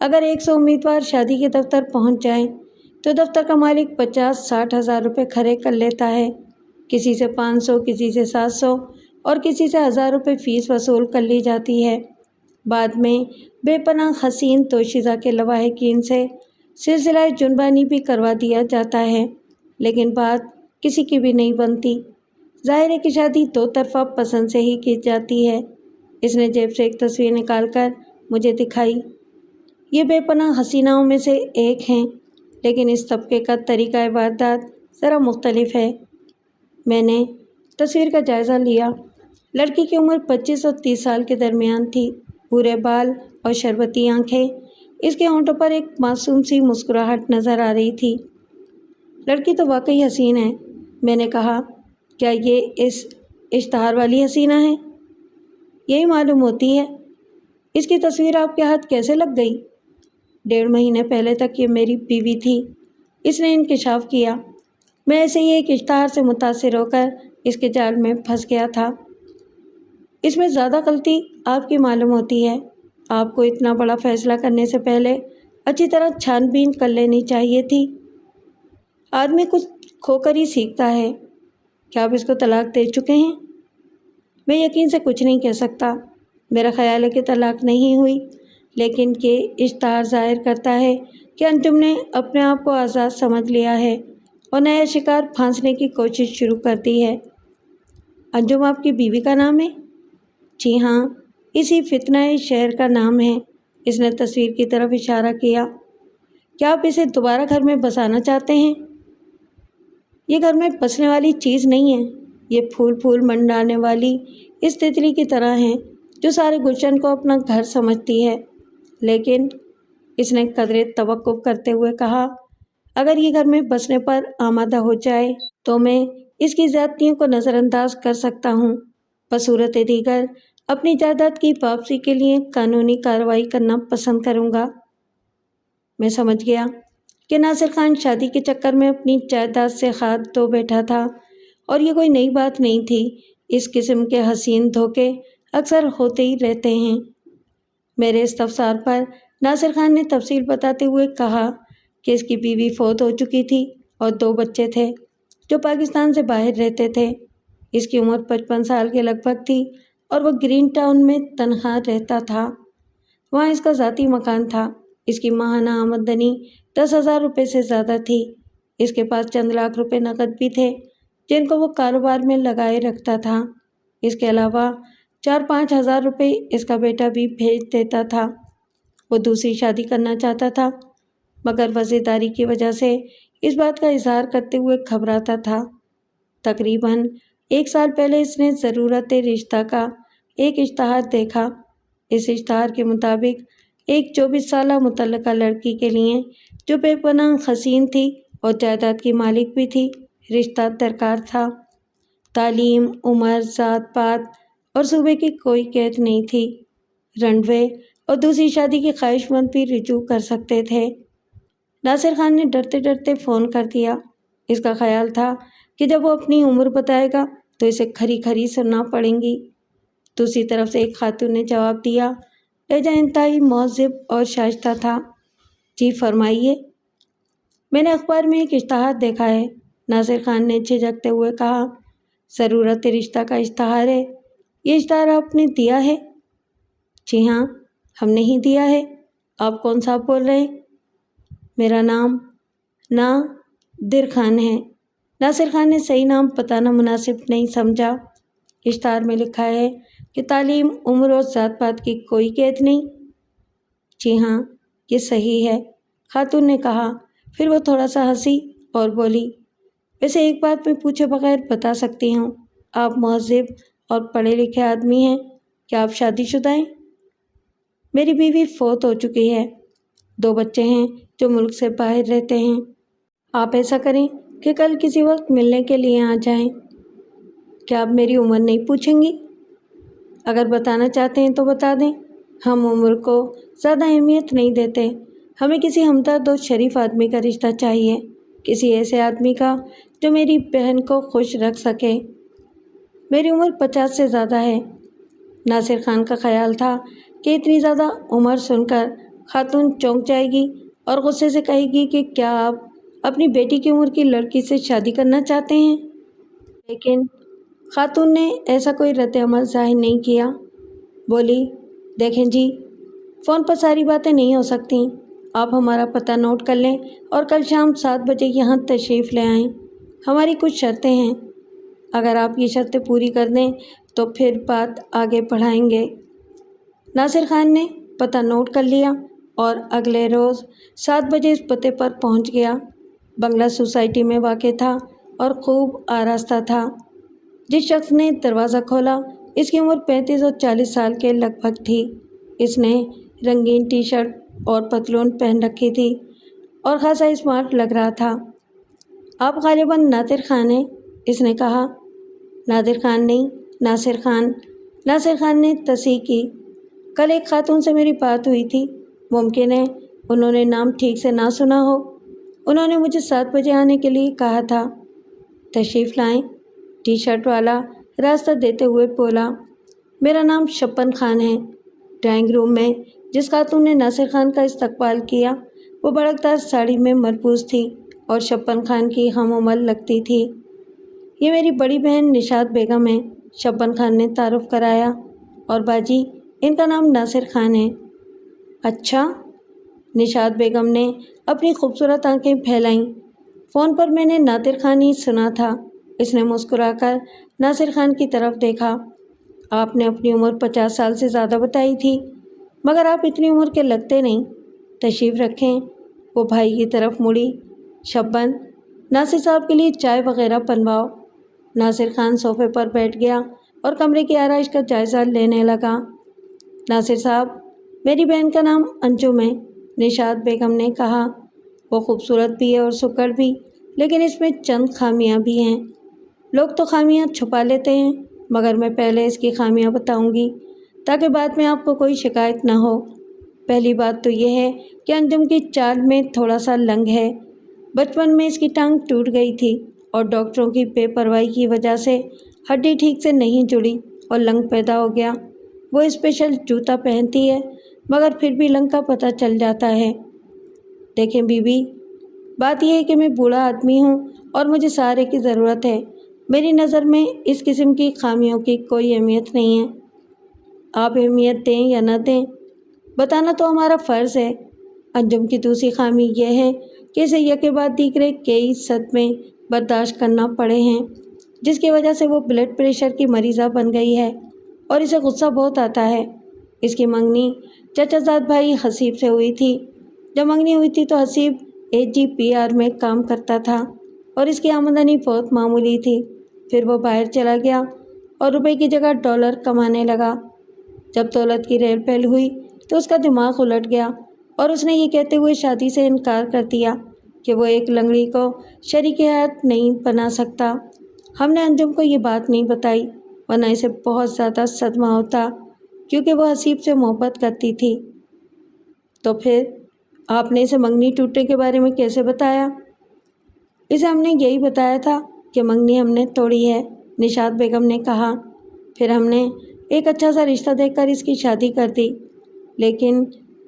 اگر 100 امیدوار شادی کے دفتر پہنچ جائیں تو دفتر کا مالک 50-60 ہزار روپے کھڑے کر لیتا ہے۔ کسی سے 500، کسی سے 700 اور کسی سے 1000 روپے فیس وصول کر لی جاتی ہے۔ بعد میں بے پناہ حسین توشیزہ کے لواحقین سے سلسلہ جنبانی بھی کروا دیا جاتا ہے، لیکن بات کسی کی بھی نہیں بنتی۔ ظاہر ہے کہ شادی دو طرفہ پسند سے ہی کی جاتی ہے۔ اس نے جیب سے ایک تصویر نکال کر مجھے دکھائی۔ یہ بے پناہ حسیناؤں میں سے ایک ہیں، لیکن اس طبقے کا طریقہ واردات ذرا مختلف ہے۔ میں نے تصویر کا جائزہ لیا۔ لڑکی کی عمر 25 اور 30 سال کے درمیان تھی، بھورے بال اور شربتی آنکھیں۔ اس کے ہونٹوں پر ایک معصوم سی مسکراہٹ نظر آ رہی تھی۔ لڑکی تو واقعی حسین ہے، میں نے کہا۔ کیا یہ اس اشتہار والی حسینہ ہے؟ یہی معلوم ہوتی ہے۔ اس کی تصویر آپ کے ہاتھ کیسے لگ گئی؟ 1.5 مہینے پہلے تک یہ میری بیوی تھی، اس نے انکشاف کیا۔ میں ایسے ہی ایک اشتہار سے متاثر ہو کر اس کے جال میں پھنس گیا تھا۔ اس میں زیادہ غلطی آپ کی معلوم ہوتی ہے۔ آپ کو اتنا بڑا فیصلہ کرنے سے پہلے اچھی طرح چھان بین کر لینی چاہیے تھی۔ آدمی کچھ کھو کر ہی سیکھتا ہے۔ کیا آپ اس کو طلاق دے چکے ہیں؟ میں یقین سے کچھ نہیں کہہ سکتا۔ میرا خیال ہے کہ طلاق نہیں ہوئی، لیکن یہ اشتہار ظاہر کرتا ہے کہ انجم نے اپنے آپ کو آزاد سمجھ لیا ہے اور نیا شکار پھانسنے کی کوشش شروع کر دی ہے۔ انجم آپ کی بیوی کا نام ہے؟ جی ہاں، اسی فتنہ شہر کا نام ہے۔ اس نے تصویر کی طرف اشارہ کیا۔ کیا آپ اسے دوبارہ گھر میں بسانا چاہتے ہیں؟ یہ گھر میں بسنے والی چیز نہیں ہے۔ یہ پھول منڈانے والی اس تتلی کی طرح ہے جو سارے گلشن کو اپنا گھر سمجھتی ہے۔ لیکن اس نے قدرے توقف کرتے ہوئے کہا، اگر یہ گھر میں بسنے پر آمادہ ہو جائے تو میں اس کی زیادتیوں کو نظر انداز کر سکتا ہوں۔ بصورت دیگر اپنی جائیداد کی واپسی کے لیے قانونی کارروائی کرنا پسند کروں گا۔ میں سمجھ گیا کہ ناصر خان شادی کے چکر میں اپنی جائیداد سے ہاتھ دھو بیٹھا تھا، اور یہ کوئی نئی بات نہیں تھی۔ اس قسم کے حسین دھوکے اکثر ہوتے ہی رہتے ہیں۔ میرے استفسار پر ناصر خان نے تفصیل بتاتے ہوئے کہا کہ اس کی بیوی فوت ہو چکی تھی اور 2 بچے تھے جو پاکستان سے باہر رہتے تھے۔ اس کی عمر 55 سال کے لگ بھگ تھی اور وہ گرین ٹاؤن میں تنہا رہتا تھا۔ وہاں اس کا ذاتی مکان تھا۔ اس کی ماہانہ آمدنی 10,000 روپے سے زیادہ تھی۔ اس کے پاس چند لاکھ روپے نقد بھی تھے جن کو وہ کاروبار میں لگائے رکھتا تھا۔ اس کے علاوہ 4-5 ہزار روپے اس کا بیٹا بھی بھیج دیتا تھا۔ وہ دوسری شادی کرنا چاہتا تھا، مگر وزیرداری کی وجہ سے اس بات کا اظہار کرتے ہوئے گھبراتا تھا۔ تقریباً 1 سال پہلے اس نے ضرورت رشتہ کا ایک اشتہار دیکھا۔ اس اشتہار کے مطابق ایک 24 سالہ متعلقہ لڑکی کے لیے جو بے پناہ حسین تھی اور جائیداد کی مالک بھی تھی، رشتہ درکار تھا۔ تعلیم، عمر، ذات پات اور صوبے کی کوئی قید نہیں تھی۔ رنڈوے اور دوسری شادی کی خواہش مند بھی رجوع کر سکتے تھے۔ ناصر خان نے ڈرتے ڈرتے فون کر دیا۔ اس کا خیال تھا کہ جب وہ اپنی عمر بتائے گا تو اسے کھری کھری سننا پڑیں گی۔ دوسری طرف سے ایک خاتون نے جواب دیا۔ لہجہ انتہائی مہذب اور شائستہ تھا۔ جی فرمائیے۔ میں نے اخبار میں ایک اشتہار دیکھا ہے، ناصر خان نے جھجکتے ہوئے کہا۔ ضرورت رشتہ کا اشتہار ہے؟ یہ اشتہار آپ نے دیا ہے؟ جی ہاں، ہم نے ہی دیا ہے۔ آپ کون صاحب بول رہے ہیں؟ میرا نام نادر خان ہے۔ ناصر خان نے صحیح نام بتانا مناسب نہیں سمجھا۔ اشتہار میں لکھا ہے کہ تعلیم، عمر اور ذات پات کی کوئی قید نہیں۔ جی ہاں، یہ صحیح ہے، خاتون نے کہا۔ پھر وہ تھوڑا سا ہنسی اور بولی، ویسے ایک بات میں پوچھے بغیر بتا سکتی ہوں، آپ مہذب اور پڑھے لکھے آدمی ہیں، کیا آپ شادی شدہ ہیں؟ میری بیوی فوت ہو چکی ہے، 2 بچے ہیں جو ملک سے باہر رہتے ہیں۔ آپ ایسا کریں کہ کل کسی وقت ملنے کے لیے آ جائیں۔ کیا آپ میری عمر نہیں پوچھیں گی؟ اگر بتانا چاہتے ہیں تو بتا دیں۔ ہم عمر کو زیادہ اہمیت نہیں دیتے۔ ہمیں کسی ہمدرد اور شریف آدمی کا رشتہ چاہیے، کسی ایسے آدمی کا جو میری بہن کو خوش رکھ سکے۔ میری عمر 50 سے زیادہ ہے۔ ناصر خان کا خیال تھا کہ اتنی زیادہ عمر سن کر خاتون چونک جائے گی اور غصے سے کہے گی کہ کیا آپ اپنی بیٹی کی عمر کی لڑکی سے شادی کرنا چاہتے ہیں؟ لیکن خاتون نے ایسا کوئی رد عمل ظاہر نہیں کیا۔ بولی، دیکھیں جی، فون پر ساری باتیں نہیں ہو سکتی۔ آپ ہمارا پتہ نوٹ کر لیں اور کل شام 7 بجے یہاں تشریف لے آئیں۔ ہماری کچھ شرطیں ہیں، اگر آپ یہ شرطیں پوری کر دیں تو پھر بات آگے بڑھائیں گے۔ ناصر خان نے پتہ نوٹ کر لیا اور اگلے روز 7 بجے اس پتے پر پہنچ گیا۔ بنگلہ سوسائٹی میں واقع تھا اور خوب آراستہ تھا۔ جس شخص نے دروازہ کھولا اس کی عمر 35 اور 40 سال کے لگ بھگ تھی۔ اس نے رنگین ٹی شرٹ اور پتلون پہن رکھی تھی اور خاصا اسمارٹ لگ رہا تھا۔ آپ غالباً نادر خان ہیں؟ اس نے کہا۔ نادر خان نہیں، ناصر خان۔ ناصر خان نے تصحیح کی۔ کل ایک خاتون سے میری بات ہوئی تھی، ممکن ہے انہوں نے نام ٹھیک سے نہ سنا ہو۔ انہوں نے مجھے 7 بجے آنے کے لیے کہا تھا۔ تشریف لائیں، ٹی شرٹ والا راستہ دیتے ہوئے بولا۔ میرا نام شبنم خان ہے۔ ڈرائنگ روم میں جس خاتون نے ناصر خان کا استقبال کیا وہ بھڑکدار ساڑی میں مربوط تھی اور شبنم خان کی ہم عمر لگتی تھی۔ یہ میری بڑی بہن نشاط بیگم ہے، شبنم خان نے تعارف کرایا، اور باجی ان کا نام ناصر خان ہے۔ اچھا، نشاط بیگم نے اپنی خوبصورت آنکھیں پھیلائیں۔ فون پر میں نے نادر خان ہی سنا تھا۔ اس نے مسکرا کر ناصر خان کی طرف دیکھا۔ آپ نے اپنی عمر 50 سال سے زیادہ بتائی تھی، مگر آپ اتنی عمر کے لگتے نہیں۔ تشریف رکھیں۔ وہ بھائی کی طرف مڑی۔ شبنم، ناصر صاحب کے لیے چائے وغیرہ بنواؤ۔ ناصر خان صوفے پر بیٹھ گیا اور کمرے کی آرائش کا جائزہ لینے لگا۔ ناصر صاحب، میری بہن کا نام انجم ہے، نشاط بیگم نے کہا۔ وہ خوبصورت بھی ہے اور سکڑ بھی، لیکن اس میں چند خامیاں بھی ہیں۔ لوگ تو خامیاں چھپا لیتے ہیں، مگر میں پہلے اس کی خامیاں بتاؤں گی تاکہ بعد میں آپ کو کوئی شکایت نہ ہو۔ پہلی بات تو یہ ہے کہ انجم کی چال میں تھوڑا سا لنگ ہے۔ بچپن میں اس کی ٹانگ ٹوٹ گئی تھی اور ڈاکٹروں کی بے پرواہی کی وجہ سے ہڈی ٹھیک سے نہیں جڑی اور لنگ پیدا ہو گیا۔ وہ اسپیشل جوتا پہنتی ہے، مگر پھر بھی لنگ کا پتہ چل جاتا ہے۔ دیکھیں بی بی، بات یہ ہے کہ میں بوڑھا آدمی ہوں اور مجھے سہارے کی ضرورت ہے۔ میری نظر میں اس قسم کی خامیوں کی کوئی اہمیت نہیں ہے۔ آپ اہمیت دیں یا نہ دیں، بتانا تو ہمارا فرض ہے۔ انجم کی دوسری خامی یہ ہے کہ اسے یکے بعد دیگرے کئی صدمے برداشت کرنا پڑے ہیں، جس کی وجہ سے وہ بلڈ پریشر کی مریضہ بن گئی ہے اور اسے غصہ بہت آتا ہے۔ اس کی منگنی چچا زاد بھائی حسیب سے ہوئی تھی۔ جب منگنی ہوئی تھی تو حسیب AGPR میں کام کرتا تھا اور اس کی آمدنی بہت معمولی تھی۔ پھر وہ باہر چلا گیا اور روپے کی جگہ ڈالر کمانے لگا۔ جب دولت کی ریل پیل ہوئی تو اس کا دماغ الٹ گیا اور اس نے یہ کہتے ہوئے شادی سے انکار کر دیا کہ وہ ایک لنگڑی کو شریک حیات نہیں بنا سکتا۔ ہم نے انجم کو یہ بات نہیں بتائی، ورنہ اسے بہت زیادہ صدمہ ہوتا، کیونکہ وہ حسیب سے محبت کرتی تھی۔ تو پھر آپ نے اسے منگنی ٹوٹنے کے بارے میں کیسے بتایا؟ اسے ہم نے یہی بتایا تھا کہ منگنی ہم نے توڑی ہے، نشاط بیگم نے کہا۔ پھر ہم نے ایک اچھا سا رشتہ دیکھ کر اس کی شادی کر دی، لیکن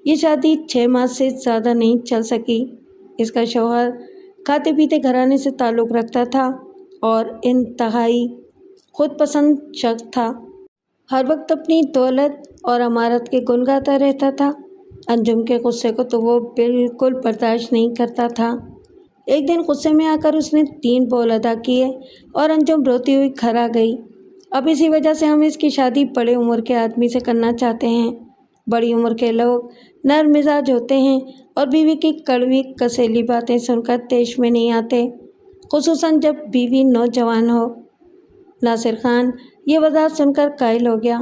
یہ شادی 6 ماہ سے زیادہ نہیں چل سکی۔ اس کا شوہر کھاتے پیتے گھرانے سے تعلق رکھتا تھا اور انتہائی خود پسند شخص تھا۔ ہر وقت اپنی دولت اور عمارت کے گن گاتا رہتا تھا۔ انجم کے غصے کو تو وہ بالکل برداشت نہیں کرتا تھا۔ ایک دن غصے میں آ کر اس نے 3 بول ادا کیے اور انجم روتی ہوئی گھر آ گئی۔ اب اسی وجہ سے ہم اس کی شادی بڑے عمر کے آدمی سے کرنا چاہتے ہیں۔ بڑی عمر کے لوگ نرم مزاج ہوتے ہیں اور بیوی کی کڑوی کسیلی باتیں سن کر طیش میں نہیں آتے، خصوصاً جب بیوی نوجوان ہو۔ ناصر خان یہ وضاحت سن کر قائل ہو گیا۔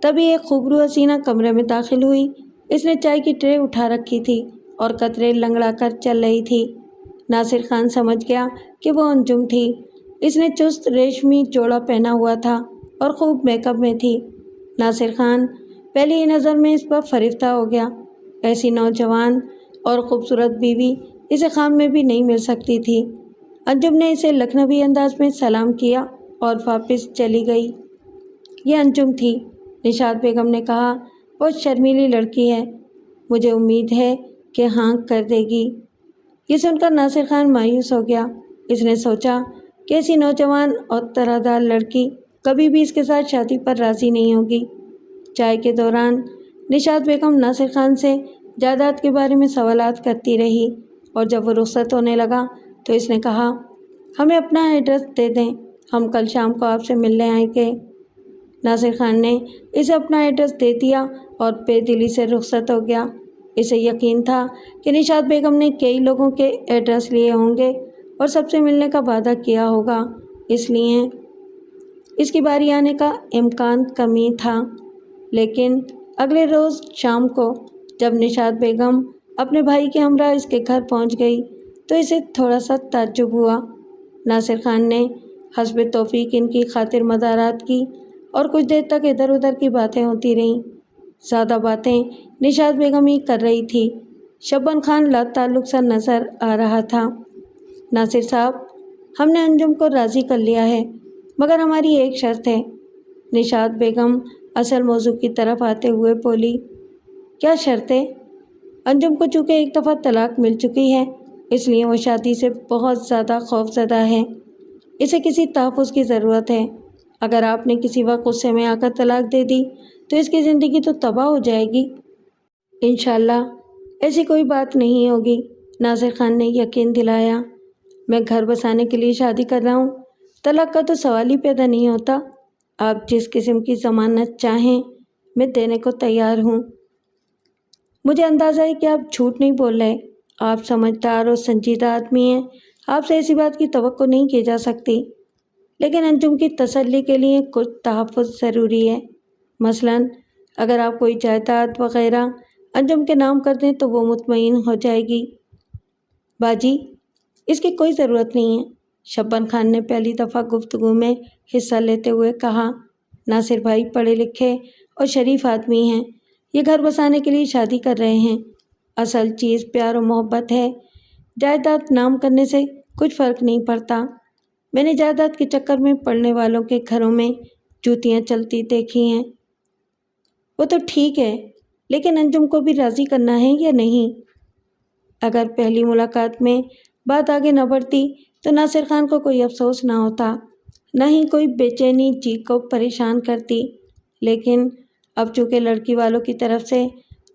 تبھی ایک خوبرو حسینہ کمرے میں داخل ہوئی۔ اس نے چائے کی ٹرے اٹھا رکھی تھی اور قطرے لنگڑا کر چل رہی تھی۔ ناصر خان سمجھ گیا کہ وہ انجم تھی۔ اس نے چست ریشمی جوڑا پہنا ہوا تھا اور خوب میک اپ میں تھی۔ ناصر خان پہلی ہی نظر میں اس پر فریفتہ ہو گیا۔ ایسی نوجوان اور خوبصورت بیوی اسے خام میں بھی نہیں مل سکتی تھی۔ انجم نے اسے لکھنوی انداز میں سلام کیا اور واپس چلی گئی۔ یہ انجم تھی، نشاط بیگم نے کہا۔ بہت شرمیلی لڑکی ہے، مجھے امید ہے کہ ہاں کر دے گی۔ یہ سن کر ناصر خان مایوس ہو گیا۔ اس نے سوچا کہ ایسی نوجوان اور طرح لڑکی کبھی بھی اس کے ساتھ شادی پر راضی نہیں ہوگی۔ چائے کے دوران نشاط بیگم ناصر خان سے جائیداد کے بارے میں سوالات کرتی رہی، اور جب وہ رخصت ہونے لگا تو اس نے کہا، ہمیں اپنا ایڈریس دے دیں، ہم کل شام کو آپ سے ملنے آئیں گے۔ ناصر خان نے اسے اپنا ایڈریس دے دیا اور بے دلی سے رخصت ہو گیا۔ اسے یقین تھا کہ نشاط بیگم نے کئی لوگوں کے ایڈریس لیے ہوں گے اور سب سے ملنے کا وعدہ کیا ہوگا، اس لیے اس کی باری آنے کا امکان کم ہی تھا۔ لیکن اگلے روز شام کو جب نشاط بیگم اپنے بھائی کے ہمراہ اس کے گھر پہنچ گئی تو اسے تھوڑا سا تعجب ہوا۔ ناصر خان نے حسب توفیق ان کی خاطر مدارات کی اور کچھ دیر تک ادھر ادھر کی باتیں ہوتی رہیں۔ زیادہ باتیں نشاط بیگم ہی کر رہی تھی۔ شبن خان لا تعلق سا نظر آ رہا تھا۔ ناصر صاحب، ہم نے انجم کو راضی کر لیا ہے، مگر ہماری ایک شرط ہے۔ نشاط بیگم اصل موضوع کی طرف آتے ہوئے بولی، کیا شرط ہے؟ انجم کو چونکہ ایک دفعہ طلاق مل چکی ہے، اس لیے وہ شادی سے بہت زیادہ خوف زدہ ہے۔ اسے کسی تحفظ کی ضرورت ہے۔ اگر آپ نے کسی وقت غصے میں آ کر طلاق دے دی تو اس کی زندگی تو تباہ ہو جائے گی۔ انشاءاللہ ایسی کوئی بات نہیں ہوگی، ناصر خان نے یقین دلایا۔ میں گھر بسانے کے لیے شادی کر رہا ہوں، طلاق کا تو سوال ہی پیدا نہیں ہوتا۔ آپ جس قسم کی ضمانت چاہیں میں دینے کو تیار ہوں۔ مجھے اندازہ ہے کہ آپ جھوٹ نہیں بول رہے، آپ سمجھدار اور سنجیدہ آدمی ہیں، آپ سے ایسی بات کی توقع نہیں کی جا سکتی۔ لیکن انجم کی تسلی کے لیے کچھ تحفظ ضروری ہے۔ مثلاً اگر آپ کوئی جائیداد وغیرہ انجم کے نام کر دیں تو وہ مطمئن ہو جائے گی۔ باجی، اس کی کوئی ضرورت نہیں ہے، شبن خان نے پہلی دفعہ گفتگو میں حصہ لیتے ہوئے کہا۔ ناصر بھائی پڑھے لکھے اور شریف آدمی ہیں، یہ گھر بسانے کے لیے شادی کر رہے ہیں۔ اصل چیز پیار و محبت ہے، جائیداد نام کرنے سے کچھ فرق نہیں پڑتا۔ میں نے جائیداد کے چکر میں پڑنے والوں کے گھروں میں جوتیاں چلتی دیکھی ہیں۔ وہ تو ٹھیک ہے، لیکن انجم کو بھی راضی کرنا ہے یا نہیں؟ اگر پہلی ملاقات میں بات آگے نہ بڑھتی تو ناصر خان کو کوئی افسوس نہ ہوتا، نہ ہی کوئی بے چینی جی کو پریشان کرتی۔ لیکن اب چونکہ لڑکی والوں کی طرف سے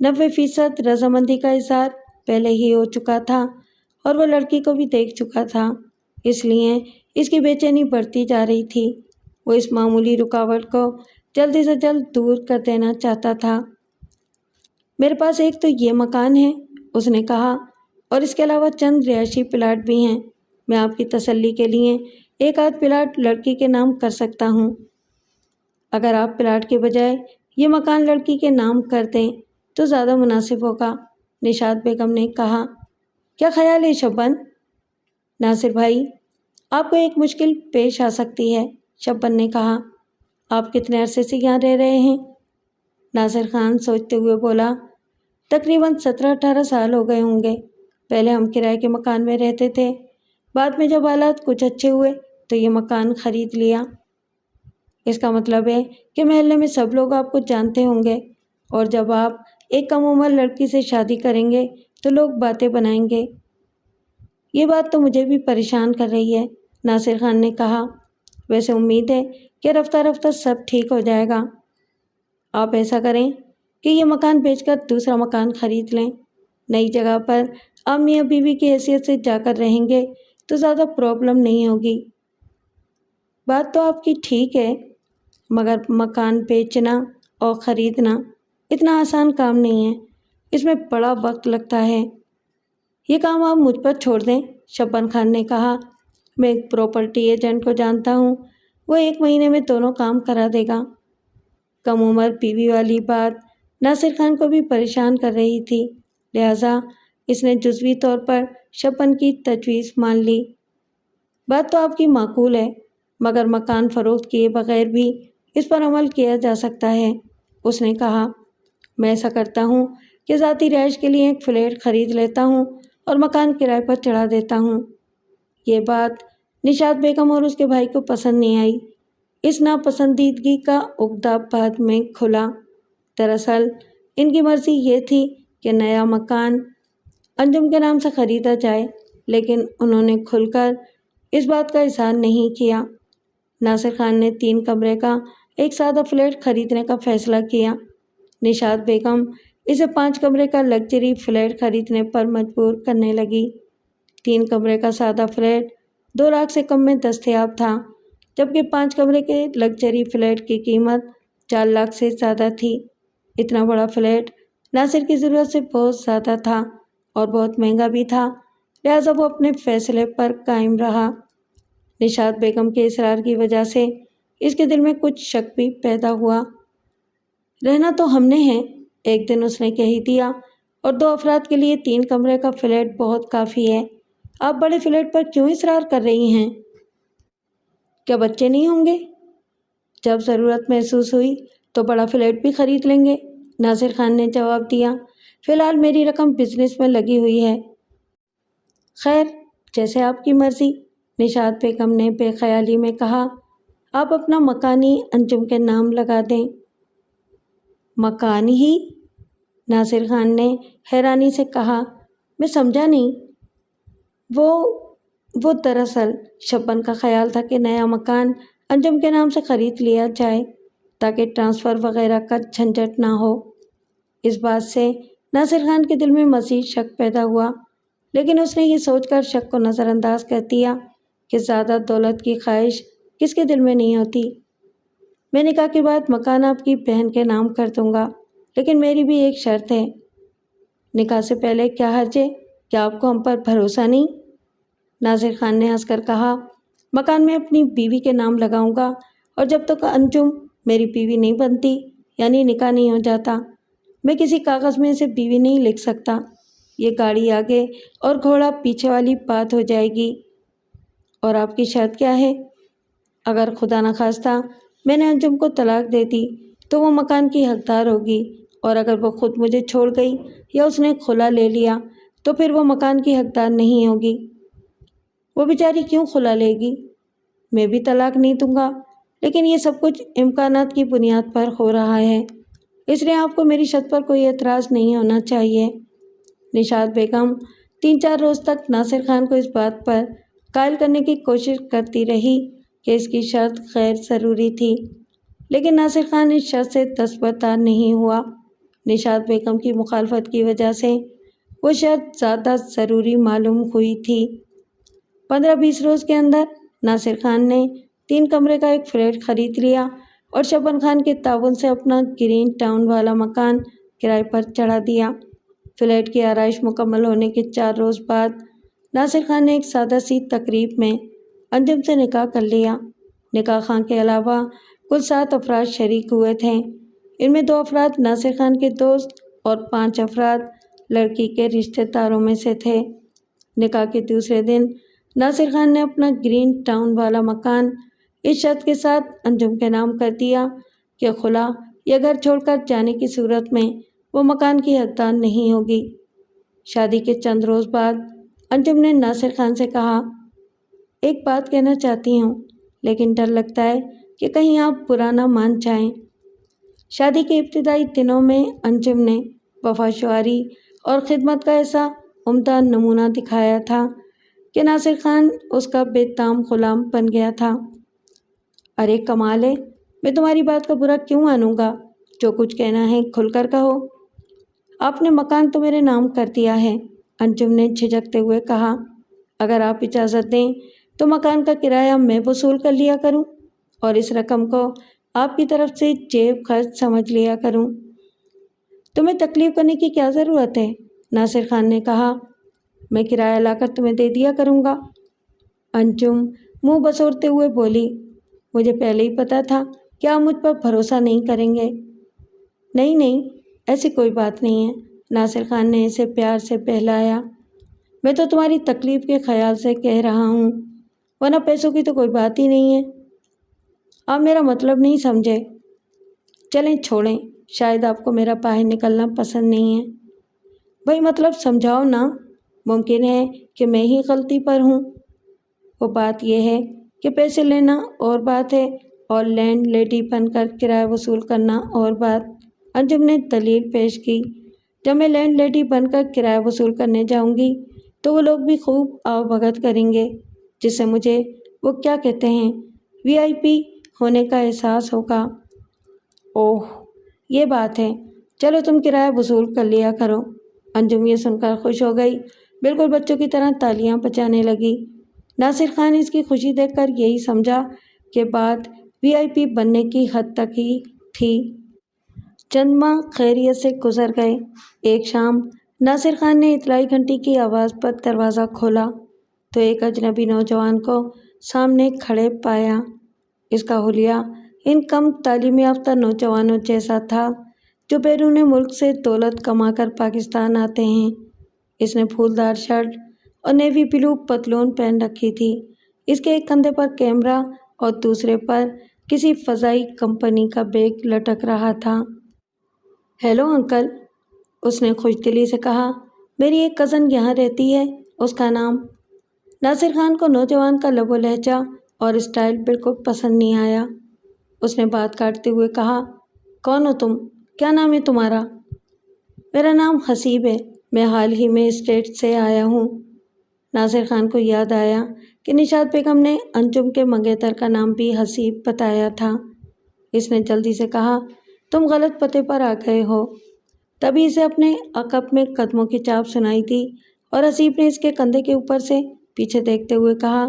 90% رضامندی کا اظہار پہلے ہی ہو چکا تھا اور وہ لڑکی کو بھی دیکھ چکا تھا، اس لیے اس کی بے چینی بڑھتی جا رہی تھی۔ وہ اس معمولی رکاوٹ کو جلدی سے جلد دور کر دینا چاہتا تھا۔ میرے پاس ایک تو یہ مکان ہے، اس نے کہا، اور اس کے علاوہ چند رہائشی پلاٹ بھی ہیں۔ میں آپ کی تسلی کے لیے ایک آدھ پلاٹ لڑکی کے نام کر سکتا ہوں۔ اگر آپ پلاٹ کے بجائے یہ مکان لڑکی کے نام کر دیں تو زیادہ مناسب ہوگا، نشاط بیگم نے کہا۔ کیا خیال ہے شبن؟ ناصر بھائی، آپ کو ایک مشکل پیش آ سکتی ہے، شبن نے کہا۔ آپ کتنے عرصے سے یہاں رہ رہے ہیں؟ ناصر خان سوچتے ہوئے بولا، تقریباً 17-18 سال ہو گئے ہوں گے۔ پہلے ہم کرائے کے مکان میں رہتے تھے، بعد میں جب حالات کچھ اچھے ہوئے تو یہ مکان خرید لیا۔ اس کا مطلب ہے کہ محلے میں سب لوگ آپ کو جانتے ہوں گے، اور جب آپ ایک کم عمر لڑکی سے شادی کریں گے تو لوگ باتیں بنائیں گے۔ یہ بات تو مجھے بھی پریشان کر رہی ہے، ناصر خان نے کہا۔ ویسے امید ہے کہ رفتہ رفتہ سب ٹھیک ہو جائے گا۔ آپ ایسا کریں کہ یہ مکان بیچ کر دوسرا مکان خرید لیں۔ نئی جگہ پر آپ میاں بیوی کی حیثیت سے جا کر رہیں گے تو زیادہ پرابلم نہیں ہوگی۔ بات تو آپ کی ٹھیک ہے، مگر مکان بیچنا اور خریدنا اتنا آسان کام نہیں ہے، اس میں بڑا وقت لگتا ہے۔ یہ کام آپ مجھ پر چھوڑ دیں، شبن خان نے کہا۔ میں ایک پراپرٹی ایجنٹ کو جانتا ہوں، وہ 1 مہینے میں دونوں کام کرا دے گا۔ کم عمر بیوی والی بات ناصر خان کو بھی پریشان کر رہی تھی، لہٰذا اس نے جزوی طور پر شبن کی تجویز مان لی۔ بات تو آپ کی معقول ہے، مگر مکان فروخت کیے بغیر بھی اس پر عمل کیا جا سکتا ہے، اس نے کہا۔ میں ایسا کرتا ہوں کہ ذاتی رہائش کے لیے ایک فلیٹ خرید لیتا ہوں اور مکان کرائے پر چڑھا دیتا ہوں۔ یہ بات نشاط بیگم اور اس کے بھائی کو پسند نہیں آئی۔ اس ناپسندیدگی کا عقدہ بعد میں کھلا۔ دراصل ان کی مرضی یہ تھی کہ نیا مکان انجم کے نام سے خریدا جائے، لیکن انہوں نے کھل کر اس بات کا اظہار نہیں کیا۔ ناصر خان نے 3 کمرے کا ایک سادہ فلیٹ خریدنے کا فیصلہ کیا۔ نشاط بیگم اسے 5 کمرے کا لگژری فلیٹ خریدنے پر مجبور کرنے لگی۔ 3 کمرے کا سادہ فلیٹ 2 لاکھ سے کم میں دستیاب تھا، جبکہ 5 کمرے کے لگژری فلیٹ کی قیمت 4 لاکھ سے زیادہ تھی۔ اتنا بڑا فلیٹ ناصر کی ضرورت سے بہت زیادہ تھا اور بہت مہنگا بھی تھا، لہٰذا وہ اپنے فیصلے پر قائم رہا۔ نشاط بیگم کے اصرار کی وجہ سے اس کے دل میں کچھ شک بھی پیدا ہوا۔ رہنا تو ہم نے ہے، ایک دن اس نے کہہ دیا، اور 2 افراد کے لیے 3 کمرے کا فلیٹ بہت کافی ہے۔ آپ بڑے فلیٹ پر کیوں اصرار کر رہی ہیں؟ کیا بچے نہیں ہوں گے؟ جب ضرورت محسوس ہوئی تو بڑا فلیٹ بھی خرید لیں گے، ناصر خان نے جواب دیا۔ فی الحال میری رقم بزنس میں لگی ہوئی ہے۔ خیر، جیسے آپ کی مرضی، نشاط بیگم نے بے خیالی میں کہا۔ آپ اپنا مکان ہی انجم کے نام لگا دیں۔ مکان ہی؟ ناصر خان نے حیرانی سے کہا۔ میں سمجھا نہیں۔ وہ دراصل شبن کا خیال تھا کہ نیا مکان انجم کے نام سے خرید لیا جائے تاکہ ٹرانسفر وغیرہ کا جھنجھٹ نہ ہو۔ اس بات سے ناصر خان کے دل میں مزید شک پیدا ہوا، لیکن اس نے یہ سوچ کر شک کو نظر انداز کر دیا کہ زیادہ دولت کی خواہش کس کے دل میں نہیں ہوتی۔ میں نکاح کے بعد مکان آپ کی بہن کے نام کر دوں گا، لیکن میری بھی ایک شرط ہے۔ نکاح سے پہلے کیا حرج ہے؟ کیا آپ کو ہم پر بھروسہ نہیں؟ ناصر خان نے ہنس کر کہا۔ مکان میں اپنی بیوی کے نام لگاؤں گا، اور جب تک انجم میری بیوی نہیں بنتی، یعنی نکاح نہیں ہو جاتا، میں کسی کاغذ میں اسے بیوی نہیں لکھ سکتا۔ یہ گاڑی آگے اور گھوڑا پیچھے والی بات ہو جائے گی۔ اور آپ کی شرط کیا ہے؟ اگر خدا نخواستہ میں نے انجم کو طلاق دے دی تو وہ مکان کی حقدار ہوگی، اور اگر وہ خود مجھے چھوڑ گئی یا اس نے خلا لے لیا تو پھر وہ مکان کی حقدار نہیں ہوگی۔ وہ بیچاری کیوں خلا لے گی؟ میں بھی طلاق نہیں دوں گا، لیکن یہ سب کچھ امکانات کی بنیاد پر ہو رہا ہے، اس لیے آپ کو میری شرط پر کوئی اعتراض نہیں ہونا چاہیے۔ نشاط بیگم 3-4 روز تک ناصر خان کو اس بات پر قائل کرنے کی کوشش کرتی رہی کہ اس کی شرط غیر ضروری تھی، لیکن ناصر خان اس شرط سے دستبردار نہیں ہوا۔ نشاط بیگم کی مخالفت کی وجہ سے وہ شرط زیادہ ضروری معلوم ہوئی تھی۔ 15-20 روز کے اندر ناصر خان نے 3 کمرے کا ایک فلیٹ خرید لیا اور شبن خان کے تعاون سے اپنا گرین ٹاؤن والا مکان کرائے پر چڑھا دیا۔ فلیٹ کی آرائش مکمل ہونے کے 4 روز بعد ناصر خان نے ایک سادہ سی تقریب میں انجم سے نکاح کر لیا۔ نکاح خان کے علاوہ کل 7 افراد شریک ہوئے تھے۔ ان میں 2 افراد ناصر خان کے دوست اور 5 افراد لڑکی کے رشتہ داروں میں سے تھے۔ نکاح کے دوسرے دن ناصر خان نے اپنا گرین ٹاؤن والا مکان اس شرط کے ساتھ انجم کے نام کر دیا کہ خلا یا گھر چھوڑ کر جانے کی صورت میں وہ مکان کی حقدار نہیں ہوگی۔ شادی کے چند روز بعد انجم نے ناصر خان سے کہا، ایک بات کہنا چاہتی ہوں، لیکن ڈر لگتا ہے کہ کہیں آپ برا نہ مان جائیں۔ شادی کے ابتدائی دنوں میں انجم نے وفا شعاری اور خدمت کا ایسا عمدہ نمونہ دکھایا تھا کہ ناصر خان اس کا بے تام غلام بن گیا تھا۔ ارے کمال ہے، میں تمہاری بات کا برا کیوں مانوں گا؟ جو کچھ کہنا ہے کھل کر کہو۔ آپ نے مکان تو میرے نام کر دیا ہے، انجم نے جھجکتے ہوئے کہا۔ اگر آپ اجازت دیں تو مکان کا کرایہ میں وصول کر لیا کروں اور اس رقم کو آپ کی طرف سے جیب خرچ سمجھ لیا کروں۔ تمہیں تکلیف کرنے کی کیا ضرورت ہے؟ ناصر خان نے کہا۔ میں کرایہ لا کر تمہیں دے دیا کروں گا۔ انجم منہ بسورتے ہوئے بولی، مجھے پہلے ہی پتا تھا کہ آپ مجھ پر بھروسہ نہیں کریں گے۔ نہیں، ایسی کوئی بات نہیں ہے، ناصر خان نے اسے پیار سے بہلایا۔ میں تو تمہاری تکلیف کے خیال سے کہہ رہا ہوں، ورنہ پیسوں کی تو کوئی بات ہی نہیں ہے۔ آپ میرا مطلب نہیں سمجھے۔ چلیں چھوڑیں، شاید آپ کو میرا باہر نکلنا پسند نہیں ہے۔ بھائی مطلب سمجھاؤ نا، ممکن ہے کہ میں ہی غلطی پر ہوں۔ وہ بات یہ ہے کہ پیسے لینا اور بات ہے اور لینڈ لیڈی بن کر کرایہ وصول کرنا اور بات، انجم نے دلیل پیش کی۔ جب میں لینڈ لیڈی بن کر کرایہ وصول کرنے جاؤں گی تو وہ لوگ بھی خوب آؤ بھگت کریں گے، جس سے مجھے وہ کیا کہتے ہیں VIP ہونے کا احساس ہوگا۔ اوہ یہ بات ہے، چلو تم کرایہ وصول کر لیا کرو۔ انجم یہ سن کر خوش ہو گئی، بالکل بچوں کی طرح تالیاں بجانے لگی۔ ناصر خان اس کی خوشی دیکھ کر یہی سمجھا کہ بات VIP بننے کی حد تک ہی تھی۔ چند ماہ خیریت سے گزر گئے۔ ایک شام ناصر خان نے اطلاعی گھنٹی کی آواز پر دروازہ کھولا تو ایک اجنبی نوجوان کو سامنے کھڑے پایا۔ اس کا حلیہ ان کم تعلیم یافتہ نوجوانوں جیسا تھا جو بیرون ملک سے دولت کما کر پاکستان آتے ہیں۔ اس نے پھولدار شرٹ اور نیوی بلو پتلون پہن رکھی تھی۔ اس کے ایک کندھے پر کیمرہ اور دوسرے پر کسی فضائی کمپنی کا بیگ لٹک رہا تھا۔ ہیلو انکل، اس نے خوش دلی سے کہا، میری ایک کزن یہاں رہتی ہے، اس کا نام۔ ناصر خان کو نوجوان کا لب و لہجہ اور اسٹائل بالکل پسند نہیں آیا۔ اس نے بات کاٹتے ہوئے کہا، کون ہو تم؟ کیا نام ہے تمہارا؟ میرا نام حسیب ہے، میں حال ہی میں اسٹیٹ سے آیا ہوں۔ ناصر خان کو یاد آیا کہ نشاط بیگم نے انجم کے منگیتر کا نام بھی حسیب بتایا تھا۔ اس نے جلدی سے کہا، تم غلط پتے پر آ گئے ہو۔ تبھی اسے اپنے عقب میں قدموں کی چاپ سنائی دی اور حسیب نے اس کے کندھے کے اوپر سے پیچھے دیکھتے ہوئے کہا،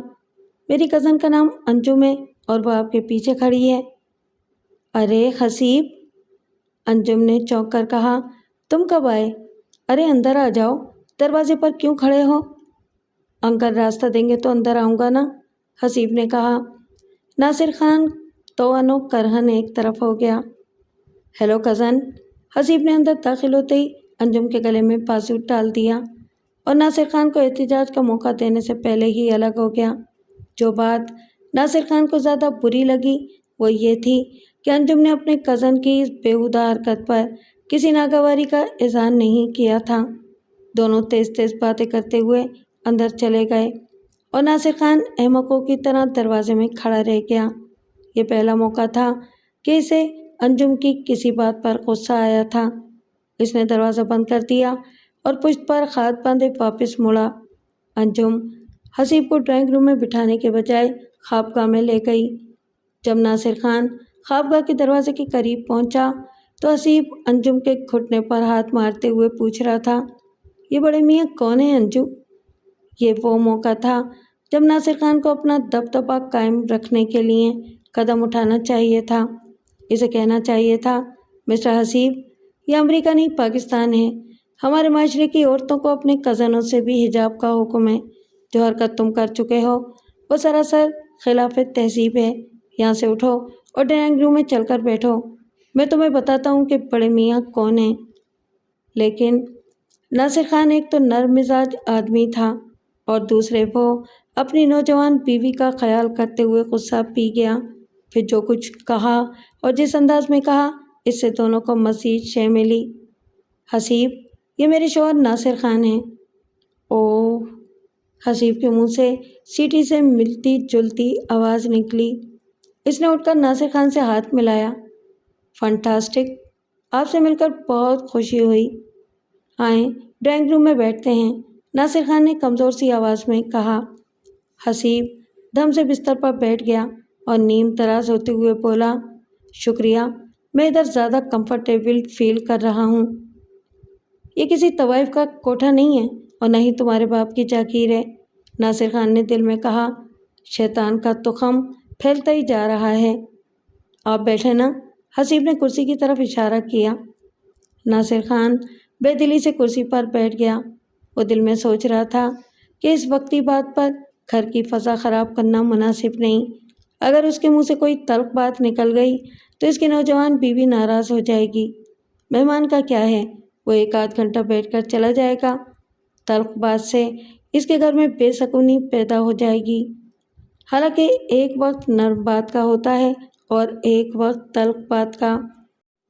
میری کزن کا نام انجم ہے اور وہ آپ کے پیچھے کھڑی ہے۔ ارے حسیب، انجم نے چونک کر کہا، تم کب آئے؟ ارے اندر آ جاؤ، دروازے پر کیوں کھڑے ہو؟ انکل راستہ دیں گے تو اندر آؤں گا نا، حسیب نے کہا۔ ناصر خان توان و کرہن ایک طرف ہو گیا۔ ہیلو کزن، حسیب نے اندر داخل ہوتے ہی انجم کے گلے میں بازو ڈال دیا اور ناصر خان کو احتجاج کا موقع دینے سے پہلے ہی الگ ہو گیا۔ جو بات ناصر خان کو زیادہ بری لگی وہ یہ تھی کہ انجم نے اپنے کزن کی اس بیہودہ حرکت پر کسی ناگواری کا اظہار نہیں کیا تھا۔ دونوں تیز تیز باتیں کرتے ہوئے اندر چلے گئے اور ناصر خان احمقوں کی طرح دروازے میں کھڑا رہ گیا۔ یہ پہلا موقع تھا کہ اسے انجم کی کسی بات پر غصہ آیا تھا۔ اس نے دروازہ بند کر دیا اور پشت پر ہاتھ باندھے واپس مڑا۔ انجم حسیب کو ڈرائنگ روم میں بٹھانے کے بجائے خوابگاہ میں لے گئی۔ جب ناصر خان خوابگاہ کے دروازے کے قریب پہنچا تو حسیب انجم کے گھٹنے پر ہاتھ مارتے ہوئے پوچھ رہا تھا، یہ بڑے میاں کون ہیں انجو؟ یہ وہ موقع تھا جب ناصر خان کو اپنا دبدبہ قائم رکھنے کے لیے قدم اٹھانا چاہیے تھا۔ اسے کہنا چاہیے تھا، مسٹر حسیب، یہ امریکہ نہیں پاکستان ہے۔ ہمارے معاشرے کی عورتوں کو اپنے کزنوں سے بھی حجاب کا حکم ہے۔ جو حرکت تم کر چکے ہو وہ سراسر خلاف تہذیب ہے۔ یہاں سے اٹھو اور ڈرائنگ روم میں چل کر بیٹھو، میں تمہیں بتاتا ہوں کہ بڑے میاں کون ہیں۔ لیکن ناصر خان ایک تو نرم مزاج آدمی تھا اور دوسرے وہ اپنی نوجوان بیوی کا خیال کرتے ہوئے غصہ پی گیا۔ پھر جو کچھ کہا اور جس انداز میں کہا، اس سے دونوں کو مزید شے ملی۔ حسیب، یہ میرے شوہر ناصر خان ہیں۔ اوہ، حسیب کے منہ سے سیٹی سے ملتی جلتی آواز نکلی۔ اس نے اٹھ کر ناصر خان سے ہاتھ ملایا۔ فنٹاسٹک، آپ سے مل کر بہت خوشی ہوئی۔ آئیں ڈرائنگ روم میں بیٹھتے ہیں، ناصر خان نے کمزور سی آواز میں کہا۔ حسیب دم سے بستر پر بیٹھ گیا اور نیم دراز ہوتے ہوئے بولا، شکریہ، میں ادھر زیادہ کمفرٹیبل فیل کر رہا ہوں۔ یہ کسی طوائف کا کوٹھا نہیں ہے اور نہ ہی تمہارے باپ کی جاگیر ہے، ناصر خان نے دل میں کہا۔ شیطان کا تخم پھیلتا ہی جا رہا ہے۔ آپ بیٹھے نا، حسیب نے کرسی کی طرف اشارہ کیا۔ ناصر خان بے دلی سے کرسی پر بیٹھ گیا۔ وہ دل میں سوچ رہا تھا کہ اس وقتی بات پر گھر کی فضا خراب کرنا مناسب نہیں۔ اگر اس کے منہ سے کوئی تلخ بات نکل گئی تو اس کی نوجوان بیوی ناراض ہو جائے گی۔ مہمان کا کیا ہے، وہ ایک آدھ گھنٹہ بیٹھ کر چلا جائے گا۔ تلخ بات سے اس کے گھر میں بے سکونی پیدا ہو جائے گی۔ حالانکہ ایک وقت نرم بات کا ہوتا ہے اور ایک وقت تلخ بات کا۔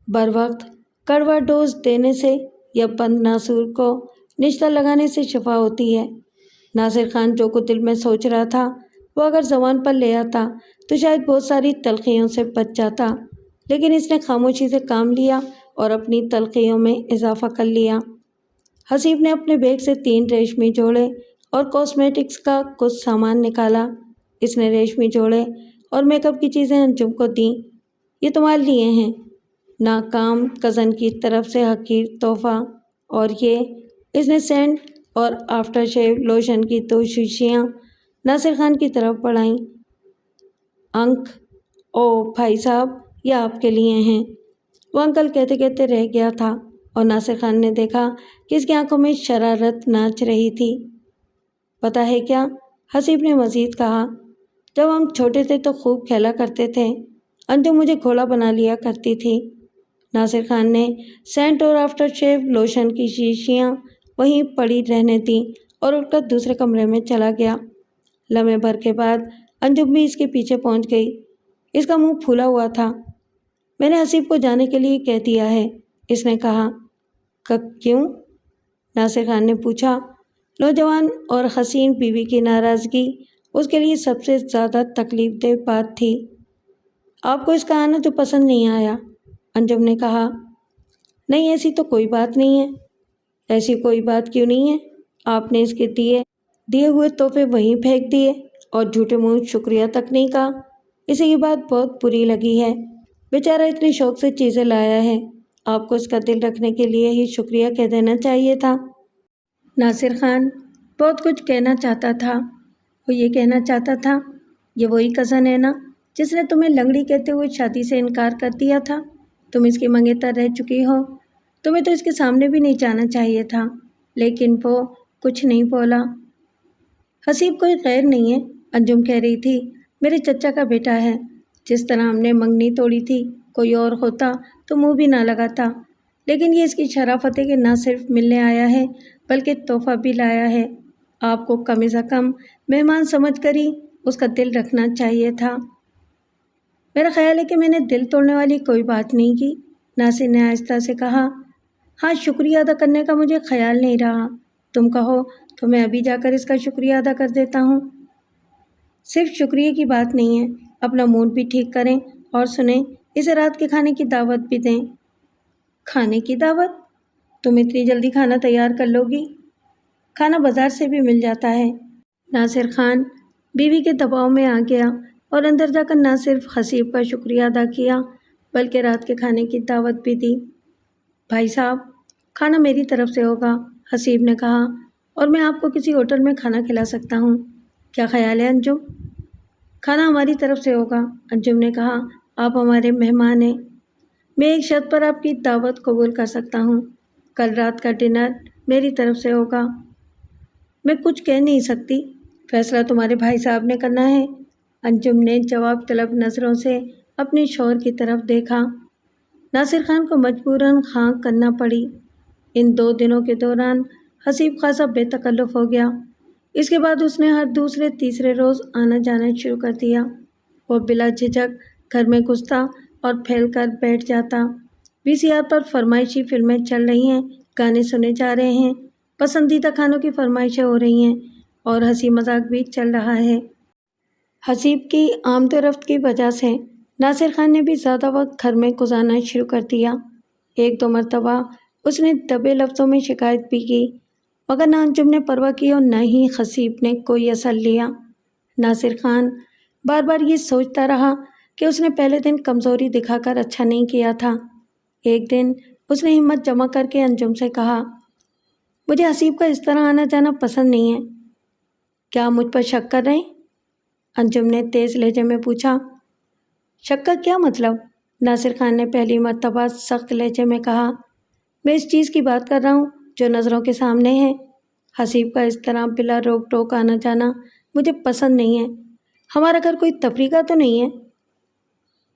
بر وقت کڑوا ڈوز دینے سے یا بند ناسور کو نشتر لگانے سے شفا ہوتی ہے۔ ناصر خان جو کچھ دل میں سوچ رہا تھا وہ اگر زبان پر لے آتا تو شاید بہت ساری تلخیوں سے بچ جاتا، لیکن اس نے خاموشی سے کام لیا اور اپنی تلخیوں میں اضافہ کر لیا۔ حسیب نے اپنے بیگ سے 3 ریشمی جوڑے اور کاسمیٹکس کا کچھ سامان نکالا۔ اس نے ریشمی جوڑے اور میک اپ کی چیزیں انجم کو دیں۔ یہ تمہارے لیے ہیں، ناکام کزن کی طرف سے حقیر تحفہ۔ اور یہ، اس نے سینٹ اور آفٹر شیو لوشن کی 2 شیشیاں ناصر خان کی طرف بڑھائیں۔ انک، او بھائی صاحب، یہ آپ کے لیے ہیں۔ وہ انکل کہتے کہتے رہ گیا تھا اور ناصر خان نے دیکھا کہ اس کی آنکھوں میں شرارت ناچ رہی تھی۔ پتہ ہے کیا، حسیب نے مزید کہا، جب ہم چھوٹے تھے تو خوب کھیلا کرتے تھے، انجم مجھے گھوڑا بنا لیا کرتی تھی۔ ناصر خان نے سینٹ اور آفٹر شیو لوشن کی شیشیاں وہیں پڑی رہنے دیں اور اٹھ کر دوسرے کمرے میں چلا گیا۔ لمحے بھر کے بعد انجم بھی اس کے پیچھے پہنچ گئی۔ اس کا منہ پھولا ہوا تھا۔ میں نے حسیب کو جانے کے لیے کہہ دیا ہے، اس نے کہا۔ کیوں؟ ناصر خان نے پوچھا۔ نوجوان اور حسین بیوی کی ناراضگی اس کے لیے سب سے زیادہ تکلیف دہ بات تھی۔ آپ کو اس کا آنا تو پسند نہیں آیا، انجم نے کہا۔ نہیں، ایسی تو کوئی بات نہیں ہے۔ ایسی کوئی بات کیوں نہیں ہے؟ آپ نے اس کے دیے ہوئے تحفے وہیں پھینک دیے اور جھوٹے منہ شکریہ تک نہیں کہا۔ اسے یہ بات بہت بری لگی ہے۔ بیچارہ اتنے شوق سے چیزیں لایا ہے، آپ کو اس کا دل رکھنے کے لیے ہی شکریہ کہہ دینا چاہیے تھا۔ ناصر خان بہت کچھ کہنا چاہتا تھا۔ وہ یہ کہنا چاہتا تھا، یہ وہی کزن ہے نا جس نے تمہیں لنگڑی کہتے ہوئے شادی سے انکار کر دیا تھا؟ تم اس کی منگیتر رہ چکی ہو، تمہیں تو اس کے سامنے بھی نہیں جانا چاہیے تھا، لیکن وہ کچھ نہیں بولا۔ حسیب کوئی غیر نہیں ہے، انجم کہہ رہی تھی، میرے چچا کا بیٹا ہے۔ جس طرح ہم نے منگنی توڑی تھی، کوئی اور ہوتا تو منہ بھی نہ لگاتا، لیکن یہ اس کی شرافت ہے کہ نہ صرف ملنے آیا ہے بلکہ تحفہ بھی لایا ہے۔ آپ کو کم از کم مہمان سمجھ کر ہی اس کا دل رکھنا چاہیے تھا۔ میرا خیال ہے کہ میں نے دل توڑنے والی کوئی بات نہیں کی، ناصر نے آہستہ سے کہا۔ ہاں، شکریہ ادا کرنے کا مجھے خیال نہیں رہا۔ تم کہو تو میں ابھی جا کر اس کا شکریہ ادا کر دیتا ہوں۔ صرف شکریہ کی بات نہیں ہے، اپنا موڈ بھی ٹھیک کریں اور سنیں، اسے رات کے کھانے کی دعوت بھی دیں۔ کھانے کی دعوت؟ تم اتنی جلدی کھانا تیار کر لو گی؟ کھانا بازار سے بھی مل جاتا ہے۔ ناصر خان بیوی کے دباؤ میں آ گیا اور اندر جا کر نہ صرف حسیب کا شکریہ ادا کیا بلکہ رات کے کھانے کی دعوت بھی دی۔ بھائی صاحب، کھانا میری طرف سے ہوگا، حسیب نے کہا، اور میں آپ کو کسی ہوٹل میں کھانا کھلا سکتا ہوں۔ کیا خیال ہے انجم؟ کھانا ہماری طرف سے ہوگا، انجم نے کہا، آپ ہمارے مہمان ہیں۔ میں ایک شرط پر آپ کی دعوت قبول کر سکتا ہوں، کل رات کا ڈنر میری طرف سے ہوگا۔ میں کچھ کہہ نہیں سکتی، فیصلہ تمہارے بھائی صاحب نے کرنا ہے۔ انجم نے جواب طلب نظروں سے اپنے شوہر کی طرف دیکھا۔ ناصر خان کو مجبوراً ہاں کرنا پڑی۔ ان 2 دنوں کے دوران حسیب خاصا بے تکلف ہو گیا۔ اس کے بعد اس نے ہر دوسرے تیسرے روز آنا جانا شروع کر دیا۔ وہ بلا جھجک گھر میں گھستا اور پھیل کر بیٹھ جاتا۔ VCR پر فرمائشی فلمیں چل رہی ہیں، گانے سنے جا رہے ہیں، پسندیدہ کھانوں کی فرمائشیں ہو رہی ہیں اور ہنسی مذاق بھی چل رہا ہے۔ حسیب کی آمد و رفت کی وجہ سے ناصر خان نے بھی زیادہ وقت گھر میں گزارنا شروع کر دیا۔ 1-2 مرتبہ اس نے دبے لفظوں میں شکایت بھی کی، مگر نہ انجم نے پرواہ کی اور نہ ہی حسیب نے کوئی اثر لیا۔ ناصر خان بار بار یہ سوچتا رہا کہ اس نے پہلے دن کمزوری دکھا کر اچھا نہیں کیا تھا۔ ایک دن اس نے ہمت جمع کر کے انجم سے کہا، مجھے حسیب کا اس طرح آنا جانا پسند نہیں ہے۔ کیا مجھ پر شک کر رہے ہیں؟ انجم نے تیز لہجے میں پوچھا۔ شک کا کیا مطلب؟ ناصر خان نے پہلی مرتبہ سخت لہجے میں کہا، میں اس چیز کی بات کر رہا ہوں جو نظروں کے سامنے ہے۔ حسیب کا اس طرح بلا روک ٹوک آنا جانا مجھے پسند نہیں ہے۔ ہمارا گھر کوئی تفریح کا تو نہیں ہے؟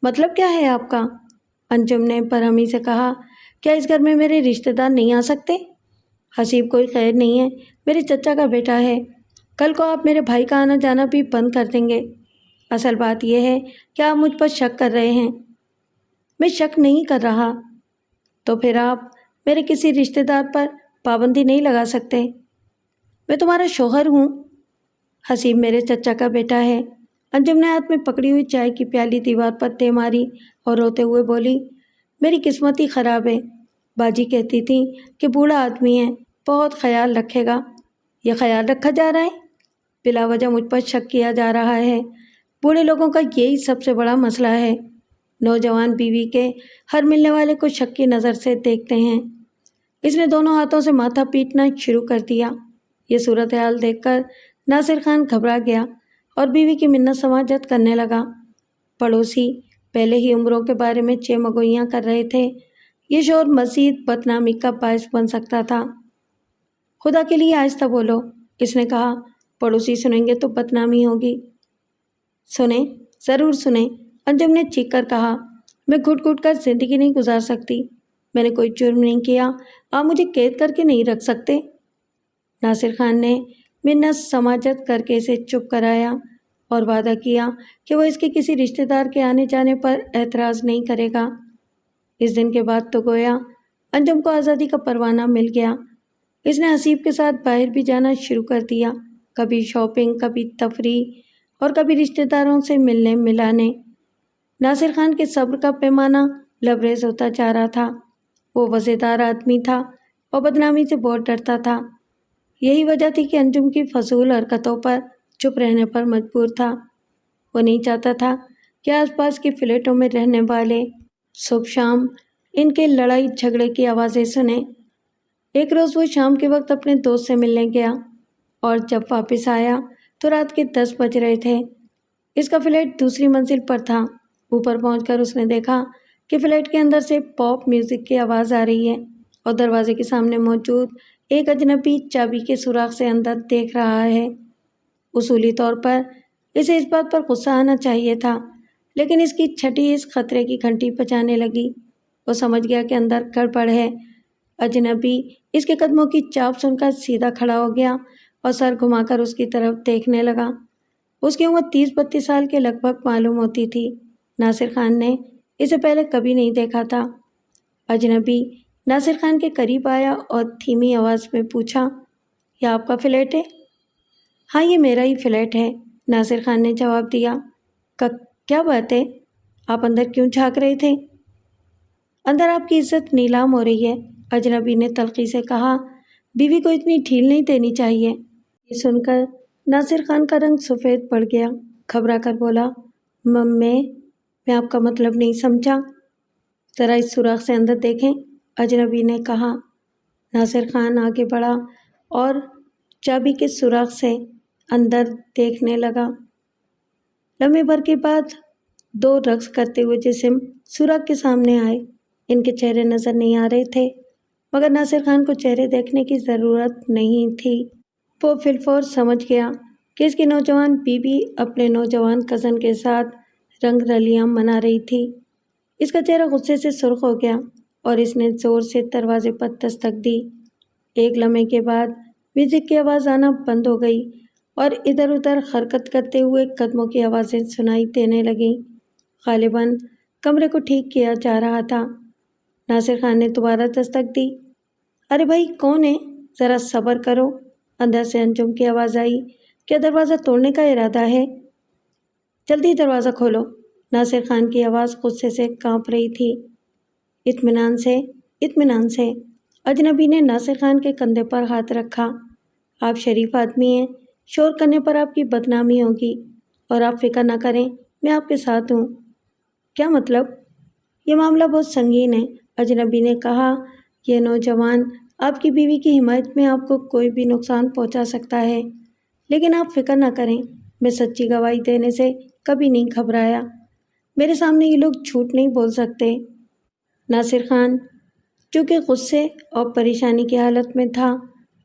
مطلب کیا ہے آپ کا؟ انجم نے برہمی سے کہا، کیا اس گھر میں میرے رشتہ دار نہیں آ سکتے؟ حسیب کوئی خیر نہیں ہے، میرے چچا کا بیٹا ہے۔ کل کو آپ میرے بھائی کا آنا جانا بھی بند کر دیں گے۔ اصل بات یہ ہے کہ آپ مجھ پر شک کر رہے ہیں۔ میں شک نہیں کر رہا۔ تو پھر آپ میرے کسی رشتہ دار پر پابندی نہیں لگا سکتے؟ میں تمہارا شوہر ہوں۔ حسیب میرے چچا کا بیٹا ہے۔ انجم نے ہاتھ میں پکڑی ہوئی چائے کی پیالی دیوار پر دے ماری اور روتے ہوئے بولی، میری قسمت ہی خراب ہے۔ باجی کہتی تھی کہ بوڑھا آدمی ہے، بہت خیال رکھے گا۔ یہ خیال رکھا جا رہا ہے؟ بلا وجہ مجھ پر شک کیا جا رہا ہے۔ بوڑھے لوگوں کا یہی سب سے بڑا مسئلہ ہے، نوجوان بیوی کے ہر ملنے والے کو شک کی نظر سے دیکھتے ہیں۔ اس نے دونوں ہاتھوں سے ماتھا پیٹنا شروع کر دیا۔ یہ صورتحال دیکھ کر ناصر خان گھبرا گیا اور بیوی کی منت سماجت کرنے لگا۔ پڑوسی پہلے ہی عمروں کے بارے میں چمگوئیاں کر رہے تھے، یہ شور مزید بدنامی کا باعث بن سکتا تھا۔ خدا کے لیے آہستہ بولو، اس نے کہا، پڑوسی سنیں گے تو بدنامی ہوگی۔ سنیں، ضرور سنیں، انجم نے چیخ کر کہا، میں گھٹ گھٹ کر زندگی نہیں گزار سکتی، میں نے کوئی جرم نہیں کیا، آپ مجھے قید کر کے نہیں رکھ سکتے۔ ناصر خان نے منت سماجت کر کے اسے چپ کرایا اور وعدہ کیا کہ وہ اس کے کسی رشتہ دار کے آنے جانے پر اعتراض نہیں کرے گا۔ اس دن کے بعد تو گویا انجم کو آزادی کا پروانہ مل گیا۔ اس نے حسیب کے ساتھ باہر بھی جانا شروع کر دیا، کبھی شاپنگ، کبھی تفریح اور کبھی رشتہ داروں سے ملنے ملانے۔ ناصر خان کے صبر کا پیمانہ لبریز ہوتا جا رہا تھا۔ وہ وزیدار آدمی تھا اور بدنامی سے بہت ڈرتا تھا۔ یہی وجہ تھی کہ انجم کی فضول حرکتوں پر چپ رہنے پر مجبور تھا۔ وہ نہیں چاہتا تھا کہ آس پاس کی فلیٹوں میں رہنے والے صبح شام ان کے لڑائی جھگڑے کی آوازیں سنیں۔ ایک روز وہ شام کے وقت اپنے دوست سے ملنے گیا اور جب واپس آیا تو رات کے 10 بج رہے تھے۔ اس کا فلیٹ دوسری منزل پر تھا۔ اوپر پہنچ کر اس نے دیکھا کہ فلیٹ کے اندر سے پاپ میوزک کی آواز آ رہی ہے اور دروازے کے سامنے موجود ایک اجنبی چابی کے سوراخ سے اندر دیکھ رہا ہے۔ اصولی طور پر اسے اس بات پر غصہ آنا چاہیے تھا، لیکن اس کی چھٹی اس خطرے کی گھنٹی بجانے لگی۔ وہ سمجھ گیا کہ اندر گڑبڑ ہے۔ اجنبی اس کے قدموں کی چاپ سن کر سیدھا کھڑا ہو گیا اور سر گھما کر اس کی طرف دیکھنے لگا۔ اس کی عمر 30-32 سال کے لگ بھگ معلوم ہوتی تھی۔ ناصر خان نے اسے پہلے کبھی نہیں دیکھا تھا۔ اجنبی ناصر خان کے قریب آیا اور دھیمی آواز میں پوچھا، یہ آپ کا فلیٹ ہے؟ ہاں، یہ میرا ہی فلیٹ ہے، ناصر خان نے جواب دیا۔ کیا بات ہے؟ آپ اندر کیوں جھانک رہے تھے؟ اندر آپ کی عزت نیلام ہو رہی ہے، اجنبی نے تلخی سے کہا۔ بیوی کو اتنی ڈھیل نہیں دینی چاہیے۔ یہ سن کر ناصر خان کا رنگ سفید پڑ گیا، گھبرا کر بولا، میں آپ کا مطلب نہیں سمجھا۔ ذرا اس سوراخ سے اندر دیکھیں، اجنبی نے کہا۔ ناصر خان آگے بڑھا اور چابی کے سوراخ سے اندر دیکھنے لگا۔ لمحے بھر کے بعد 2 رقص کرتے ہوئے جسم سوراخ کے سامنے آئے۔ ان کے چہرے نظر نہیں آ رہے تھے، مگر ناصر خان کو چہرے دیکھنے کی ضرورت نہیں تھی۔ وہ فی الفور سمجھ گیا کہ اس کی نوجوان بیوی اپنے نوجوان کزن کے ساتھ رنگ رلیاں منا رہی تھی۔ اس کا چہرہ غصے سے سرخ ہو گیا اور اس نے زور سے دروازے پر دستک دی۔ ایک لمحے کے بعد میوزک کی آواز آنا بند ہو گئی اور ادھر ادھر حرکت کرتے ہوئے قدموں کی آوازیں سنائی دینے لگیں۔ غالباً کمرے کو ٹھیک کیا جا رہا تھا۔ ناصر خان نے دوبارہ دستک دی۔ ارے بھائی، کون ہے؟ ذرا صبر کرو، اندر سے انجم کی آواز آئی۔ کیا دروازہ توڑنے کا ارادہ ہے؟ جلدی دروازہ کھولو، ناصر خان کی آواز غصے سے کانپ رہی تھی۔ اطمینان سے، اجنبی نے ناصر خان کے کندھے پر ہاتھ رکھا۔ آپ شریف آدمی ہیں، شور کرنے پر آپ کی بدنامی ہوگی، اور آپ فکر نہ کریں، میں آپ کے ساتھ ہوں۔ کیا مطلب؟ یہ معاملہ بہت سنگین ہے، اجنبی نے کہا۔ یہ نوجوان آپ کی بیوی کی حمایت میں آپ کو کوئی بھی نقصان پہنچا سکتا ہے، لیکن آپ فکر نہ کریں، میں سچی گواہی دینے سے کبھی نہیں گھبرایا۔ میرے سامنے یہ لوگ جھوٹ نہیں بول سکتے۔ ناصر خان چونکہ غصے اور پریشانی کی حالت میں تھا،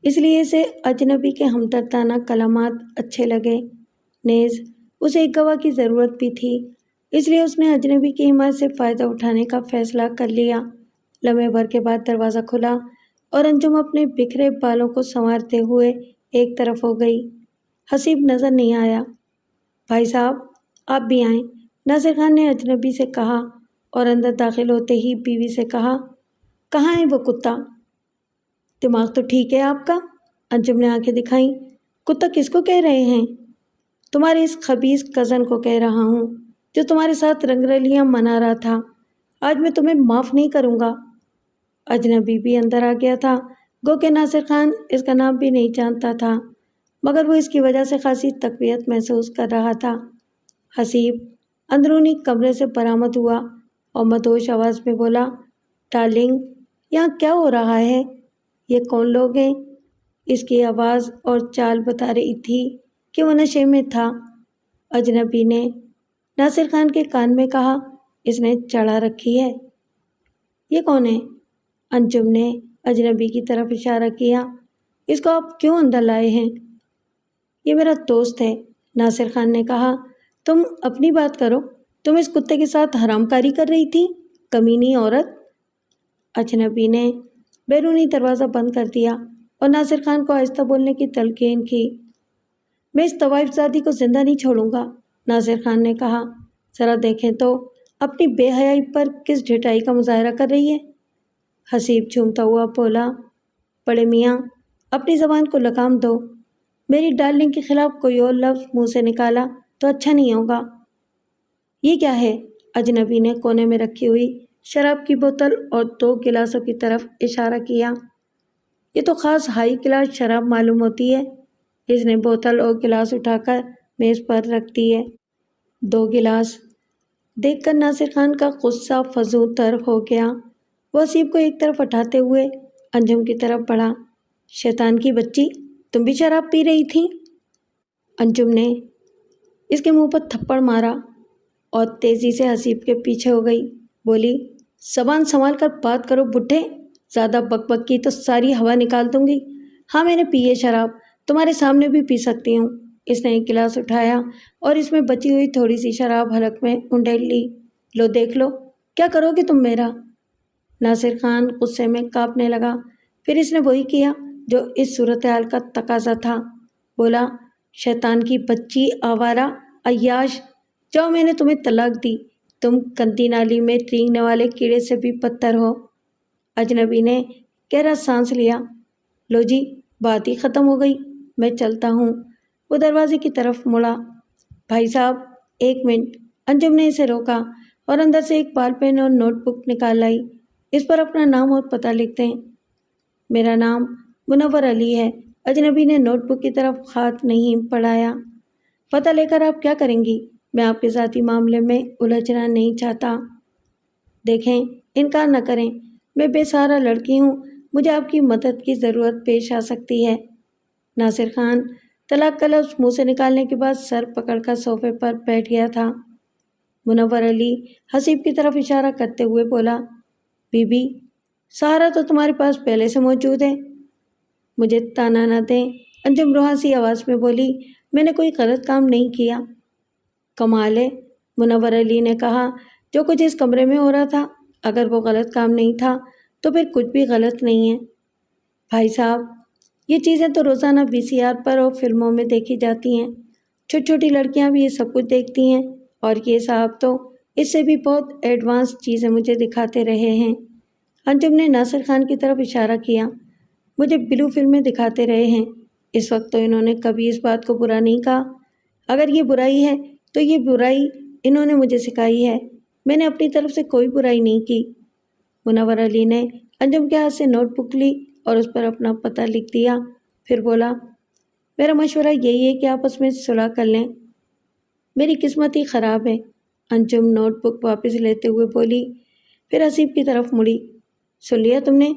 اس لیے اسے اجنبی کے ہمدردانہ کلمات اچھے لگے۔ نیز اسے ایک گواہ کی ضرورت بھی تھی، اس لیے اس نے اجنبی کی حمایت سے فائدہ اٹھانے کا فیصلہ کر لیا۔ لمحے بھر کے بعد دروازہ کھلا اور انجم اپنے بکھرے بالوں کو سنوارتے ہوئے ایک طرف ہو گئی۔ حسیب نظر نہیں آیا۔ بھائی صاحب، آپ بھی آئیں، ناصر خان نے اجنبی سے کہا اور اندر داخل ہوتے ہی بیوی سے کہا، کہاں ہے وہ کتا؟ دماغ تو ٹھیک ہے آپ کا؟ انجم نے آنکھیں دکھائیں۔ کتا کس کو کہہ رہے ہیں؟ تمہارے اس خبیث کزن کو کہہ رہا ہوں، جو تمہارے ساتھ رنگ رلیاں منا رہا تھا۔ آج میں تمہیں معاف نہیں کروں گا۔ اجنبی بھی اندر آ گیا تھا۔ گو کہ ناصر خان اس کا نام بھی نہیں جانتا تھا، مگر وہ اس کی وجہ سے خاصی تقویت محسوس کر رہا تھا۔ حسیب اندرونی کمرے سے برآمد ہوا اور مدہوش آواز میں بولا، ڈارلنگ، یہاں کیا ہو رہا ہے؟ یہ کون لوگ ہیں؟ اس کی آواز اور چال بتا رہی تھی کہ وہ نشے میں تھا۔ اجنبی نے ناصر خان کے کان میں کہا، اس نے چڑھا رکھی ہے۔ یہ کون ہے؟ انجم نے اجنبی کی طرف اشارہ کیا۔ اس کو آپ کیوں اندر لائے ہیں؟ یہ میرا دوست ہے، ناصر خان نے کہا۔ تم اپنی بات کرو، تم اس کتے کے ساتھ حرام کاری کر رہی تھی، کمینی عورت۔ اجنبی نے بیرونی دروازہ بند کر دیا اور ناصر خان کو آہستہ بولنے کی تلقین کی۔ میں اس طوائف زادی کو زندہ نہیں چھوڑوں گا، ناصر خان نے کہا۔ ذرا دیکھیں تو اپنی بے حیائی پر کس ڈھٹائی کا مظاہرہ کر رہی ہے۔ حسیب جھومتا ہوا بولا، بڑے میاں اپنی زبان کو لگام دو، میری ڈارلنگ کے خلاف کوئی اور لفظ منہ سے نکالا تو اچھا نہیں ہوگا۔ یہ کیا ہے؟ اجنبی نے کونے میں رکھی ہوئی شراب کی بوتل اور 2 گلاسوں کی طرف اشارہ کیا۔ یہ تو خاص ہائی کلاس شراب معلوم ہوتی ہے۔ اس نے بوتل اور گلاس اٹھا کر میز پر رکھ دی ہے۔ 2 گلاس دیکھ کر ناصر خان کا غصہ فزوں تر ہو گیا۔ وہ حسیب کو ایک طرف ہٹاتے ہوئے انجم کی طرف بڑھا۔ شیطان کی بچی، تم بھی شراب پی رہی تھی؟ انجم نے اس کے منہ پر تھپڑ مارا اور تیزی سے حسیب کے پیچھے ہو گئی۔ بولی، زبان سنبھال کر بات کرو بڈھے، زیادہ بک بک کی تو ساری ہوا نکال دوں گی۔ ہاں میں نے پی ہے شراب، تمہارے سامنے بھی پی سکتی ہوں۔ اس نے ایک گلاس اٹھایا اور اس میں بچی ہوئی تھوڑی سی شراب حلق میں انڈیل لی۔ لو دیکھ لو، کیا کرو گے تم میرا؟ ناصر خان غصے میں کانپنے لگا۔ پھر اس نے وہی کیا جو اس صورتحال کا تقاضا تھا۔ بولا، شیطان کی بچی، آوارہ، عیاش، جاؤ، میں نے تمہیں طلاق دی، تم گندی نالی میں رینگنے والے کیڑے سے بھی بدتر ہو۔ اجنبی نے گہرا سانس لیا۔ لو جی، بات ہی ختم ہو گئی، میں چلتا ہوں۔ وہ دروازے کی طرف مڑا۔ بھائی صاحب، 1 منٹ، انجم نے اسے روکا اور اندر سے ایک بال پین اور نوٹ بک نکال لائی۔ اس پر اپنا نام اور پتہ لکھ دیں۔ میرا نام منور علی ہے۔ اجنبی نے نوٹ بک کی طرف ہاتھ نہیں بڑھایا۔ پتہ لے کر آپ کیا کریں گی؟ میں آپ کے ذاتی معاملے میں الجھنا نہیں چاہتا۔ دیکھیں، انکار نہ کریں، میں بے سہارا لڑکی ہوں، مجھے آپ کی مدد کی ضرورت پیش آ سکتی ہے۔ ناصر خان طلاق کا لفظ منہ سے نکالنے کے بعد سر پکڑ کر صوفے پر بیٹھ گیا تھا۔ منور علی حسیب کی طرف اشارہ کرتے ہوئے بولا، بی بی، سہارا تو تمہارے پاس پہلے سے موجود ہے، مجھے تانا نہ دیں۔ انجم روحانسی آواز میں بولی، میں نے کوئی غلط کام نہیں کیا۔ کمال ہے، منور علی نے کہا، جو کچھ اس کمرے میں ہو رہا تھا، اگر وہ غلط کام نہیں تھا تو پھر کچھ بھی غلط نہیں ہے۔ بھائی صاحب، یہ چیزیں تو روزانہ VCR پر اور فلموں میں دیکھی جاتی ہیں، چھوٹی چھوٹی لڑکیاں بھی یہ سب کچھ دیکھتی ہیں، اور یہ صاحب تو اس سے بھی بہت ایڈوانس چیزیں مجھے دکھاتے رہے ہیں۔ انجم نے ناصر خان کی طرف اشارہ کیا۔ مجھے بلو فلمیں دکھاتے رہے ہیں۔ اس وقت تو انہوں نے کبھی اس بات کو برا نہیں کہا۔ اگر یہ برائی ہے تو یہ برائی انہوں نے مجھے سکھائی ہے، میں نے اپنی طرف سے کوئی برائی نہیں کی۔ منور علی نے انجم کے ہاتھ سے نوٹ بک لی اور اس پر اپنا پتہ لکھ دیا۔ پھر بولا، میرا مشورہ یہی ہے کہ آپس میں صلح کر لیں، میری قسمت ہی خراب ہے۔ انجم نوٹ بک واپس لیتے ہوئے بولی، پھر حسیب کی طرف مڑی، سن لیا تم نے؟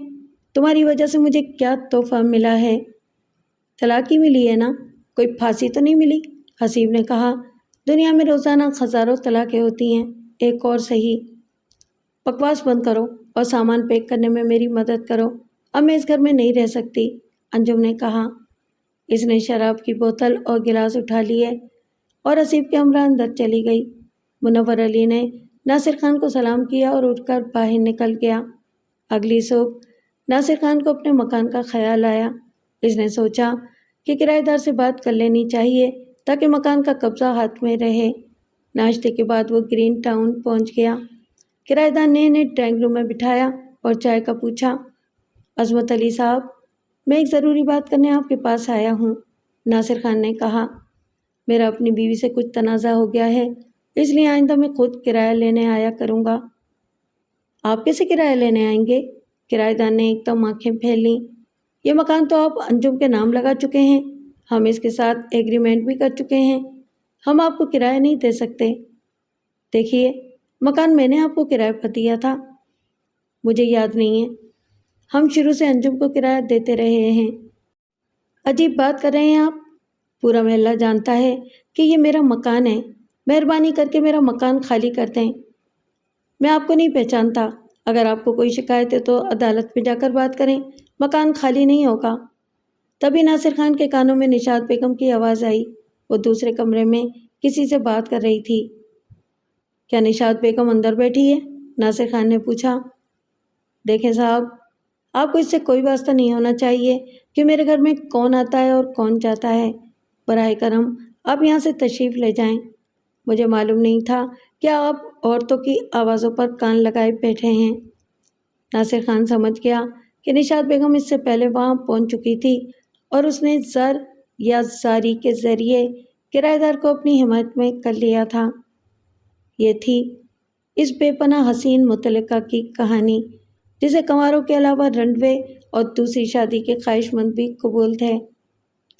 تمہاری وجہ سے مجھے کیا تحفہ ملا ہے؟ طلاق ہی ملی ہے نا، کوئی پھانسی تو نہیں ملی؟ حسیب نے کہا، دنیا میں روزانہ ہزاروں طلاقیں ہوتی ہیں، ایک اور صحیح۔ بکواس بند کرو اور سامان پیک کرنے میں میری مدد کرو، اب میں اس گھر میں نہیں رہ سکتی، انجم نے کہا۔ اس نے شراب کی بوتل اور گلاس اٹھا لیے اور حسیب کے ہمراہ اندر چلی گئی۔ منور علی نے ناصر خان کو سلام کیا اور اٹھ کر باہر نکل گیا۔ اگلی صبح ناصر خان کو اپنے مکان کا خیال آیا۔ اس نے سوچا کہ کرایہ دار سے بات کر لینی چاہیے تاکہ مکان کا قبضہ ہاتھ میں رہے۔ ناشتے کے بعد وہ گرین ٹاؤن پہنچ گیا۔ کرایہ دار نے انہیں ڈرائنگ روم میں بٹھایا اور چائے کا پوچھا۔ عظمت علی صاحب، میں ایک ضروری بات کرنے آپ کے پاس آیا ہوں، ناصر خان نے کہا۔ میرا اپنی بیوی سے کچھ تنازع ہو گیا ہے، اس لیے آئندہ میں خود کرایہ لینے آیا کروں گا۔ آپ کیسے کرایہ لینے آئیں گے؟ کرایہ دار نے ایک دم آنکھیں پھیر لیں۔ یہ مکان تو آپ انجم کے نام لگا چکے ہیں، ہم اس کے ساتھ ایگریمنٹ بھی کر چکے ہیں، ہم آپ کو کرایہ نہیں دے سکتے۔ دیکھیے، مکان میں نے آپ کو کرایہ پر دیا تھا۔ مجھے یاد نہیں ہے، ہم شروع سے انجم کو کرایہ دیتے رہے ہیں۔ عجیب بات کر رہے ہیں آپ، پورا محلہ جانتا ہے کہ یہ میرا مکان ہے، مہربانی کر کے میرا مکان خالی کر دیں۔ میں آپ کو نہیں پہچانتا، اگر آپ کو کوئی شکایت ہے تو عدالت میں جا کر بات کریں، مکان خالی نہیں ہوگا۔ تبھی ناصر خان کے کانوں میں نشاط بیگم کی آواز آئی، وہ دوسرے کمرے میں کسی سے بات کر رہی تھی۔ کیا نشاط بیگم اندر بیٹھی ہے؟ ناصر خان نے پوچھا۔ دیکھیں صاحب، آپ کو اس سے کوئی واسطہ نہیں ہونا چاہیے کہ میرے گھر میں کون آتا ہے اور کون جاتا ہے۔ براہ کرم آپ یہاں سے تشریف لے جائیں۔ مجھے معلوم نہیں تھا کہ آپ عورتوں کی آوازوں پر کان لگائے بیٹھے ہیں۔ ناصر خان سمجھ گیا کہ نشاط بیگم اس سے پہلے وہاں پہنچ چکی تھی اور اس نے زر یا زاری کے ذریعے کرایہ دار کو اپنی حمایت میں کر لیا تھا۔ یہ تھی اس بے پناہ حسین مطلقہ کی کہانی، جسے کنواروں کے علاوہ رنڈوے اور دوسری شادی کے خواہش مند بھی قبول تھے۔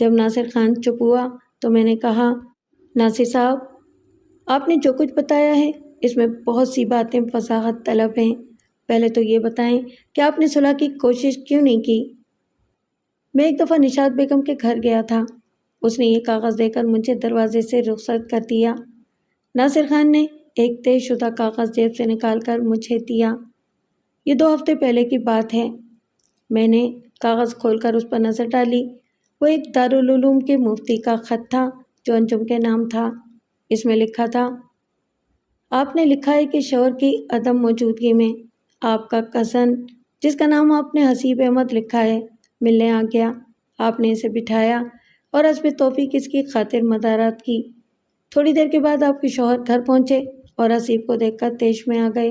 جب ناصر خان چپ ہوا تو میں نے کہا، ناصر صاحب، آپ نے جو کچھ بتایا ہے اس میں بہت سی باتیں وضاحت طلب ہیں۔ پہلے تو یہ بتائیں کہ آپ نے صلح کی کوشش کیوں نہیں کی؟ میں ایک دفعہ نشاط بیگم کے گھر گیا تھا، اس نے یہ کاغذ دے کر مجھے دروازے سے رخصت کر دیا۔ ناصر خان نے ایک طے شدہ کاغذ جیب سے نکال کر مجھے دیا۔ یہ 2 ہفتے پہلے کی بات ہے۔ میں نے کاغذ کھول کر اس پر نظر ڈالی۔ وہ ایک دارالعلوم کے مفتی کا خط تھا جو انجم کے نام تھا۔ اس میں لکھا تھا، آپ نے لکھا ہے کہ شوہر کی عدم موجودگی میں آپ کا کزن، جس کا نام آپ نے حسیب احمد لکھا ہے، ملنے آ گیا۔ آپ نے اسے بٹھایا اور حسب توفیق اس کی خاطر مدارات کی۔ تھوڑی دیر کے بعد آپ کے شوہر گھر پہنچے اور حسیب کو دیکھ کر طیش میں آ گئے۔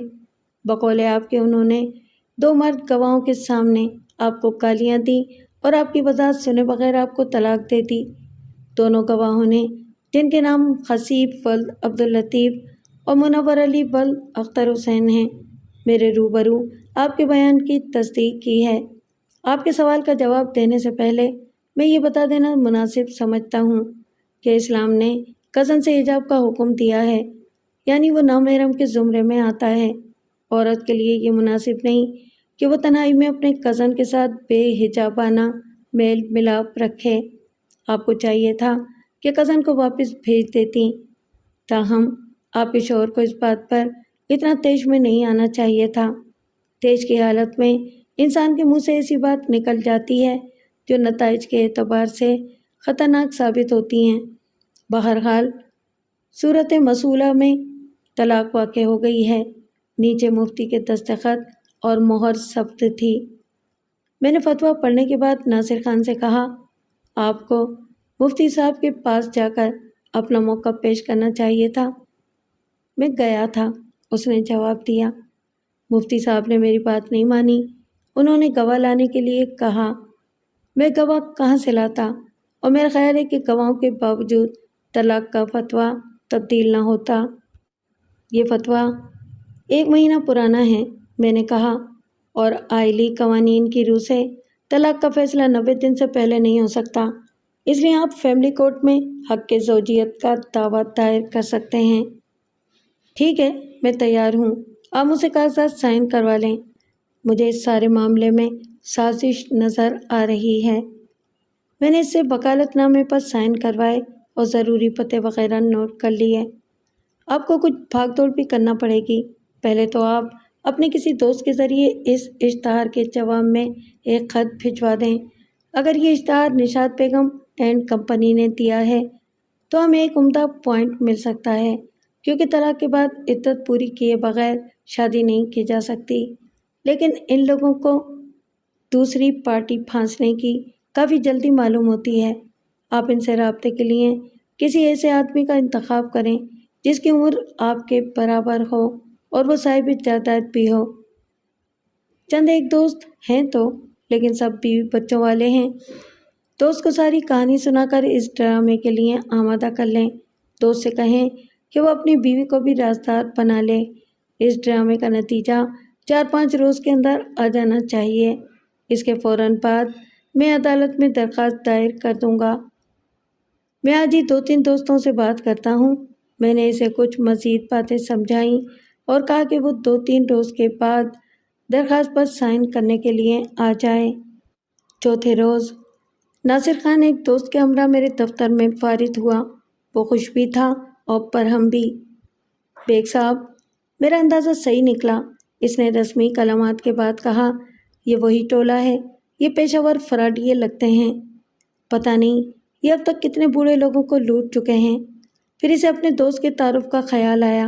بقول آپ کے انہوں نے 2 مرد گواہوں کے سامنے آپ کو گالیاں دیں اور آپ کی وضاحت سنے بغیر آپ کو طلاق دے دی۔ دونوں گواہوں نے، جن کے نام حسیب ولد عبداللطیف اور منور علی ولد اختر حسین ہیں، میرے روبرو آپ کے بیان کی تصدیق کی ہے۔ آپ کے سوال کا جواب دینے سے پہلے میں یہ بتا دینا مناسب سمجھتا ہوں کہ اسلام نے کزن سے حجاب کا حکم دیا ہے، یعنی وہ نامحرم کے زمرے میں آتا ہے۔ عورت کے لیے یہ مناسب نہیں کہ وہ تنہائی میں اپنے کزن کے ساتھ بے حجابانہ میل ملاپ رکھے۔ آپ کو چاہیے تھا کہ کزن کو واپس بھیج دیتی، تاہم آپ کے شوہر کو اس بات پر اتنا طیش میں نہیں آنا چاہیے تھا۔ طیش کی حالت میں انسان کے منہ سے ایسی بات نکل جاتی ہے جو نتائج کے اعتبار سے خطرناک ثابت ہوتی ہیں۔ بہرحال صورت مسئولہ میں طلاق واقع ہو گئی ہے۔ نیچے مفتی کے دستخط اور مہر ثبت تھی۔ میں نے فتویٰ پڑھنے کے بعد ناصر خان سے کہا، آپ کو مفتی صاحب کے پاس جا کر اپنا موقف پیش کرنا چاہیے تھا۔ میں گیا تھا، اس نے جواب دیا۔ مفتی صاحب نے میری بات نہیں مانی، انہوں نے گواہ لانے کے لیے کہا۔ میں گواہ کہاں سے لاتا، اور میرا خیال ہے کہ گواہوں کے باوجود طلاق کا فتویٰ تبدیل نہ ہوتا۔ یہ فتویٰ 1 مہینہ پرانا ہے، میں نے کہا، اور آئلی قوانین کی روح سے طلاق کا فیصلہ 90 دن سے پہلے نہیں ہو سکتا، اس لیے آپ فیملی کورٹ میں حق کے زوجیت کا دعویٰ دائر کر سکتے ہیں۔ ٹھیک ہے، میں تیار ہوں، آپ مجھ سے کاغذات سائن کروا لیں۔ مجھے اس سارے معاملے میں سازش نظر آ رہی ہے۔ میں نے اس سے وکالت نامے پر سائن کروائے اور ضروری پتے وغیرہ نوٹ کر لیے۔ آپ کو کچھ بھاگ دوڑ بھی کرنا پڑے گی۔ پہلے تو آپ اپنے کسی دوست کے ذریعے اس اشتہار کے جواب میں ایک خط بھجوا دیں۔ اگر یہ اشتہار نشاط بیگم اینڈ کمپنی نے دیا ہے تو ہمیں ایک عمدہ پوائنٹ مل سکتا ہے، کیونکہ طلاق کے بعد عدت پوری کیے بغیر شادی نہیں کی جا سکتی، لیکن ان لوگوں کو دوسری پارٹی پھانسنے کی کافی جلدی معلوم ہوتی ہے۔ آپ ان سے رابطے کے لیے کسی ایسے آدمی کا انتخاب کریں جس کی عمر آپ کے برابر ہو اور وہ صاحب جائیداد بھی ہو۔ چند ایک دوست ہیں تو، لیکن سب بیوی بچوں والے ہیں۔ دوست کو ساری کہانی سنا کر اس ڈرامے کے لیے آمادہ کر لیں۔ دوست سے کہیں کہ وہ اپنی بیوی کو بھی رازدار بنا لے۔ اس ڈرامے کا نتیجہ 4-5 روز کے اندر آ جانا چاہیے۔ اس کے فوراً بعد میں عدالت میں درخواست دائر کر دوں گا۔ میں آج ہی 2-3 دوستوں سے بات کرتا ہوں۔ میں نے اسے کچھ مزید باتیں سمجھائیں اور کہا کہ وہ 2-3 روز کے بعد درخواست پر سائن کرنے کے لیے آ جائے۔ چوتھے روز ناصر خان ایک دوست کے ہمراہ میرے دفتر میں وارد ہوا۔ وہ خوش بھی تھا اور پرہم بھی۔ بیگ صاحب، میرا اندازہ صحیح نکلا، اس نے رسمی کلمات کے بعد کہا۔ یہ وہی ٹولہ ہے، یہ پیشہ ور فراڈیے لگتے ہیں۔ پتہ نہیں یہ اب تک کتنے بوڑھے لوگوں کو لوٹ چکے ہیں۔ پھر اسے اپنے دوست کے تعارف کا خیال آیا۔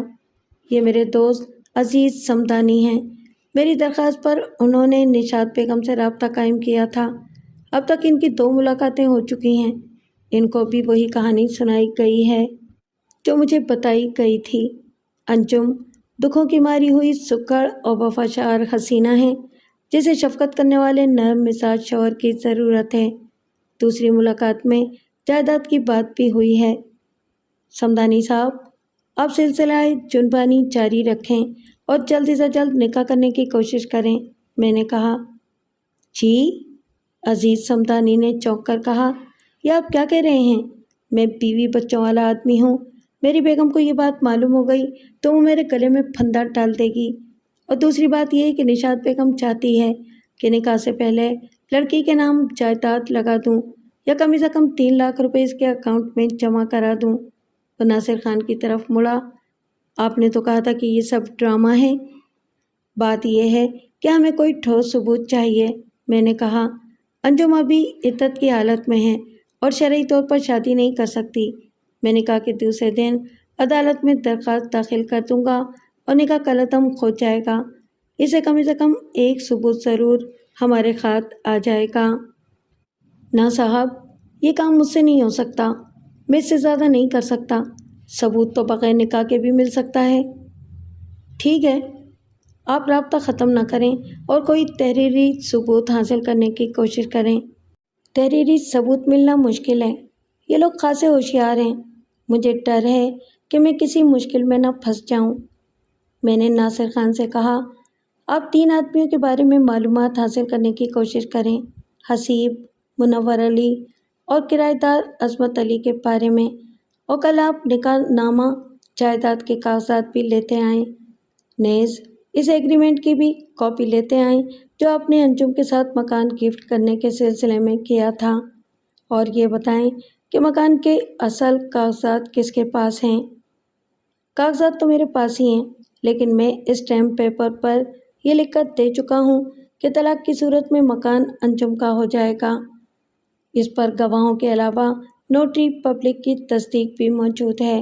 یہ میرے دوست عزیز صمدانی ہیں۔ میری درخواست پر انہوں نے نشاط بیگم سے رابطہ قائم کیا تھا۔ اب تک ان کی 2 ملاقاتیں ہو چکی ہیں۔ ان کو بھی وہی کہانی سنائی گئی ہے جو مجھے بتائی گئی تھی۔ انجم دکھوں کی ماری ہوئی سکھڑ اور وفاشار حسینہ ہے جسے شفقت کرنے والے نرم مزاج شوہر کی ضرورت ہے۔ دوسری ملاقات میں جائیداد کی بات بھی ہوئی ہے۔ صمدانی صاحب، آپ سلسلہ جنبانی جاری رکھیں اور جلد سے جلد نکاح کرنے کی کوشش کریں، میں نے کہا۔ جی؟ عزیز صمدانی نے چونک کر کہا۔ یہ آپ کیا کہہ رہے ہیں؟ میں بیوی بچوں والا آدمی ہوں۔ میری بیگم کو یہ بات معلوم ہو گئی تو وہ میرے گلے میں پھندا ڈال دے گی۔ اور دوسری بات یہ ہے کہ نشاط بیگم چاہتی ہے کہ نکاح سے پہلے لڑکی کے نام جائیداد لگا دوں یا کم سے کم 3 لاکھ روپے اس کے اکاؤنٹ میں جمع کرا دوں۔ وہ ناصر خان کی طرف مڑا۔ آپ نے تو کہا تھا کہ یہ سب ڈرامہ ہے۔ بات یہ ہے کہ ہمیں کوئی ٹھوس ثبوت چاہیے، میں نے کہا۔ انجم ابھی عدت کی حالت میں ہے اور شرعی طور پر شادی نہیں کر سکتی۔ میں نے کہا کہ دوسرے دن عدالت میں درخواست داخل کر دوں گا اور نکاح کالعدم ہو جائے گا۔ اسے کم سے کم ایک ثبوت ضرور ہمارے ہاتھ آ جائے گا۔ نہ صاحب، یہ کام مجھ سے نہیں ہو سکتا۔ میں اس سے زیادہ نہیں کر سکتا۔ ثبوت تو بغیر نکاح کے بھی مل سکتا ہے۔ ٹھیک ہے، آپ رابطہ ختم نہ کریں اور کوئی تحریری ثبوت حاصل کرنے کی کوشش کریں۔ تحریری ثبوت ملنا مشکل ہے۔ یہ لوگ خاصے ہوشیار ہیں۔ مجھے ڈر ہے کہ میں کسی مشکل میں نہ پھنس جاؤں۔ میں نے ناصر خان سے کہا، آپ 3 آدمیوں کے بارے میں معلومات حاصل کرنے کی کوشش کریں، حسیب، منور علی اور کرایہ دار عصمت علی کے بارے میں، اور کل آپ نکاح نامہ جائیداد کے کاغذات بھی لیتے آئیں۔ نیز اس ایگریمنٹ کی بھی کاپی لیتے آئیں جو آپ نے انجم کے ساتھ مکان گفٹ کرنے کے سلسلے میں کیا تھا، اور یہ بتائیں کہ مکان کے اصل کاغذات کس کے پاس ہیں۔ کاغذات تو میرے پاس ہی ہیں، لیکن میں اسٹیمپ پیپر پر یہ لکھ کر دے چکا ہوں کہ طلاق کی صورت میں مکان انجم کا ہو جائے گا۔ اس پر گواہوں کے علاوہ نوٹری پبلک کی تصدیق بھی موجود ہے۔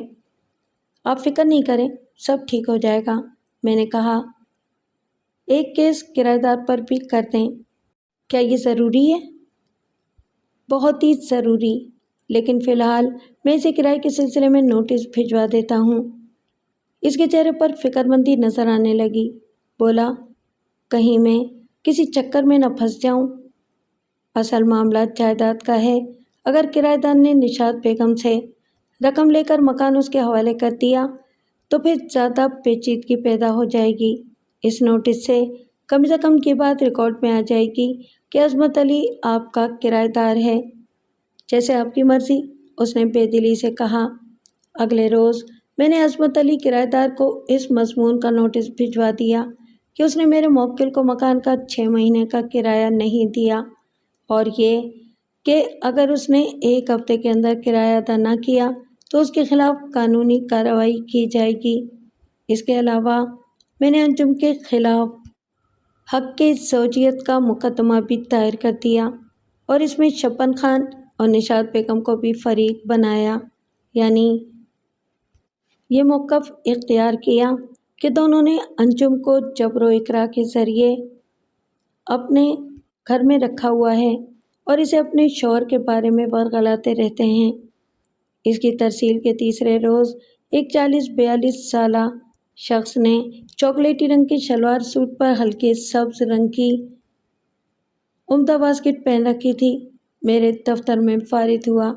آپ فکر نہیں کریں، سب ٹھیک ہو جائے گا، میں نے کہا۔ ایک کیس کرایہ دار پر بھی کر دیں۔ کیا یہ ضروری ہے؟ بہت ہی ضروری، لیکن فی الحال میں اسے کرائے کے سلسلے میں نوٹس بھجوا دیتا ہوں۔ اس کے چہرے پر فکر مندی نظر آنے لگی۔ بولا، کہیں میں کسی چکر میں نہ پھنس جاؤں۔ اصل معاملہ جائیداد کا ہے۔ اگر کرایہ دار نے نشاط بیگم سے رقم لے کر مکان اس کے حوالے کر دیا تو پھر زیادہ پیچیدگی پیدا ہو جائے گی۔ اس نوٹس سے کم یہ بات ریکارڈ میں آ جائے گی کہ عصمت علی آپ کا کرایہ دار ہے۔ جیسے آپ کی مرضی، اس نے بے دلی سے کہا۔ اگلے روز میں نے عصمت علی کرایہ دار کو اس مضمون کا نوٹس بھجوا دیا کہ اس نے میرے موکل کو مکان کا 6 مہینے کا کرایہ نہیں دیا، اور یہ کہ اگر اس نے 1 ہفتے کے اندر کرایہ ادا نہ کیا تو اس کے خلاف قانونی کارروائی کی جائے گی۔ اس کے علاوہ میں نے انجم کے خلاف حق کے زوجیت کا مقدمہ بھی دائر کر دیا، اور اس میں شبن خان اور نشاط بیگم کو بھی فریق بنایا، یعنی یہ موقف اختیار کیا کہ دونوں نے انجم کو جبر و اکراہ کے ذریعے اپنے گھر میں رکھا ہوا ہے اور اسے اپنے شوہر کے بارے میں ورغلاتے رہتے ہیں۔ اس کی ترسیل کے تیسرے روز ایک 40-42 سالہ شخص نے چاکلیٹی رنگ کے شلوار سوٹ پر ہلکے سبز رنگ کی عمدہ واسکٹ پہن رکھی تھی میرے دفتر میں وارد ہوا۔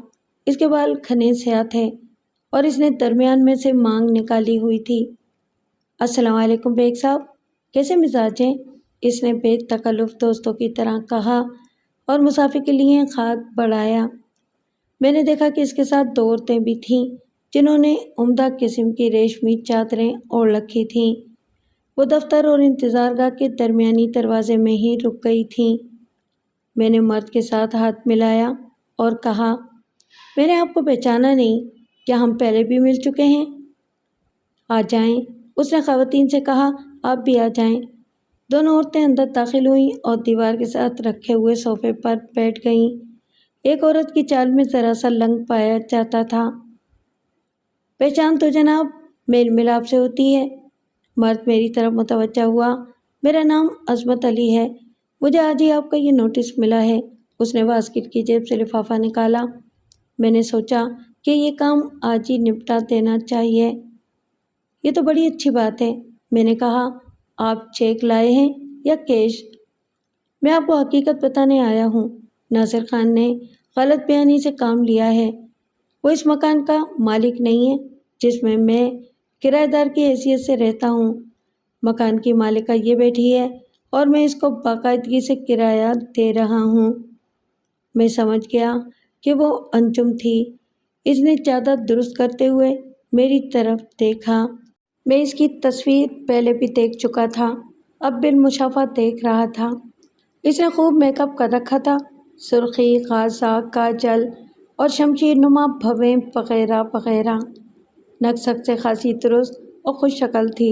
اس کے بال گھنے سیاہ تھے اور اس نے درمیان میں سے مانگ نکالی ہوئی تھی۔ السلام علیکم بیگ صاحب، کیسے مزاج ہیں؟ اس نے بے تکلف دوستوں کی طرح کہا اور مسافر کے لیے ہاتھ بڑھایا۔ میں نے دیکھا کہ اس کے ساتھ 2 عورتیں بھی تھیں جنہوں نے عمدہ قسم کی ریشمی چادریں اوڑھ رکھی تھیں۔ وہ دفتر اور انتظار گاہ کے درمیانی دروازے میں ہی رک گئی تھیں۔ میں نے مرد کے ساتھ ہاتھ ملایا اور کہا، میں نے آپ کو پہچانا نہیں، کیا ہم پہلے بھی مل چکے ہیں؟ آ جائیں، اس نے خواتین سے کہا، آپ بھی آ جائیں۔ دونوں عورتیں اندر داخل ہوئیں اور دیوار کے ساتھ رکھے ہوئے صوفے پر بیٹھ گئیں۔ ایک عورت کی چال میں ذرا سا لنگ پایا جاتا تھا۔ پہچان تو جناب میل ملاپ سے ہوتی ہے۔ مرد میری طرف متوجہ ہوا۔ میرا نام عظمت علی ہے، مجھے آج ہی آپ کا یہ نوٹس ملا ہے۔ اس نے باسکٹ کی جیب سے لفافہ نکالا۔ میں نے سوچا کہ یہ کام آج ہی نپٹا دینا چاہیے۔ یہ تو بڑی اچھی بات ہے، میں نے کہا، آپ چیک لائے ہیں یا کیش؟ میں آپ کو حقیقت بتانے آیا ہوں، ناصر خان نے غلط بیانی سے کام لیا ہے۔ وہ اس مکان کا مالک نہیں ہے جس میں کرایہ دار کی حیثیت سے رہتا ہوں۔ مکان کی مالکہ یہ بیٹھی ہے اور میں اس کو باقاعدگی سے کرایہ دے رہا ہوں۔ میں سمجھ گیا کہ وہ انجم تھی۔ اس نے چادر درست کرتے ہوئے میری طرف دیکھا۔ میں اس کی تصویر پہلے بھی دیکھ چکا تھا، اب بالمشافہہ دیکھ رہا تھا۔ اس نے خوب میک اپ کر رکھا تھا، سرخی، غازہ، کاجل اور شمشیر نما بھویں وغیرہ وغیرہ۔ نقص سے خاصی درست اور خوش شکل تھی،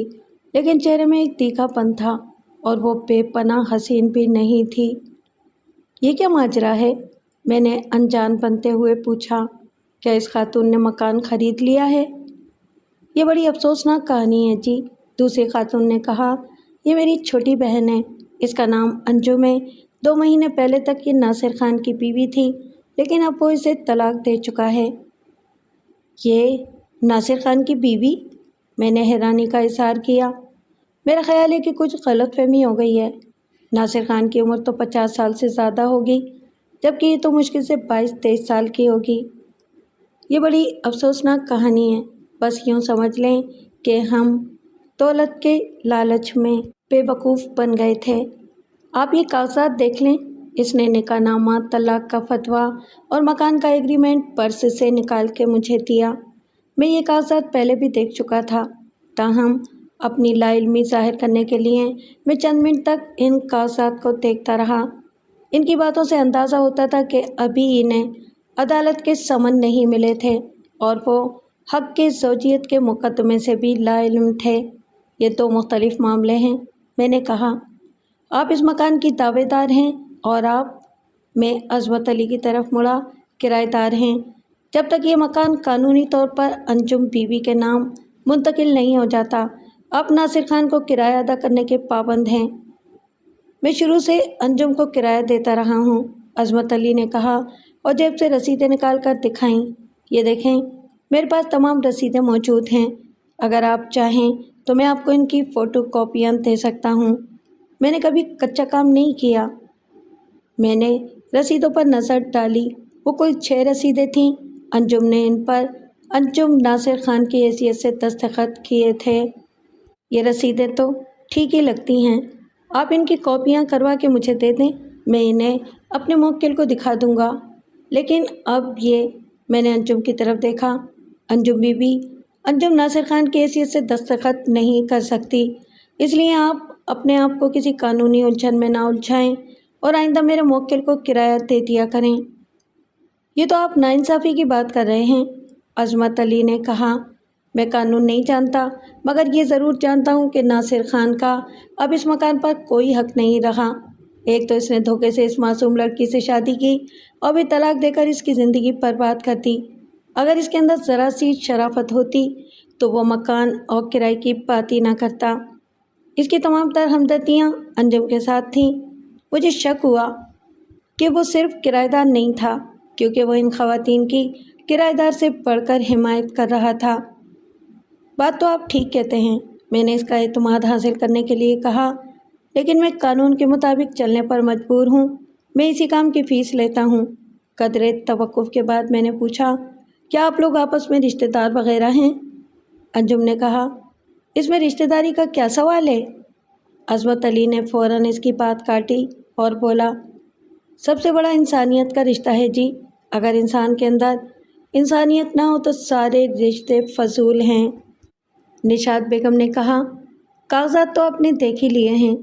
لیکن چہرے میں ایک تیکھا پن تھا اور وہ بے پناہ حسین بھی نہیں تھی۔ یہ کیا ماجرا ہے؟ میں نے انجان بنتے ہوئے پوچھا۔ کیا اس خاتون نے مکان خرید لیا ہے؟ یہ بڑی افسوسناک کہانی ہے جی، دوسری خاتون نے کہا۔ یہ میری چھوٹی بہن ہے، اس کا نام انجم ہے۔ 2 مہینے پہلے تک یہ ناصر خان کی بیوی تھی، لیکن اب وہ اسے طلاق دے چکا ہے۔ یہ ناصر خان کی بیوی؟ میں نے حیرانی کا اظہار کیا۔ میرا خیال ہے کہ کچھ غلط فہمی ہو گئی ہے۔ ناصر خان کی عمر تو 50 سال سے زیادہ ہوگی، جبکہ یہ تو مشکل سے 22-23 سال کی ہوگی۔ یہ بڑی افسوسناک کہانی ہے۔ بس یوں سمجھ لیں کہ ہم دولت کے لالچ میں بے وقوف بن گئے تھے۔ آپ یہ کاغذات دیکھ لیں۔ اس نے نکاح نامہ، طلاق کا فتویٰ اور مکان کا ایگریمنٹ پرس سے نکال کے مجھے دیا۔ میں یہ کاغذات پہلے بھی دیکھ چکا تھا، تاہم اپنی لا علمی ظاہر کرنے کے لیے میں چند منٹ تک ان کاغذات کو دیکھتا رہا۔ ان کی باتوں سے اندازہ ہوتا تھا کہ ابھی انہیں عدالت کے سمن نہیں ملے تھے اور وہ حق کے زوجیت کے مقدمے سے بھی لا علم تھے۔ یہ 2 مختلف معاملے ہیں، میں نے کہا۔ آپ اس مکان کی دعوے دار ہیں اور آپ، میں عظمت علی کی طرف مڑا، کرایہ دار ہیں۔ جب تک یہ مکان قانونی طور پر انجم بیوی کے نام منتقل نہیں ہو جاتا، آپ ناصر خان کو کرایہ ادا کرنے کے پابند ہیں۔ میں شروع سے انجم کو کرایہ دیتا رہا ہوں، عظمت علی نے کہا اور جیب سے رسیدیں نکال کر دکھائیں۔ یہ دیکھیں، میرے پاس تمام رسیدیں موجود ہیں۔ اگر آپ چاہیں تو میں آپ کو ان کی فوٹو کاپیاں دے سکتا ہوں۔ میں نے کبھی کچا کام نہیں کیا۔ میں نے رسیدوں پر نظر ڈالی، وہ کل 6 رسیدیں تھیں۔ انجم نے ان پر انجم ناصر خان کی حیثیت سے دستخط کیے تھے۔ یہ رسیدیں تو ٹھیک ہی لگتی ہیں، آپ ان کی کاپیاں کروا کے مجھے دے دیں، میں انہیں اپنے موکل کو دکھا دوں گا۔ لیکن اب یہ، میں نے انجم کی طرف دیکھا، انجم بی بی، انجم ناصر خان کی حیثیت سے دستخط نہیں کر سکتی، اس لیے آپ اپنے آپ کو کسی قانونی الجھن میں نہ الجھائیں اور آئندہ میرے موکل کو کرایہ دے دیا کریں۔ یہ تو آپ ناانصافی کی بات کر رہے ہیں، عظمت علی نے کہا۔ میں قانون نہیں جانتا، مگر یہ ضرور جانتا ہوں کہ ناصر خان کا اب اس مکان پر کوئی حق نہیں رہا۔ ایک تو اس نے دھوکے سے اس معصوم لڑکی سے شادی کی اور بھی طلاق دے کر اس کی زندگی برباد کر دی۔ اگر اس کے اندر ذرا سی شرافت ہوتی تو وہ مکان اور کرائے کی بات ہی نہ کرتا۔ اس کی تمام تر ہمدردیاں انجم کے ساتھ تھیں۔ مجھے شک ہوا کہ وہ صرف کرایہ دار نہیں تھا، کیونکہ وہ ان خواتین کی کرایہ دار سے بڑھ کر حمایت کر رہا تھا۔ بات تو آپ ٹھیک کہتے ہیں، میں نے اس کا اعتماد حاصل کرنے کے لیے کہا، لیکن میں قانون کے مطابق چلنے پر مجبور ہوں، میں اسی کام کی فیس لیتا ہوں۔ قدرے توقف کے بعد میں نے پوچھا، کیا آپ لوگ آپس میں رشتہ دار وغیرہ ہیں؟ انجم نے کہا، اس میں رشتہ داری کا کیا سوال ہے؟ عظمت علی نے فوراً اس کی بات کاٹی اور بولا، سب سے بڑا انسانیت کا رشتہ ہے جی۔ اگر انسان کے اندر انسانیت نہ ہو تو سارے رشتے فضول ہیں۔ نشاط بیگم نے کہا، کاغذات تو آپ نے دیکھ ہی لیے ہیں،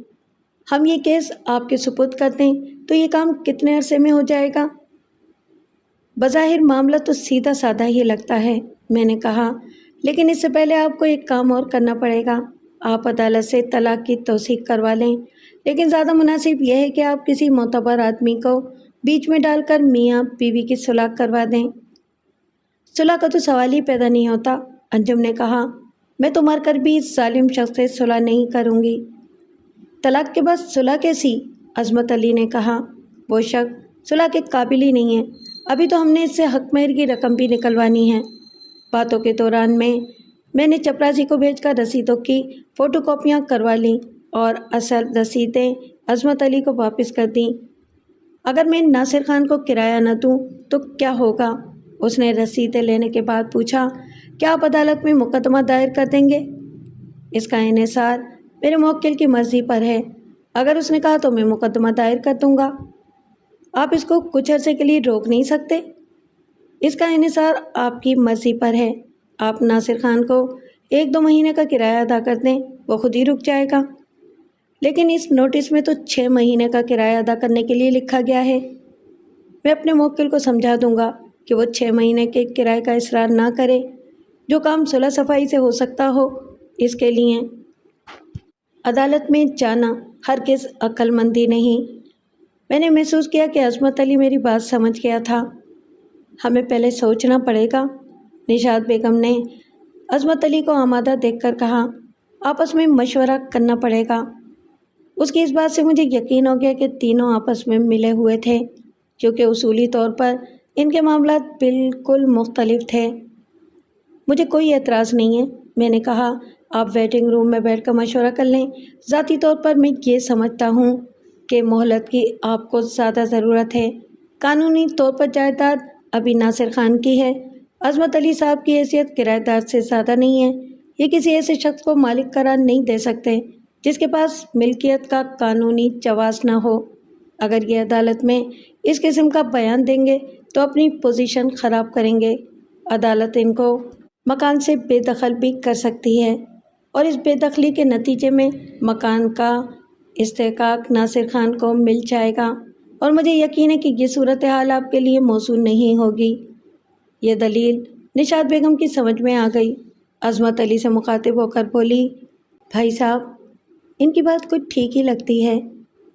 ہم یہ کیس آپ کے سپرد کر دیں تو یہ کام کتنے عرصے میں ہو جائے گا؟ بظاہر معاملہ تو سیدھا سادہ ہی لگتا ہے، میں نے کہا، لیکن اس سے پہلے آپ کو ایک کام اور کرنا پڑے گا۔ آپ عدالت سے طلاق کی توثیق کروا لیں، لیکن زیادہ مناسب یہ ہے کہ آپ کسی معتبر آدمی کو بیچ میں ڈال کر میاں بیوی کی صلح کروا دیں۔ صلح کا تو سوال ہی پیدا نہیں ہوتا، انجم نے کہا، میں تو مر کر بھی اس ظالم شخص سے صلح نہیں کروں گی۔ طلاق کے بعد صلح کیسی؟ عظمت علی نے کہا، وہ شخص صلح کے قابل ہی نہیں ہے، ابھی تو ہم نے اس سے حق مہر کی رقم بھی نکلوانی ہے۔ باتوں کے دوران میں نے چپراسی کو بھیج کر رسیدوں کی فوٹو کاپیاں کروا لیں اور اصل رسیدیں عظمت علی کو واپس کر دیں۔ اگر میں ناصر خان کو کرایہ نہ دوں تو کیا ہوگا؟ اس نے رسیدیں لینے کے بعد پوچھا، کیا آپ عدالت میں مقدمہ دائر کر دیں گے؟ اس کا انحصار میرے موکل کی مرضی پر ہے، اگر اس نے کہا تو میں مقدمہ دائر کر دوں گا۔ آپ اس کو کچھ عرصے کے لیے روک نہیں سکتے؟ اس کا انحصار آپ کی مرضی پر ہے، آپ ناصر خان کو 1-2 مہینے کا کرایہ ادا کر دیں، وہ خود ہی رک جائے گا۔ لیکن اس نوٹس میں تو 6 مہینے کا کرایہ ادا کرنے کے لیے لکھا گیا ہے۔ میں اپنے موکل کو سمجھا دوں گا کہ وہ 6 مہینے کے کرایے کا اصرار نہ کرے، جو کام صلح صفائی سے ہو سکتا ہو اس کے لیے عدالت میں جانا ہرگز عقل مندی نہیں۔ میں نے محسوس کیا کہ عظمت علی میری بات سمجھ گیا تھا۔ ہمیں پہلے سوچنا پڑے گا، نشاط بیگم نے عظمت علی کو آمادہ دیکھ کر کہا، آپس میں مشورہ کرنا پڑے گا۔ اس کی اس بات سے مجھے یقین ہو گیا کہ تینوں آپس میں ملے ہوئے تھے، کیونکہ اصولی طور پر ان کے معاملات بالکل مختلف تھے۔ مجھے کوئی اعتراض نہیں ہے، میں نے کہا، آپ ویٹنگ روم میں بیٹھ کر مشورہ کر لیں۔ ذاتی طور پر میں یہ سمجھتا ہوں کہ مہلت کی آپ کو زیادہ ضرورت ہے۔ قانونی طور پر جائیداد ابھی ناصر خان کی ہے، عظمت علی صاحب کی حیثیت کرایہ دار سے زیادہ نہیں ہے۔ یہ کسی ایسے شخص کو مالک قرار نہیں دے سکتے جس کے پاس ملکیت کا قانونی جواز نہ ہو۔ اگر یہ عدالت میں اس قسم کا بیان دیں گے تو اپنی پوزیشن خراب کریں گے۔ عدالت ان کو مکان سے بے دخل بھی کر سکتی ہے، اور اس بے دخلی کے نتیجے میں مکان کا استحقاق ناصر خان کو مل جائے گا، اور مجھے یقین ہے کہ یہ صورتحال آپ کے لیے موزوں نہیں ہوگی۔ یہ دلیل نشاط بیگم کی سمجھ میں آ گئی۔ عظمت علی سے مخاطب ہو کر بولی، بھائی صاحب، ان کی بات کچھ ٹھیک ہی لگتی ہے،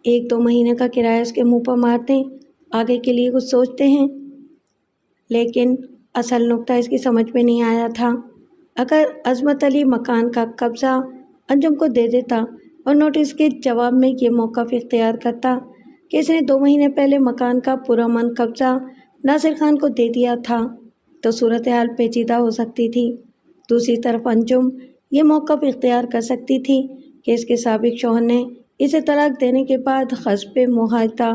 1-2 مہینے کا کرایہ اس کے منہ پر مار دیں، آگے کے لیے کچھ سوچتے ہیں۔ لیکن اصل نقطہ اس کی سمجھ میں نہیں آیا تھا۔ اگر عظمت علی مکان کا قبضہ انجم کو دے دیتا اور نوٹس کے جواب میں یہ موقف اختیار کرتا کہ اس نے 2 مہینے پہلے مکان کا پرامن قبضہ ناصر خان کو دے دیا تھا، تو صورتحال پیچیدہ ہو سکتی تھی۔ دوسری طرف انجم یہ موقف اختیار کر سکتی تھی کہ اس کے سابق شوہر نے اسے طلاق دینے کے بعد حسب معاہدہ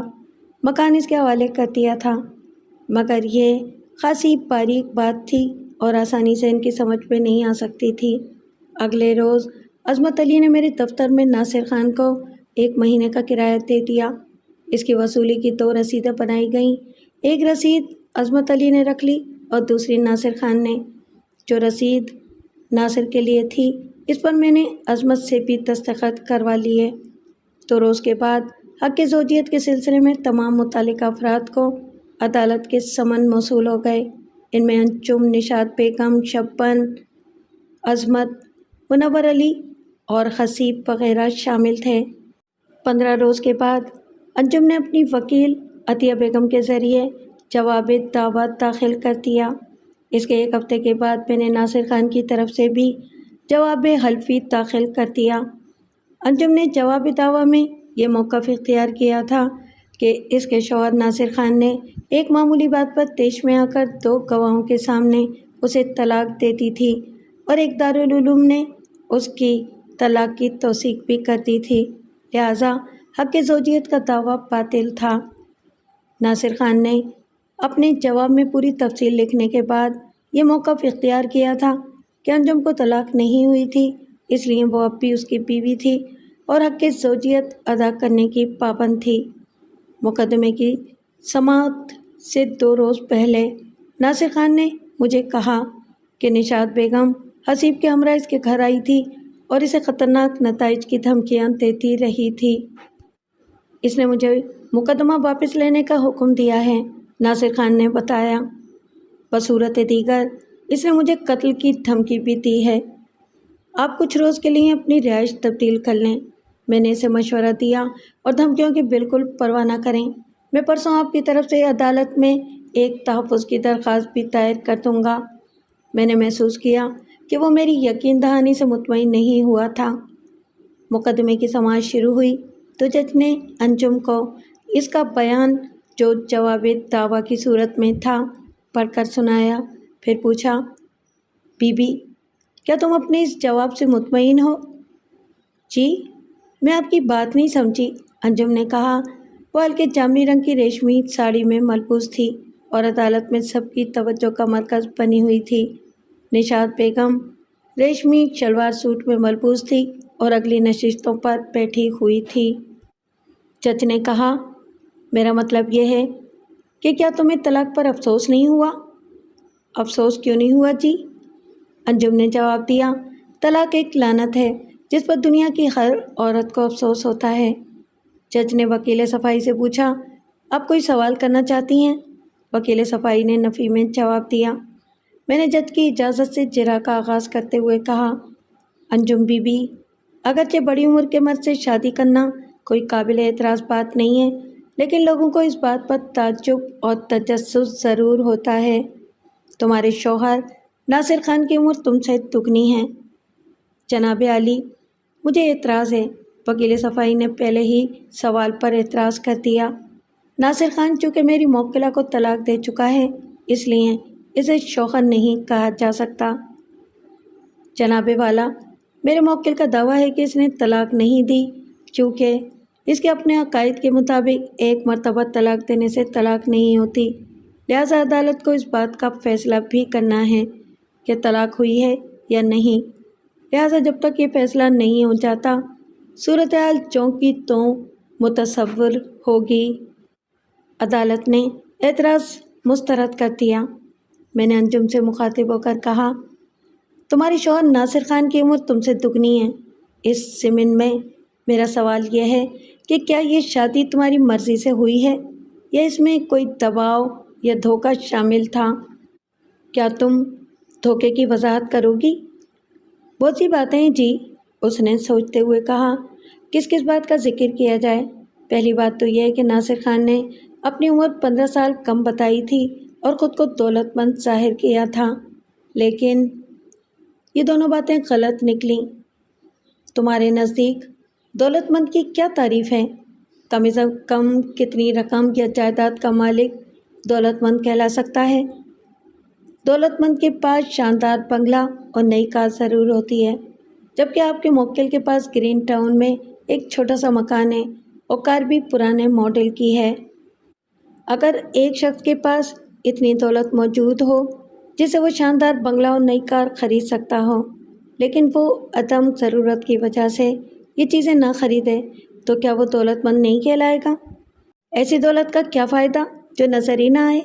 مکان اس کے حوالے کر دیا تھا، مگر یہ خاصی باریک بات تھی اور آسانی سے ان کی سمجھ میں نہیں آ سکتی تھی۔ اگلے روز عظمت علی نے میرے دفتر میں ناصر خان کو 1 مہینے کا کرایہ دے دیا۔ اس کی وصولی کی 2 رسیدیں بنائی گئیں، ایک رسید عظمت علی نے رکھ لی اور دوسری ناصر خان نے۔ جو رسید ناصر کے لیے تھی اس پر میں نے عظمت سے بھی دستخط کروا لیے۔ 2 روز کے بعد حق زوجیت کے سلسلے میں تمام متعلقہ افراد کو عدالت کے سمن موصول ہو گئے۔ ان میں انجم، نشاط بیگم، شبنم، عظمت، منور علی اور حسیب وغیرہ شامل تھے۔ 15 روز کے بعد انجم نے اپنی وکیل عطیہ بیگم کے ذریعے جواب دعوت داخل کر دیا۔ اس کے 1 ہفتے کے بعد میں نے ناصر خان کی طرف سے بھی جواب حلفی داخل کر دیا۔ انجم نے جواب دعویٰ میں یہ موقف اختیار کیا تھا کہ اس کے شوہر ناصر خان نے ایک معمولی بات پر طیش میں آ کر 2 گواہوں کے سامنے اسے طلاق دے دی تھی، اور ایک دارالعلوم نے اس کی طلاق کی توثیق بھی کر دی تھی، لہٰذا حق زوجیت کا دعویٰ باطل تھا۔ ناصر خان نے اپنے جواب میں پوری تفصیل لکھنے کے بعد یہ موقف اختیار کیا تھا کہ انجم کو طلاق نہیں ہوئی تھی، اس لیے وہ اب بھی اس کی بیوی تھی اور حق زوجیت ادا کرنے کی پابند تھی۔ مقدمے کی سماعت سے 2 روز پہلے ناصر خان نے مجھے کہا کہ نشاط بیگم حسیب کے ہمراہ اس کے گھر آئی تھی اور اسے خطرناک نتائج کی دھمکیاں دیتی رہی تھی۔ اس نے مجھے مقدمہ واپس لینے کا حکم دیا ہے، ناصر خان نے بتایا۔ بصورت دیگر اس نے مجھے قتل کی دھمکی بھی دی ہے۔ آپ کچھ روز کے لیے اپنی رہائش تبدیل کر لیں۔ میں نے اسے مشورہ دیا اور دھمکیوں کی بالکل پرواہ نہ کریں۔ میں پرسوں آپ کی طرف سے عدالت میں ایک تحفظ کی درخواست بھی دائر کر دوں گا۔ میں نے محسوس کیا کہ وہ میری یقین دہانی سے مطمئن نہیں ہوا تھا۔ مقدمے کی سماعت شروع ہوئی تو جج نے انجم کو اس کا بیان جو جواب دعویٰ کی صورت میں تھا پڑھ کر سنایا، پھر پوچھا، بی بی کیا تم اپنے اس جواب سے مطمئن ہو؟ جی، میں آپ کی بات نہیں سمجھی، انجم نے کہا۔ وہ ہلکے جامنی رنگ کی ریشمی ساڑی میں ملبوس تھی اور عدالت میں سب کی توجہ کا مرکز بنی ہوئی تھی۔ نشاط بیگم ریشمی شلوار سوٹ میں ملبوس تھی اور اگلی نشستوں پر بیٹھی ہوئی تھی۔ جج نے کہا، میرا مطلب یہ ہے کہ کیا تمہیں طلاق پر افسوس نہیں ہوا؟ افسوس کیوں نہیں ہوا جی؟ انجم نے جواب دیا، طلاق ایک لعنت ہے جس پر دنیا کی ہر عورت کو افسوس ہوتا ہے۔ جج نے وکیل صفائی سے پوچھا، آپ کوئی سوال کرنا چاہتی ہیں؟ وکیل صفائی نے نفی میں جواب دیا۔ میں نے جج کی اجازت سے جرح کا آغاز کرتے ہوئے کہا، انجم بی بی، اگرچہ بڑی عمر کے مرد سے شادی کرنا کوئی قابل اعتراض بات نہیں ہے، لیکن لوگوں کو اس بات پر تعجب اور تجسس ضرور ہوتا ہے۔ تمہارے شوہر ناصر خان کی عمر تم سے دگنی ہے۔ جناب عالی، مجھے اعتراض ہے۔ وکیل صفائی نے پہلے ہی سوال پر اعتراض کر دیا۔ ناصر خان چونکہ میری موکلہ کو طلاق دے چکا ہے، اس لیے اسے شوہر نہیں کہا جا سکتا۔ جناب والا، میرے موکل کا دعویٰ ہے کہ اس نے طلاق نہیں دی کیونکہ اس کے اپنے عقائد کے مطابق ایک مرتبہ طلاق دینے سے طلاق نہیں ہوتی، لہٰذا عدالت کو اس بات کا فیصلہ بھی کرنا ہے کہ طلاق ہوئی ہے یا نہیں، لہٰذا جب تک یہ فیصلہ نہیں ہو جاتا صورتحال چونک کی توں متصور ہوگی۔ عدالت نے اعتراض مسترد کر دیا۔ میں نے انجم سے مخاطب ہو کر کہا، تمہارے شوہر ناصر خان کی عمر تم سے دگنی ہے۔ اس ضمن میں میرا سوال یہ ہے کہ کیا یہ شادی تمہاری مرضی سے ہوئی ہے یا اس میں کوئی دباؤ یا دھوکہ شامل تھا؟ کیا تم دھوکے کی وضاحت کرو گی؟ بہت سی باتیں ہیں جی، اس نے سوچتے ہوئے کہا، کس کس بات کا ذکر کیا جائے؟ پہلی بات تو یہ ہے کہ ناصر خان نے اپنی عمر 15 سال کم بتائی تھی اور خود کو دولت مند ظاہر کیا تھا، لیکن یہ دونوں باتیں غلط نکلیں۔ تمہارے نزدیک دولت مند کی کیا تعریف ہے؟ کم از کم کتنی رقم یا جائیداد کا مالک دولت مند کہلا سکتا ہے؟ دولت مند کے پاس شاندار بنگلہ اور نئی کار ضرور ہوتی ہے، جبکہ آپ کے موکل کے پاس گرین ٹاؤن میں ایک چھوٹا سا مکان ہے اور کار بھی پرانے ماڈل کی ہے۔ اگر ایک شخص کے پاس اتنی دولت موجود ہو جس سے وہ شاندار بنگلہ اور نئی کار خرید سکتا ہو، لیکن وہ عدم ضرورت کی وجہ سے یہ چیزیں نہ خریدے، تو کیا وہ دولت مند نہیں کہلائے گا؟ ایسی دولت کا کیا فائدہ جو نظر ہی نہ آئے؟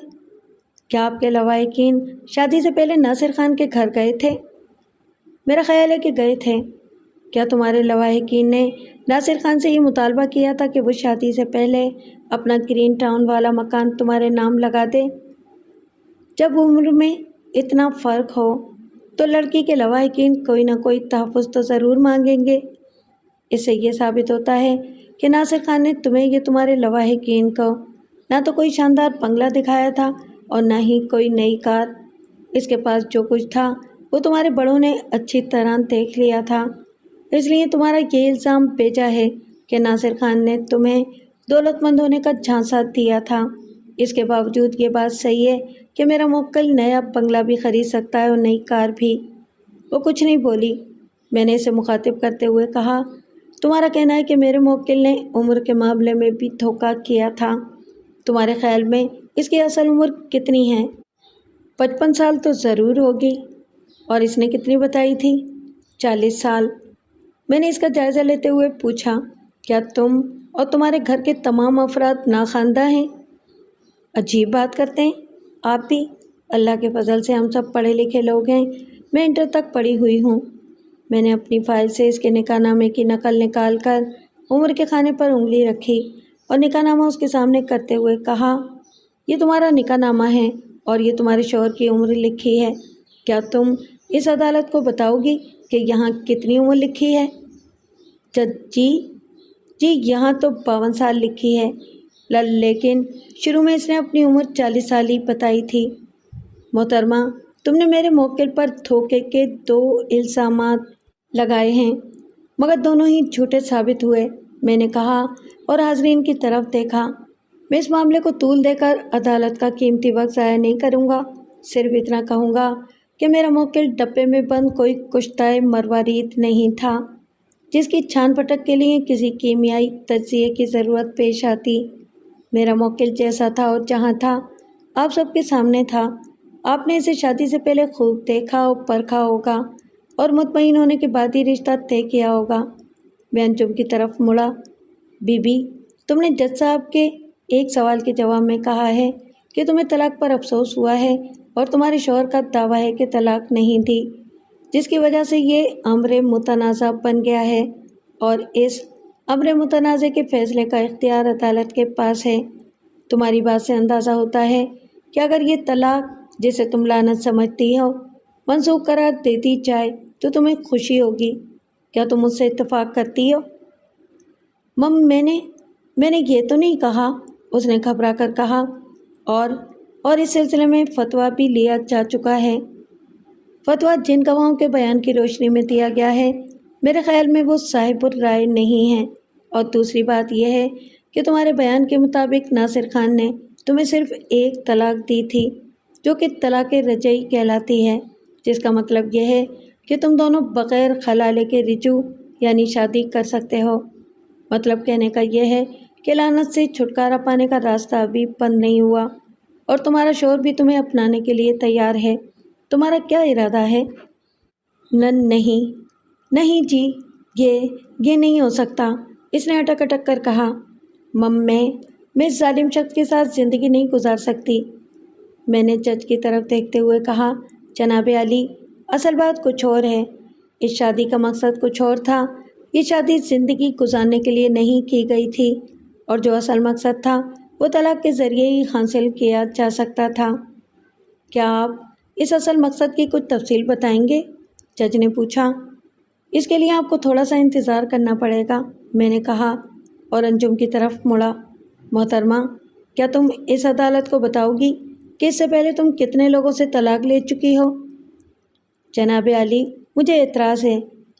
کیا آپ کے لواحقین شادی سے پہلے ناصر خان کے گھر گئے تھے؟ میرا خیال ہے کہ گئے تھے۔ کیا تمہارے لواحقین نے ناصر خان سے یہ مطالبہ کیا تھا کہ وہ شادی سے پہلے اپنا گرین ٹاؤن والا مکان تمہارے نام لگا دے؟ جب عمر میں اتنا فرق ہو تو لڑکی کے لواحقین کوئی نہ کوئی تحفظ تو ضرور مانگیں گے۔ اس سے یہ ثابت ہوتا ہے کہ ناصر خان نے تمہیں یہ تمہارے لواحقین کو نہ تو کوئی شاندار بنگلہ دکھایا تھا اور نہ ہی کوئی نئی کار۔ اس کے پاس جو کچھ تھا وہ تمہارے بڑوں نے اچھی طرح دیکھ لیا تھا، اس لیے تمہارا یہ الزام بیجا ہے کہ ناصر خان نے تمہیں دولت مند ہونے کا جھانسا دیا تھا۔ اس کے باوجود یہ بات صحیح ہے کہ میرا موکل نیا بنگلہ بھی خرید سکتا ہے اور نئی کار بھی۔ وہ کچھ نہیں بولی۔ میں نے اسے مخاطب کرتے ہوئے کہا، تمہارا کہنا ہے کہ میرے موکل نے عمر کے معاملے میں بھی دھوکہ کیا تھا۔ تمہارے خیال میں اس کی اصل عمر کتنی ہے؟ 55 سال تو ضرور ہوگی۔ اور اس نے کتنی بتائی تھی؟ 40 سال۔ میں نے اس کا جائزہ لیتے ہوئے پوچھا، کیا تم اور تمہارے گھر کے تمام افراد ناخواندہ ہیں؟ عجیب بات کرتے ہیں آپ بھی۔ اللہ کے فضل سے ہم سب پڑھے لکھے لوگ ہیں، میں انٹر تک پڑھی ہوئی ہوں۔ میں نے اپنی فائل سے اس کے نکاح نامے کی نقل نکال کر عمر کے خانے پر انگلی رکھی اور نکاح نامہ اس کے سامنے کرتے ہوئے کہا، یہ تمہارا نکاح نامہ ہے اور یہ تمہارے شوہر کی عمر لکھی ہے۔ کیا تم اس عدالت کو بتاؤ گی کہ یہاں کتنی عمر لکھی ہے؟ جج جی یہاں تو 52 سال لکھی ہے، لیکن شروع میں اس نے اپنی عمر 40 سال ہی بتائی تھی۔ محترمہ، تم نے میرے موکل پر دھوکے کے 2 الزامات لگائے ہیں، مگر دونوں ہی جھوٹے ثابت ہوئے، میں نے کہا اور حاضرین کی طرف دیکھا۔ میں اس معاملے کو طول دے کر عدالت کا قیمتی وقت ضائع نہیں کروں گا، صرف اتنا کہوں گا کہ میرا موکل ڈبے میں بند کوئی کشتہ مروارید نہیں تھا جس کی چھان پھٹک کے لیے کسی کیمیائی تجزیے کی ضرورت پیش آتی۔ میرا موکل جیسا تھا اور جہاں تھا آپ سب کے سامنے تھا۔ آپ نے اسے شادی سے پہلے خوب دیکھا اور پرکھا ہوگا اور مطمئن ہونے کے بعد ہی رشتہ طے کیا ہوگا۔ میں انجم کی طرف مڑا۔ بی بی، تم نے جج صاحب کے ایک سوال کے جواب میں کہا ہے کہ تمہیں طلاق پر افسوس ہوا ہے اور تمہارے شوہر کا دعویٰ ہے کہ طلاق نہیں دی، جس کی وجہ سے یہ امر متنازع بن گیا ہے اور اس امر متنازع کے فیصلے کا اختیار عدالت کے پاس ہے۔ تمہاری بات سے اندازہ ہوتا ہے کہ اگر یہ طلاق، جسے تم لعنت سمجھتی ہو، منسوخ قرار دے دی جائے تو تمہیں خوشی ہوگی۔ کیا تم مجھ سے اتفاق کرتی ہو؟ میں نے یہ تو نہیں کہا، اس نے گھبرا کر کہا، اور اس سلسلے میں فتویٰ بھی لیا جا چکا ہے۔ فتویٰ جن گواہوں کے بیان کی روشنی میں دیا گیا ہے، میرے خیال میں وہ صاحب الرائے نہیں ہیں، اور دوسری بات یہ ہے کہ تمہارے بیان کے مطابق ناصر خان نے تمہیں صرف ایک طلاق دی تھی، جو کہ طلاق رجعی کہلاتی ہے، جس کا مطلب یہ ہے کہ تم دونوں بغیر خلالے کے رجوع یعنی شادی کر سکتے ہو۔ مطلب کہنے کا یہ ہے کہ لعنت سے چھٹکارا پانے کا راستہ ابھی بند نہیں ہوا، اور تمہارا شوہر بھی تمہیں اپنانے کے لیے تیار ہے۔ تمہارا کیا ارادہ ہے؟ نہیں جی، یہ نہیں ہو سکتا، اس نے اٹک اٹک کر کہا۔ میں اس ظالم شخص کے ساتھ زندگی نہیں گزار سکتی، میں نے جج کی طرف دیکھتے ہوئے کہا۔ جناب عالی، اصل بات کچھ اور ہے، اس شادی کا مقصد کچھ اور تھا۔ یہ شادی زندگی گزارنے کے لیے نہیں کی گئی تھی، اور جو اصل مقصد تھا وہ طلاق کے ذریعے ہی حاصل کیا جا سکتا تھا۔ کیا آپ اس اصل مقصد کی کچھ تفصیل بتائیں گے؟ جج نے پوچھا۔ اس کے لیے آپ کو تھوڑا سا انتظار کرنا پڑے گا، میں نے کہا اور انجم کی طرف مڑا۔ محترمہ، کیا تم اس عدالت کو بتاؤ گی کہ اس سے پہلے تم کتنے لوگوں سے طلاق لے چکی ہو؟ جناب عالی، مجھے اعتراض ہے،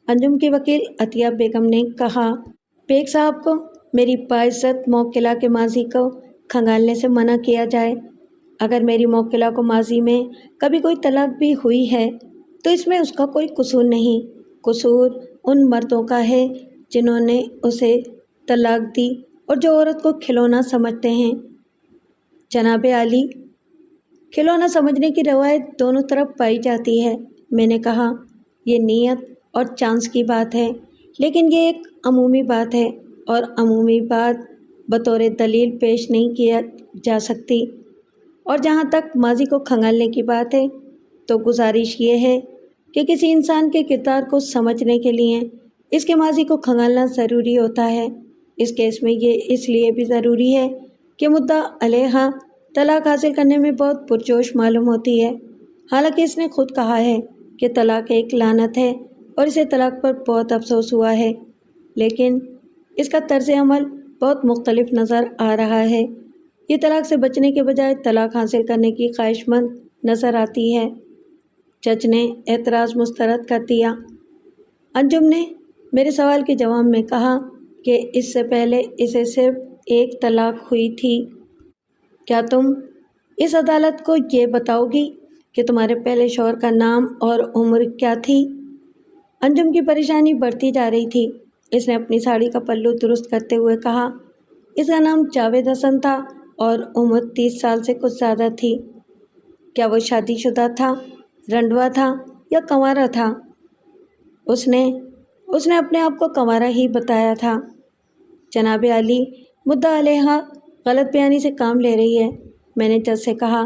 انجم کی وکیل عطیہ بیگم نے کہا۔ بیگ صاحب کو میری باعزت موکلہ کے ماضی کو کھنگالنے سے منع کیا جائے۔ اگر میری موکلہ کو ماضی میں کبھی کوئی طلاق بھی ہوئی ہے تو اس میں اس کا کوئی قصور نہیں، قصور ان مردوں کا ہے جنہوں نے اسے طلاق دی اور جو عورت کو کھلونا سمجھتے ہیں۔ جناب عالی، کھلونا سمجھنے کی روایت دونوں طرف پائی جاتی ہے، میں نے کہا۔ یہ نیت اور چانس کی بات ہے، لیکن یہ ایک عمومی بات ہے، اور عمومی بات بطور دلیل پیش نہیں کیا جا سکتی۔ اور جہاں تک ماضی کو کھنگالنے کی بات ہے تو گزارش یہ ہے کہ کسی انسان کے کردار کو سمجھنے کے لیے اس کے ماضی کو کھنگالنا ضروری ہوتا ہے۔ اس کیس میں یہ اس لیے بھی ضروری ہے کہ مدعا علیہ طلاق حاصل کرنے میں بہت پرجوش معلوم ہوتی ہے، حالانکہ اس نے خود کہا ہے کہ طلاق ایک لعنت ہے اور اسے طلاق پر بہت افسوس ہوا ہے، لیکن اس کا طرز عمل بہت مختلف نظر آ رہا ہے۔ یہ طلاق سے بچنے کے بجائے طلاق حاصل کرنے کی خواہش مند نظر آتی ہے۔ جج نے اعتراض مسترد کر دیا۔ انجم نے میرے سوال کے جواب میں کہا کہ اس سے پہلے اسے صرف ایک طلاق ہوئی تھی۔ کیا تم اس عدالت کو یہ بتاؤ گی کہ تمہارے پہلے شوہر کا نام اور عمر کیا تھی؟ انجم کی پریشانی بڑھتی جا رہی تھی۔ اس نے اپنی ساڑی کا پلو درست کرتے ہوئے کہا، اس کا نام جاوید حسن تھا اور عمر 30 سال سے کچھ زیادہ تھی۔ کیا وہ شادی شدہ تھا، رنڈوا تھا یا کنوارا تھا؟ اس نے اپنے آپ کو کنوارا ہی بتایا تھا۔ جناب عالی، مدعا علیہ غلط بیانی سے کام لے رہی ہے، میں نے جج سے کہا،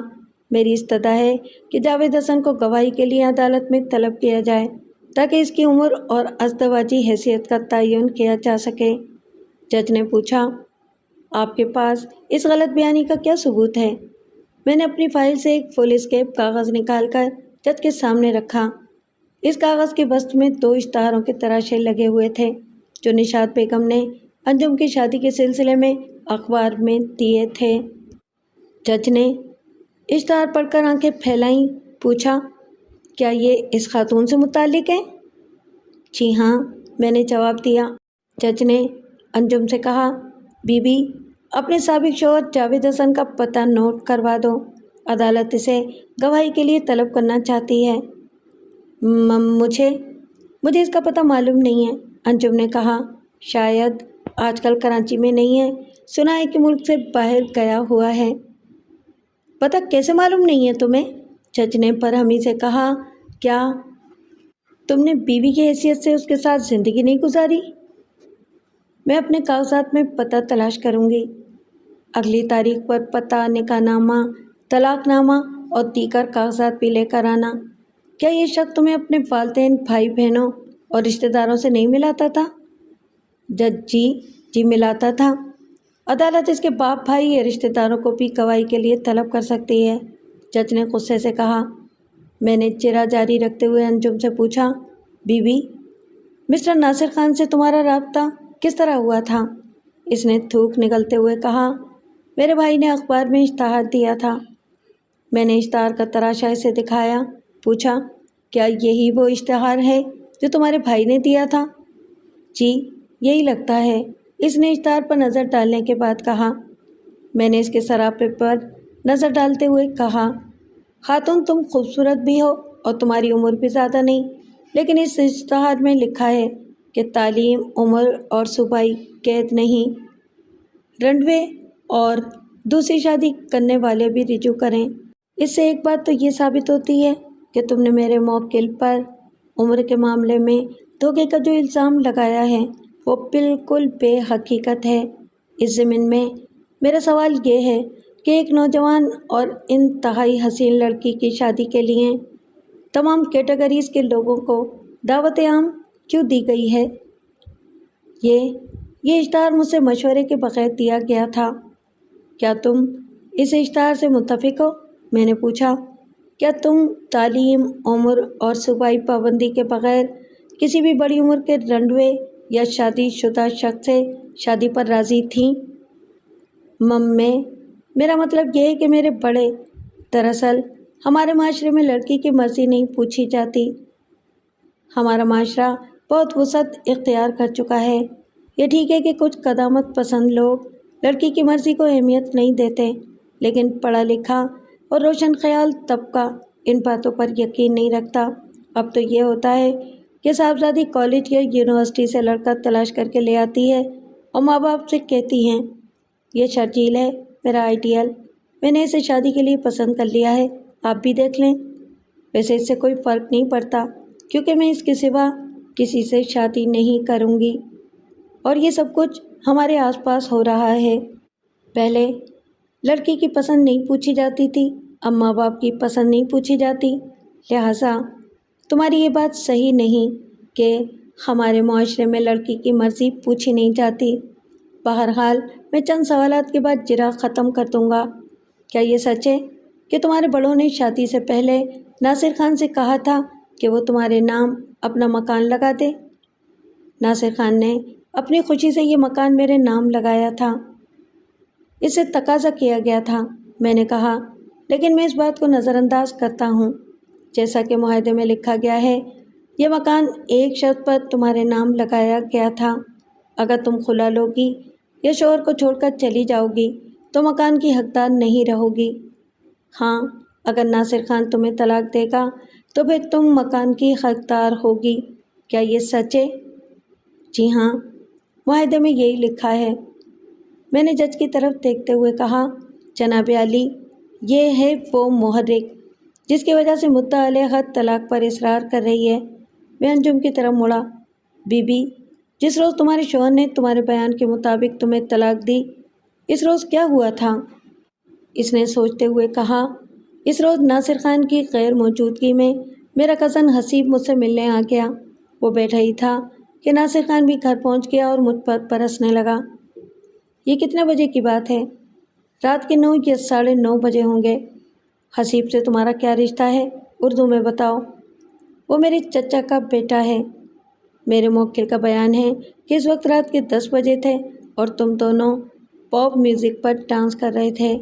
میری استدعا ہے کہ جاوید حسن کو گواہی کے لیے عدالت میں طلب کیا جائے تاکہ اس کی عمر اور ازدواجی حیثیت کا تعین کیا جا سکے۔ جج نے پوچھا، آپ کے پاس اس غلط بیانی کا کیا ثبوت ہے؟ میں نے اپنی فائل سے ایک فل اسکیپ کاغذ نکال کر جج کے سامنے رکھا۔ اس کاغذ کے وسط میں 2 اشتہاروں کے تراشے لگے ہوئے تھے جو نشاط بیگم نے انجم کی شادی کے سلسلے میں اخبار میں دیے تھے۔ جج نے اشتہار پڑھ کر آنکھیں پھیلائیں، پوچھا، کیا یہ اس خاتون سے متعلق ہے؟ جی ہاں، میں نے جواب دیا۔ جج نے انجم سے کہا، بی بی، اپنے سابق شوہر جاوید حسن کا پتہ نوٹ کروا دو، عدالت اسے گواہی کے لیے طلب کرنا چاہتی ہے۔ مجھے اس کا پتہ معلوم نہیں ہے، انجم نے کہا، شاید آج کل کراچی میں نہیں ہے، سنا ہے کہ ملک سے باہر گیا ہوا ہے۔ پتہ کیسے معلوم نہیں ہے تمہیں؟ جج نے برہمی سے کہا، کیا تم نے بیوی کی حیثیت سے اس کے ساتھ زندگی نہیں گزاری؟ میں اپنے کاغذات میں پتہ تلاش کروں گی۔ اگلی تاریخ پر پتہ، نکاح نامہ، طلاق نامہ اور دیگر کاغذات بھی لے کر آنا۔ کیا یہ شخص تمہیں اپنے والدین، بھائی بہنوں اور رشتہ داروں سے نہیں ملاتا تھا؟ جج، جی ملاتا تھا۔ عدالت اس کے باپ، بھائی یا رشتہ داروں کو بھی گواہی کے لیے طلب کر سکتی ہے، جج نے غصے سے کہا۔ میں نے چرا جاری رکھتے ہوئے انجم سے پوچھا، be be, mister Nasir Khan سے تمہارا رابطہ کس طرح ہوا تھا؟ اس نے تھوک نگلتے ہوئے کہا، میرے بھائی نے اخبار میں اشتہار دیا تھا۔ میں نے اشتہار کا تراشا اسے دکھایا، پوچھا، کیا یہی وہ اشتہار ہے جو تمہارے بھائی نے دیا تھا؟ جی، یہی لگتا ہے، اس نے اشتہار پر نظر ڈالنے کے بعد کہا۔ میں نے اس کے سراپے پر نظر ڈالتے ہوئے کہا، خاتون، تم خوبصورت بھی ہو اور تمہاری عمر بھی زیادہ نہیں، لیکن اس اشتہار میں لکھا ہے کہ تعلیم، عمر اور صوبائی قید نہیں، رنڈوے اور دوسری شادی کرنے والے بھی رجوع کریں۔ اس سے ایک بات تو یہ ثابت ہوتی ہے کہ تم نے میرے موکل پر عمر کے معاملے میں دھوکے کا جو الزام لگایا ہے وہ بالکل بے حقیقت ہے۔ اس ضمن میں میرا سوال یہ ہے کہ ایک نوجوان اور انتہائی حسین لڑکی کی شادی کے لیے تمام کیٹیگریز کے لوگوں کو دعوت عام کیوں دی گئی ہے؟ یہ اشتہار مجھ سے مشورے کے بغیر دیا گیا تھا۔ کیا تم اس اشتہار سے متفق ہو؟ میں نے پوچھا۔ کیا تم تعلیم، عمر اور صوبائی پابندی کے بغیر کسی بھی بڑی عمر کے رنڈوے یا شادی شدہ شخص سے شادی پر راضی تھیں؟ میرا مطلب یہ ہے کہ میرے بڑے، دراصل ہمارے معاشرے میں لڑکی کی مرضی نہیں پوچھی جاتی۔ ہمارا معاشرہ بہت وسعت اختیار کر چکا ہے۔ یہ ٹھیک ہے کہ کچھ قدامت پسند لوگ لڑکی کی مرضی کو اہمیت نہیں دیتے، لیکن پڑھا لکھا اور روشن خیال طبقہ ان باتوں پر یقین نہیں رکھتا۔ اب تو یہ ہوتا ہے کہ صاحبزادی کالج یا یونیورسٹی سے لڑکا تلاش کر کے لے آتی ہے اور ماں باپ سے کہتی ہیں، یہ شرجیل ہے، میرا آئیڈیل، میں نے اسے شادی کے لیے پسند کر لیا ہے، آپ بھی دیکھ لیں۔ ویسے اس سے کوئی فرق نہیں پڑتا کیونکہ میں اس کے سوا کسی سے شادی نہیں کروں گی، اور یہ سب کچھ ہمارے آس پاس ہو رہا ہے۔ پہلے لڑکی کی پسند نہیں پوچھی جاتی تھی، اب ماں باپ کی پسند نہیں پوچھی جاتی، لہٰذا تمہاری یہ بات صحیح نہیں کہ ہمارے معاشرے میں لڑکی کی مرضی پوچھی نہیں جاتی۔ بہرحال میں چند سوالات کے بعد جرا ختم کر دوں گا۔ کیا یہ سچ ہے کہ تمہارے بڑوں نے شادی سے پہلے ناصر خان سے کہا تھا کہ وہ تمہارے نام اپنا مکان لگا دے؟ ناصر خان نے اپنی خوشی سے یہ مکان میرے نام لگایا تھا، اس سے تقاضا کیا گیا تھا، میں نے کہا، لیکن میں اس بات کو نظر انداز کرتا ہوں۔ جیسا کہ معاہدے میں لکھا گیا ہے، یہ مکان ایک شرط پر تمہارے نام لگایا گیا تھا، اگر تم خلا لوگی یا شوہر کو چھوڑ کر چلی جاؤ گی تو مکان کی حقدار نہیں رہو گی۔ ہاں، اگر ناصر خان تمہیں طلاق دے گا تو پھر تم مکان کی حقدار ہوگی۔ کیا یہ سچ ہے؟ جی ہاں، معاہدے میں یہی لکھا ہے۔ میں نے جج کی طرف دیکھتے ہوئے کہا، جناب عالی، یہ ہے وہ محرک جس کی وجہ سے مدعا علیہ حد طلاق پر اصرار کر رہی ہے۔ میں انجم کی طرف مڑا، بی بی، جس روز تمہارے شوہر نے تمہارے بیان کے مطابق تمہیں طلاق دی، اس روز کیا ہوا تھا؟ اس نے سوچتے ہوئے کہا۔ اس روز ناصر خان کی غیر موجودگی میں میرا کزن حسیب مجھ سے ملنے آ گیا۔ وہ بیٹھا ہی تھا کہ ناصر خان بھی گھر پہنچ گیا اور مجھ پر برسنے لگا۔ یہ کتنے بجے کی بات ہے؟ رات کے 9 یا 9:30 بجے ہوں گے۔ حسیب سے تمہارا کیا رشتہ ہے؟ اردو میں بتاؤ۔ وہ میرے چچا کا بیٹا ہے۔ میرے موکل کا بیان ہے کہ اس وقت رات کے 10 بجے تھے اور تم دونوں پاپ میوزک پر ڈانس کر رہے تھے۔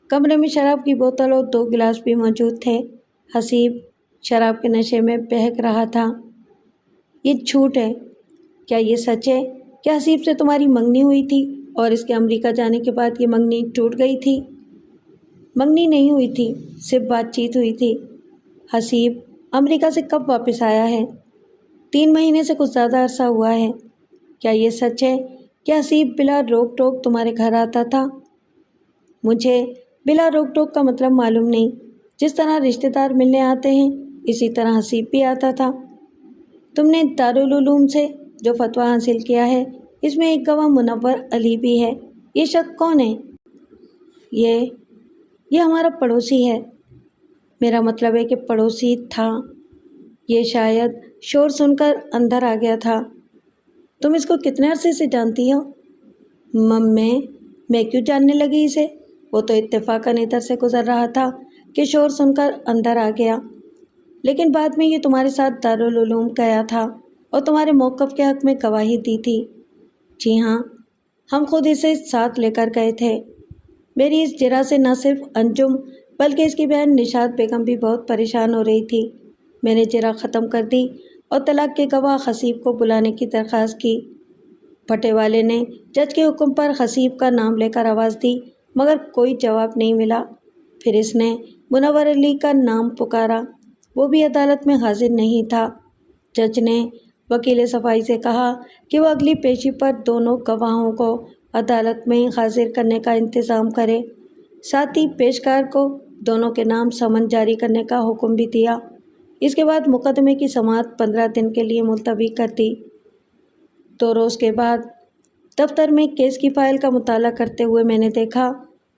کمرے میں شراب کی بوتل اور 2 گلاس بھی موجود تھے۔ حسیب شراب کے نشے میں بہک رہا تھا۔ یہ جھوٹ ہے۔ کیا یہ سچ ہے کہ حسیب سے تمہاری منگنی ہوئی تھی اور اس کے امریکہ جانے کے بعد یہ منگنی ٹوٹ گئی تھی؟ منگنی نہیں ہوئی تھی، صرف بات چیت ہوئی تھی۔ حسیب امریکہ سے کب واپس آیا ہے؟ 3 مہینے سے کچھ زیادہ عرصہ ہوا ہے۔ کیا یہ سچ ہے کہ حسیب بلا روک ٹوک تمہارے گھر آتا تھا؟ مجھے بلا روک ٹوک کا مطلب معلوم نہیں۔ جس طرح رشتہ دار ملنے آتے ہیں اسی طرح حسیب بھی آتا تھا۔ تم نے دارالعلوم سے جو فتویٰ حاصل کیا ہے اس میں ایک گواہ منور علی بھی ہے۔ یہ شخص کون ہے؟ یہ ہمارا پڑوسی ہے۔ میرا مطلب ہے کہ پڑوسی تھا۔ یہ شاید شور سن کر اندر آ گیا تھا۔ تم اس کو کتنے عرصے سے جانتی ہو؟ میں کیوں جاننے لگی اسے؟ وہ تو اتفاقاً ادھر سے گزر رہا تھا کہ شور سن کر اندر آ گیا، لیکن بعد میں یہ تمہارے ساتھ دارالعلوم گیا تھا اور تمہارے موقف کے حق میں گواہی دی تھی۔ جی ہاں، ہم خود اسے ساتھ لے کر گئے تھے۔ میری اس جرح سے نہ صرف انجم بلکہ اس کی بہن نشاط بیگم بھی بہت پریشان ہو رہی تھی۔ میں نے جرح ختم کر دی اور طلاق کے گواہ حسیب کو بلانے کی درخواست کی۔ پھٹے والے نے جج کے حکم پر حسیب کا نام لے کر آواز دی مگر کوئی جواب نہیں ملا۔ پھر اس نے منور علی کا نام پکارا، وہ بھی عدالت میں حاضر نہیں تھا۔ جج نے وکیل صفائی سے کہا کہ وہ اگلی پیشی پر دونوں گواہوں کو عدالت میں حاضر کرنے کا انتظام کرے، ساتھ ہی پیشکار کو دونوں کے نام سمن جاری کرنے کا حکم بھی دیا۔ اس کے بعد مقدمے کی سماعت 15 دن کے لیے ملتوی کر دی۔ 2 روز کے بعد دفتر میں کیس کی فائل کا مطالعہ کرتے ہوئے میں نے دیکھا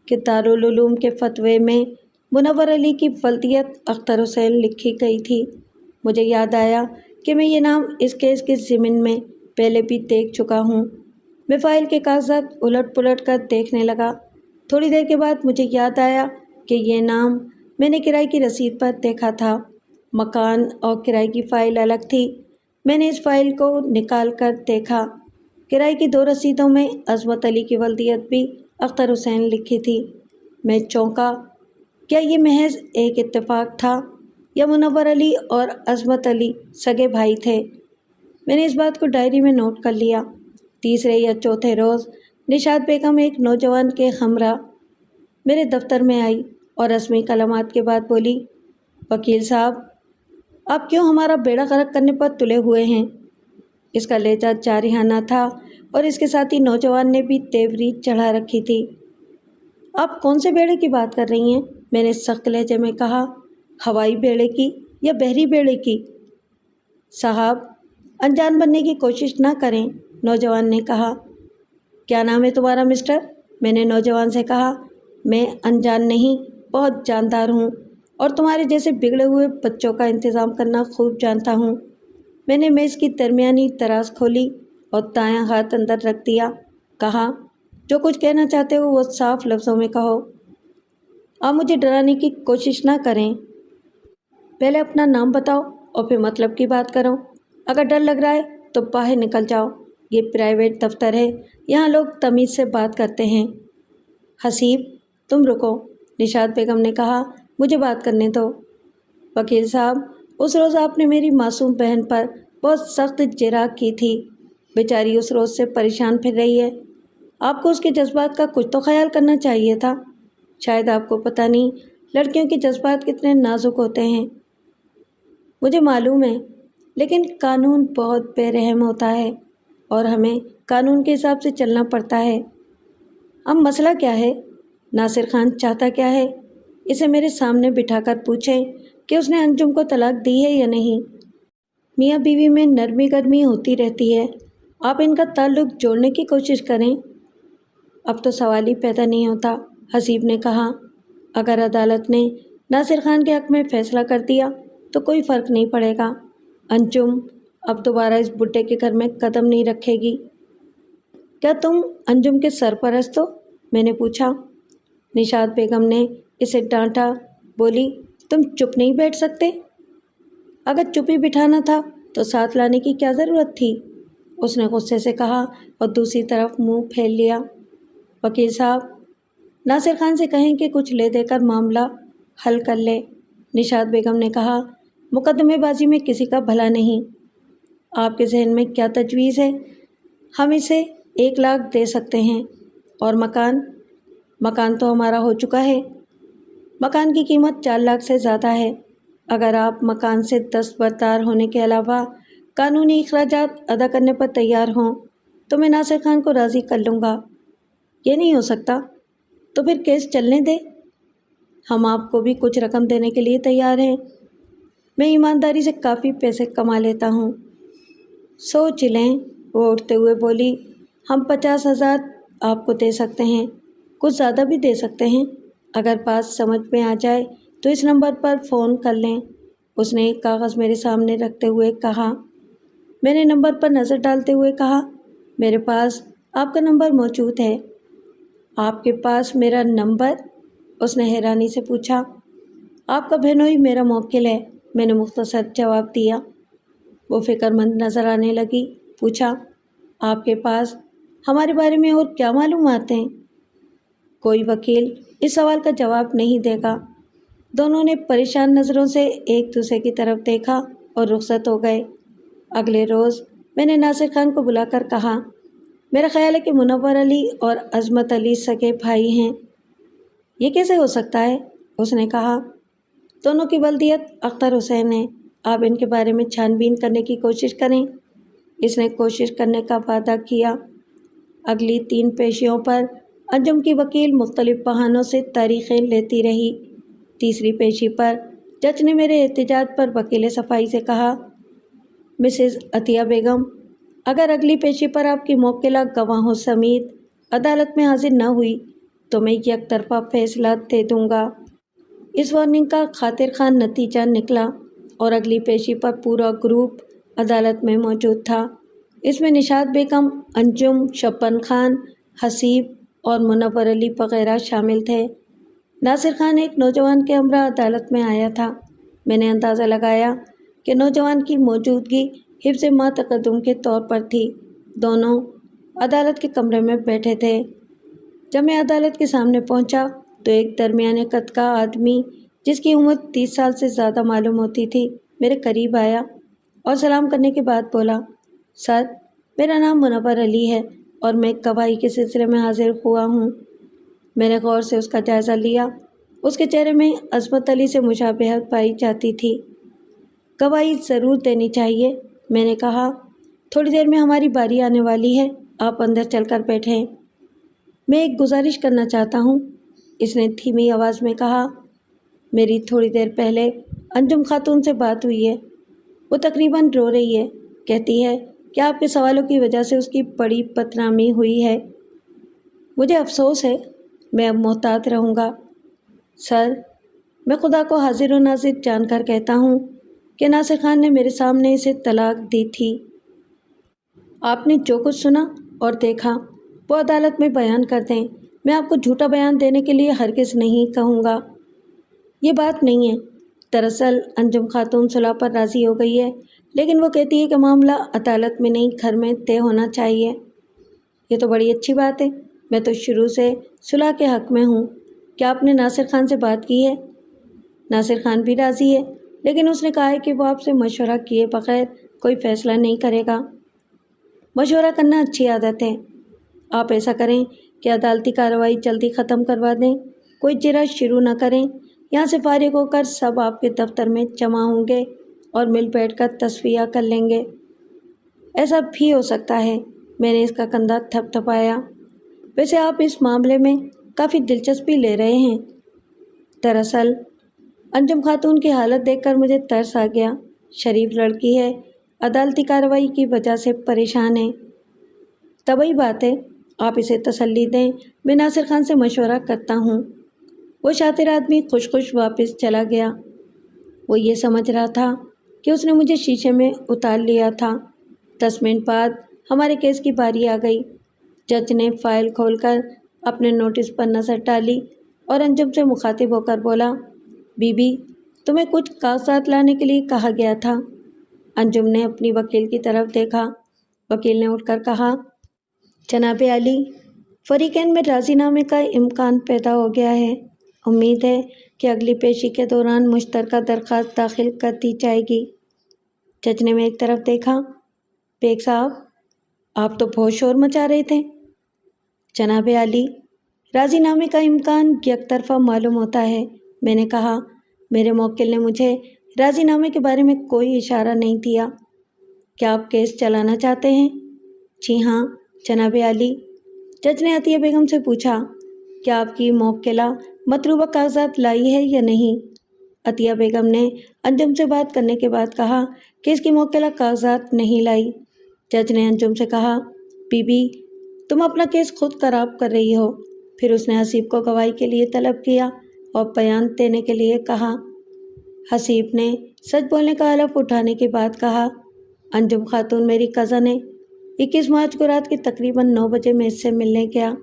کہ دارالعلوم کے فتوے میں منور علی کی ولدیت اختر حسین لکھی گئی تھی۔ مجھے یاد آیا کہ میں یہ نام اس کیس کے ضمن میں پہلے بھی دیکھ چکا ہوں۔ میں فائل کے کاغذات الٹ پلٹ کر دیکھنے لگا۔ تھوڑی دیر کے بعد مجھے یاد آیا کہ یہ نام میں نے کرائے کی رسید پر دیکھا تھا۔ مکان اور کرائے کی فائل الگ تھی۔ میں نے اس فائل کو نکال کر دیکھا۔ کرائے کی 2 رسیدوں میں عظمت علی کی ولدیت بھی اختر حسین لکھی تھی۔ میں چونکا۔ کیا یہ محض ایک اتفاق تھا یا منور علی اور عظمت علی سگے بھائی تھے؟ میں نے اس بات کو ڈائری میں نوٹ کر لیا۔ تیسرے یا چوتھے روز نشاط بیگم ایک نوجوان کے ہمراہ میرے دفتر میں آئی اور رسمی کلمات کے بعد بولی، وکیل صاحب، آپ کیوں ہمارا بیڑا غرق کرنے پر تلے ہوئے ہیں؟ اس کا لہجہ جارحانہ تھا اور اس کے ساتھ ہی نوجوان نے بھی تیوری چڑھا رکھی تھی۔ آپ کون سے بیڑے کی بات کر رہی ہیں؟ میں نے سخت لہجے میں کہا۔ ہوائی بیڑے کی یا بحری بیڑے کی؟ صاحب، انجان بننے کی کوشش نہ کریں، نوجوان نے کہا۔ کیا نام ہے تمہارا مسٹر؟ میں نے نوجوان سے کہا۔ میں انجان نہیں، بہت جاندار ہوں اور تمہارے جیسے بگڑے ہوئے بچوں کا انتظام کرنا خوب جانتا ہوں۔ میں نے میز کی درمیانی دراز کھولی اور دایاں ہاتھ اندر رکھ دیا۔ کہا، جو کچھ کہنا چاہتے ہو وہ صاف لفظوں میں کہو۔ آپ مجھے ڈرانے کی کوشش نہ کریں۔ پہلے اپنا نام بتاؤ اور پھر مطلب کی بات کرو۔ اگر ڈر لگ رہا ہے تو باہر نکل جاؤ۔ یہ پرائیویٹ دفتر ہے، یہاں لوگ تمیز سے بات کرتے ہیں۔ حسیب، تم رکو، نشاط بیگم نے کہا، مجھے بات کرنے دو۔ وکیل صاحب، اس روز آپ نے میری معصوم بہن پر بہت سخت جرح کی تھی۔ بیچاری اس روز سے پریشان پھر رہی ہے۔ آپ کو اس کے جذبات کا کچھ تو خیال کرنا چاہیے تھا۔ شاید آپ کو پتہ نہیں لڑکیوں کے جذبات کتنے نازک ہوتے ہیں۔ مجھے معلوم ہے، لیکن قانون بہت بے رحم ہوتا ہے اور ہمیں قانون کے حساب سے چلنا پڑتا ہے۔ اب مسئلہ کیا ہے؟ ناصر خان چاہتا کیا ہے؟ اسے میرے سامنے بٹھا کر پوچھیں کہ اس نے انجم کو طلاق دی ہے یا نہیں۔ میاں بیوی میں نرمی گرمی ہوتی رہتی ہے، آپ ان کا تعلق جوڑنے کی کوشش کریں۔ اب تو سوال ہی پیدا نہیں ہوتا، حسیب نے کہا۔ اگر عدالت نے ناصر خان کے حق میں فیصلہ کر دیا تو کوئی فرق نہیں پڑے گا۔ انجم اب دوبارہ اس بڈھے کے گھر میں قدم نہیں رکھے گی۔ کیا تم انجم کے سرپرست ہو؟ میں نے پوچھا۔ نشاط بیگم نے اسے ڈانٹا، بولی، تم چپ نہیں بیٹھ سکتے؟ اگر چپ ہی بٹھانا تھا تو ساتھ لانے کی کیا ضرورت تھی؟ اس نے غصے سے کہا اور دوسری طرف منہ پھیر لیا۔ وکیل صاحب، ناصر خان سے کہیں کہ کچھ لے دے کر معاملہ حل کر لے۔ نشاط بیگم نے کہا، مقدمے بازی میں کسی کا بھلا نہیں۔ آپ کے ذہن میں کیا تجویز ہے؟ ہم اسے 1 لاکھ دے سکتے ہیں۔ اور مکان تو ہمارا ہو چکا ہے۔ مکان کی قیمت 4 لاکھ سے زیادہ ہے۔ اگر آپ مکان سے دستبردار ہونے کے علاوہ قانونی اخراجات ادا کرنے پر تیار ہوں تو میں ناصر خان کو راضی کر لوں گا۔ یہ نہیں ہو سکتا تو پھر کیس چلنے دیں۔ ہم آپ کو بھی کچھ رقم دینے کے لیے تیار ہیں۔ میں ایمانداری سے کافی پیسے کما لیتا ہوں۔ سوچ لیں، وہ اٹھتے ہوئے بولی، ہم 50,000 آپ کو دے سکتے ہیں، کچھ زیادہ بھی دے سکتے ہیں۔ اگر بات سمجھ میں آ جائے تو اس نمبر پر فون کر لیں۔ اس نے ایک کاغذ میرے سامنے رکھتے ہوئے کہا۔ میں نے نمبر پر نظر ڈالتے ہوئے کہا، میرے پاس آپ کا نمبر موجود ہے۔ آپ کے پاس میرا نمبر؟ اس نے حیرانی سے پوچھا۔ آپ کا بہنوئی میرا موکل ہے، میں نے مختصر جواب دیا۔ وہ فکر مند نظر آنے لگی، پوچھا، آپ کے پاس ہمارے بارے میں اور کیا معلومات ہیں؟ کوئی وکیل اس سوال کا جواب نہیں دے گا۔ دونوں نے پریشان نظروں سے ایک دوسرے کی طرف دیکھا اور رخصت ہو گئے۔ اگلے روز میں نے ناصر خان کو بلا کر کہا، میرا خیال ہے کہ منور علی اور عظمت علی سگے بھائی ہیں۔ یہ کیسے ہو سکتا ہے؟ اس نے کہا، دونوں کی ولدیت اختر حسین ہے۔ آپ ان کے بارے میں چھان بین کرنے کی کوشش کریں۔ اس نے کوشش کرنے کا وعدہ کیا۔ اگلی 3 پیشیوں پر انجم کی وکیل مختلف بہانوں سے تاریخیں لیتی رہی۔ تیسری پیشی پر جج نے میرے احتجاج پر وکیل صفائی سے کہا، مسز عطیہ بیگم، اگر اگلی پیشی پر آپ کی موکلہ گواہوں سمیت عدالت میں حاضر نہ ہوئی تو میں یک طرفہ فیصلہ دے دوں گا۔ اس وارننگ کا خاطر خواہ نتیجہ نکلا اور اگلی پیشی پر پورا گروپ عدالت میں موجود تھا۔ اس میں نشاط بیگم، انجم، شبن خان، حسیب اور منور علی وغیرہ شامل تھے۔ ناصر خان ایک نوجوان کے ہمراہ عدالت میں آیا تھا۔ میں نے اندازہ لگایا کہ نوجوان کی موجودگی حفظ ما تقدم کے طور پر تھی۔ دونوں عدالت کے کمرے میں بیٹھے تھے۔ جب میں عدالت کے سامنے پہنچا تو ایک درمیانے قد کا آدمی جس کی عمر 30 سال سے زیادہ معلوم ہوتی تھی میرے قریب آیا اور سلام کرنے کے بعد بولا، سر، میرا نام منور علی ہے اور میں گواہی کے سلسلے میں حاضر ہوا ہوں۔ میں نے غور سے اس کا جائزہ لیا۔ اس کے چہرے میں عظمت علی سے مشابہت پائی جاتی تھی۔ گواہی ضرور دینی چاہیے، میں نے کہا، تھوڑی دیر میں ہماری باری آنے والی ہے، آپ اندر چل کر بیٹھیں۔ میں ایک گزارش کرنا چاہتا ہوں، اس نے دھیمی آواز میں کہا۔ میری تھوڑی دیر پہلے انجم خاتون سے بات ہوئی ہے۔ وہ تقریباً رو رہی ہے، کہتی ہے کہ آپ کے سوالوں کی وجہ سے اس کی بڑی بدنامی ہوئی ہے۔ مجھے افسوس ہے، میں اب محتاط رہوں گا۔ سر، میں خدا کو حاضر و ناظر جان کر کہتا ہوں کہ ناصر خان نے میرے سامنے اسے طلاق دی تھی۔ آپ نے جو کچھ سنا اور دیکھا وہ عدالت میں بیان کر دیں۔ میں آپ کو جھوٹا بیان دینے کے لیے ہرگز نہیں کہوں گا۔ یہ بات نہیں ہے۔ دراصل انجم خاتون صلح پر راضی ہو گئی ہے، لیکن وہ کہتی ہے کہ معاملہ عدالت میں نہیں گھر میں طے ہونا چاہیے۔ یہ تو بڑی اچھی بات ہے۔ میں تو شروع سے صلح کے حق میں ہوں۔ کیا آپ نے ناصر خان سے بات کی ہے؟ ناصر خان بھی راضی ہے، لیکن اس نے کہا ہے کہ وہ آپ سے مشورہ کیے بغیر کوئی فیصلہ نہیں کرے گا۔ مشورہ کرنا اچھی عادت ہے۔ آپ ایسا کریں کہ عدالتی کارروائی جلدی ختم کروا دیں، کوئی جرح شروع نہ کریں۔ یہاں سے فارغ ہو کر سب آپ کے دفتر میں جمع ہوں گے اور مل بیٹھ کر تصفیہ کر لیں گے۔ ایسا بھی ہو سکتا ہے، میں نے اس کا کندھا تھپ تھپایا۔ ویسے آپ اس معاملے میں کافی دلچسپی لے رہے ہیں۔ دراصل انجم خاتون کی حالت دیکھ کر مجھے ترس آ گیا۔ شریف لڑکی ہے، عدالتی کارروائی کی وجہ سے پریشان ہے۔ طبعی بات ہے، آپ اسے تسلی دیں، میں ناصر خان سے مشورہ کرتا ہوں۔ وہ شاطر آدمی خوش خوش واپس چلا گیا۔ وہ یہ سمجھ رہا تھا کہ اس نے مجھے شیشے میں اتار لیا تھا۔ 10 منٹ بعد ہمارے کیس کی باری آ گئی۔ جج نے فائل کھول کر اپنے نوٹس پر نظر ڈالی اور انجم سے مخاطب ہو کر بولا، بی بی، تمہیں کچھ کاغذات لانے کے لیے کہا گیا تھا۔ انجم نے اپنی وکیل کی طرف دیکھا۔ وکیل نے اٹھ کر کہا، جناب عالی، فریقین میں راضی نامے کا امکان پیدا ہو گیا ہے۔ امید ہے کہ اگلی پیشی کے دوران مشترکہ درخواست داخل کر دی جائے گی۔ جج نے میری طرف دیکھا۔ بیگ صاحب، آپ تو بہت شور مچا رہے تھے۔ جناب عالی، راضی نامے کا امکان یک طرفہ معلوم ہوتا ہے، میں نے کہا۔ میرے موکل نے مجھے راضی نامے کے بارے میں کوئی اشارہ نہیں دیا۔ کیا آپ کیس چلانا چاہتے ہیں؟ جی ہاں جناب عالی۔ جج نے عطیہ بیگم سے پوچھا، کیا آپ کی موکلہ مطلوبہ کاغذات لائی ہے یا نہیں؟ عطیہ بیگم نے انجم سے بات کرنے کے بعد کہا کہ اس کی موکلہ کاغذات نہیں لائی۔ جج نے انجم سے کہا، بی بی، تم اپنا کیس خود خراب کر رہی ہو۔ پھر اس نے حسیب کو گواہی کے لیے طلب کیا اور بیان دینے کے لیے کہا۔ حسیب نے سچ بولنے کا حلف اٹھانے کے بعد کہا، انجم خاتون میری کزن ہے۔ 21 مارچ کو رات کے تقریباً 9 بجے میں اس سے ملنے گیا۔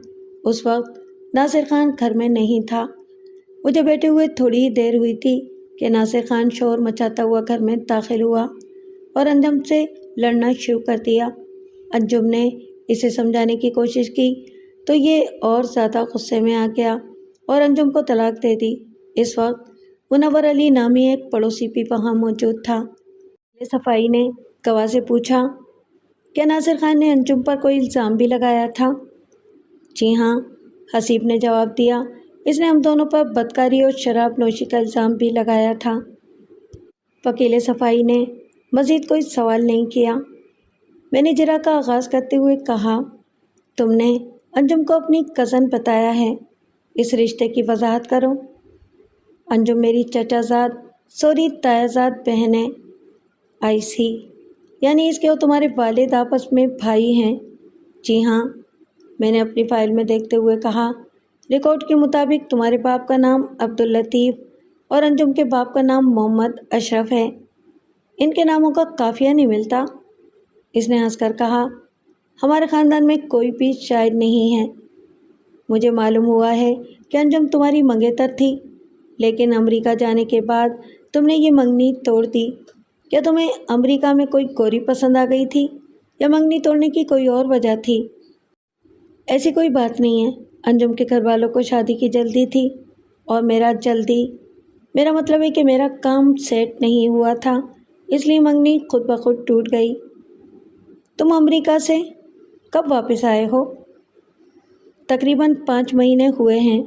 اس وقت ناصر خان گھر میں نہیں تھا۔ مجھے بیٹھے ہوئے تھوڑی ہی دیر ہوئی تھی کہ ناصر خان شور مچاتا ہوا گھر میں داخل ہوا اور انجم سے لڑنا شروع کر دیا۔ انجم نے اسے سمجھانے کی کوشش کی تو یہ اور زیادہ غصے میں آ گیا اور انجم کو طلاق دے دی۔ اس وقت منور علی نامی ایک پڑوسی بھی وہاں موجود تھا۔ صفائی نے گواہ سے پوچھا، کیا ناصر خان نے انجم پر کوئی الزام بھی لگایا تھا؟ جی ہاں، حسیب نے جواب دیا۔ اس نے ہم دونوں پر بدکاری اور شراب نوشی کا الزام بھی لگایا تھا۔ وکیل صفائی نے مزید کوئی سوال نہیں کیا۔ میں نے اجرا کا آغاز کرتے ہوئے کہا، تم نے انجم کو اپنی کزن بتایا ہے، اس رشتے کی وضاحت کرو۔ انجم میری چچا زاد تایا زاد بہن ہے۔ آئی سی، یعنی اس کے اور تمہارے والد آپس میں بھائی ہیں؟ جی ہاں، میں نے اپنی فائل میں دیکھتے ہوئے کہا، ریکارڈ کے مطابق تمہارے باپ کا نام عبداللطیف اور انجم کے باپ کا نام محمد اشرف ہے۔ ان کے ناموں کا قافیہ نہیں ملتا۔ اس نے ہنس کر کہا، ہمارے خاندان میں کوئی بھی شاعر نہیں ہے۔ مجھے معلوم ہوا ہے کہ انجم تمہاری منگیتر تھی، لیکن امریکہ جانے کے بعد تم نے یہ منگنی توڑ دی۔ کیا تمہیں امریکہ میں کوئی گوری پسند آ گئی تھی یا منگنی توڑنے کی کوئی اور وجہ تھی؟ ایسی کوئی بات نہیں ہے۔ انجم کے گھر والوں کو شادی کی جلدی تھی اور میرا مطلب ہے کہ میرا کام سیٹ نہیں ہوا تھا، اس لیے منگنی خود بخود ٹوٹ گئی۔ تم امریکہ سے کب واپس آئے ہو؟ تقریباً 5 مہینے ہوئے ہیں۔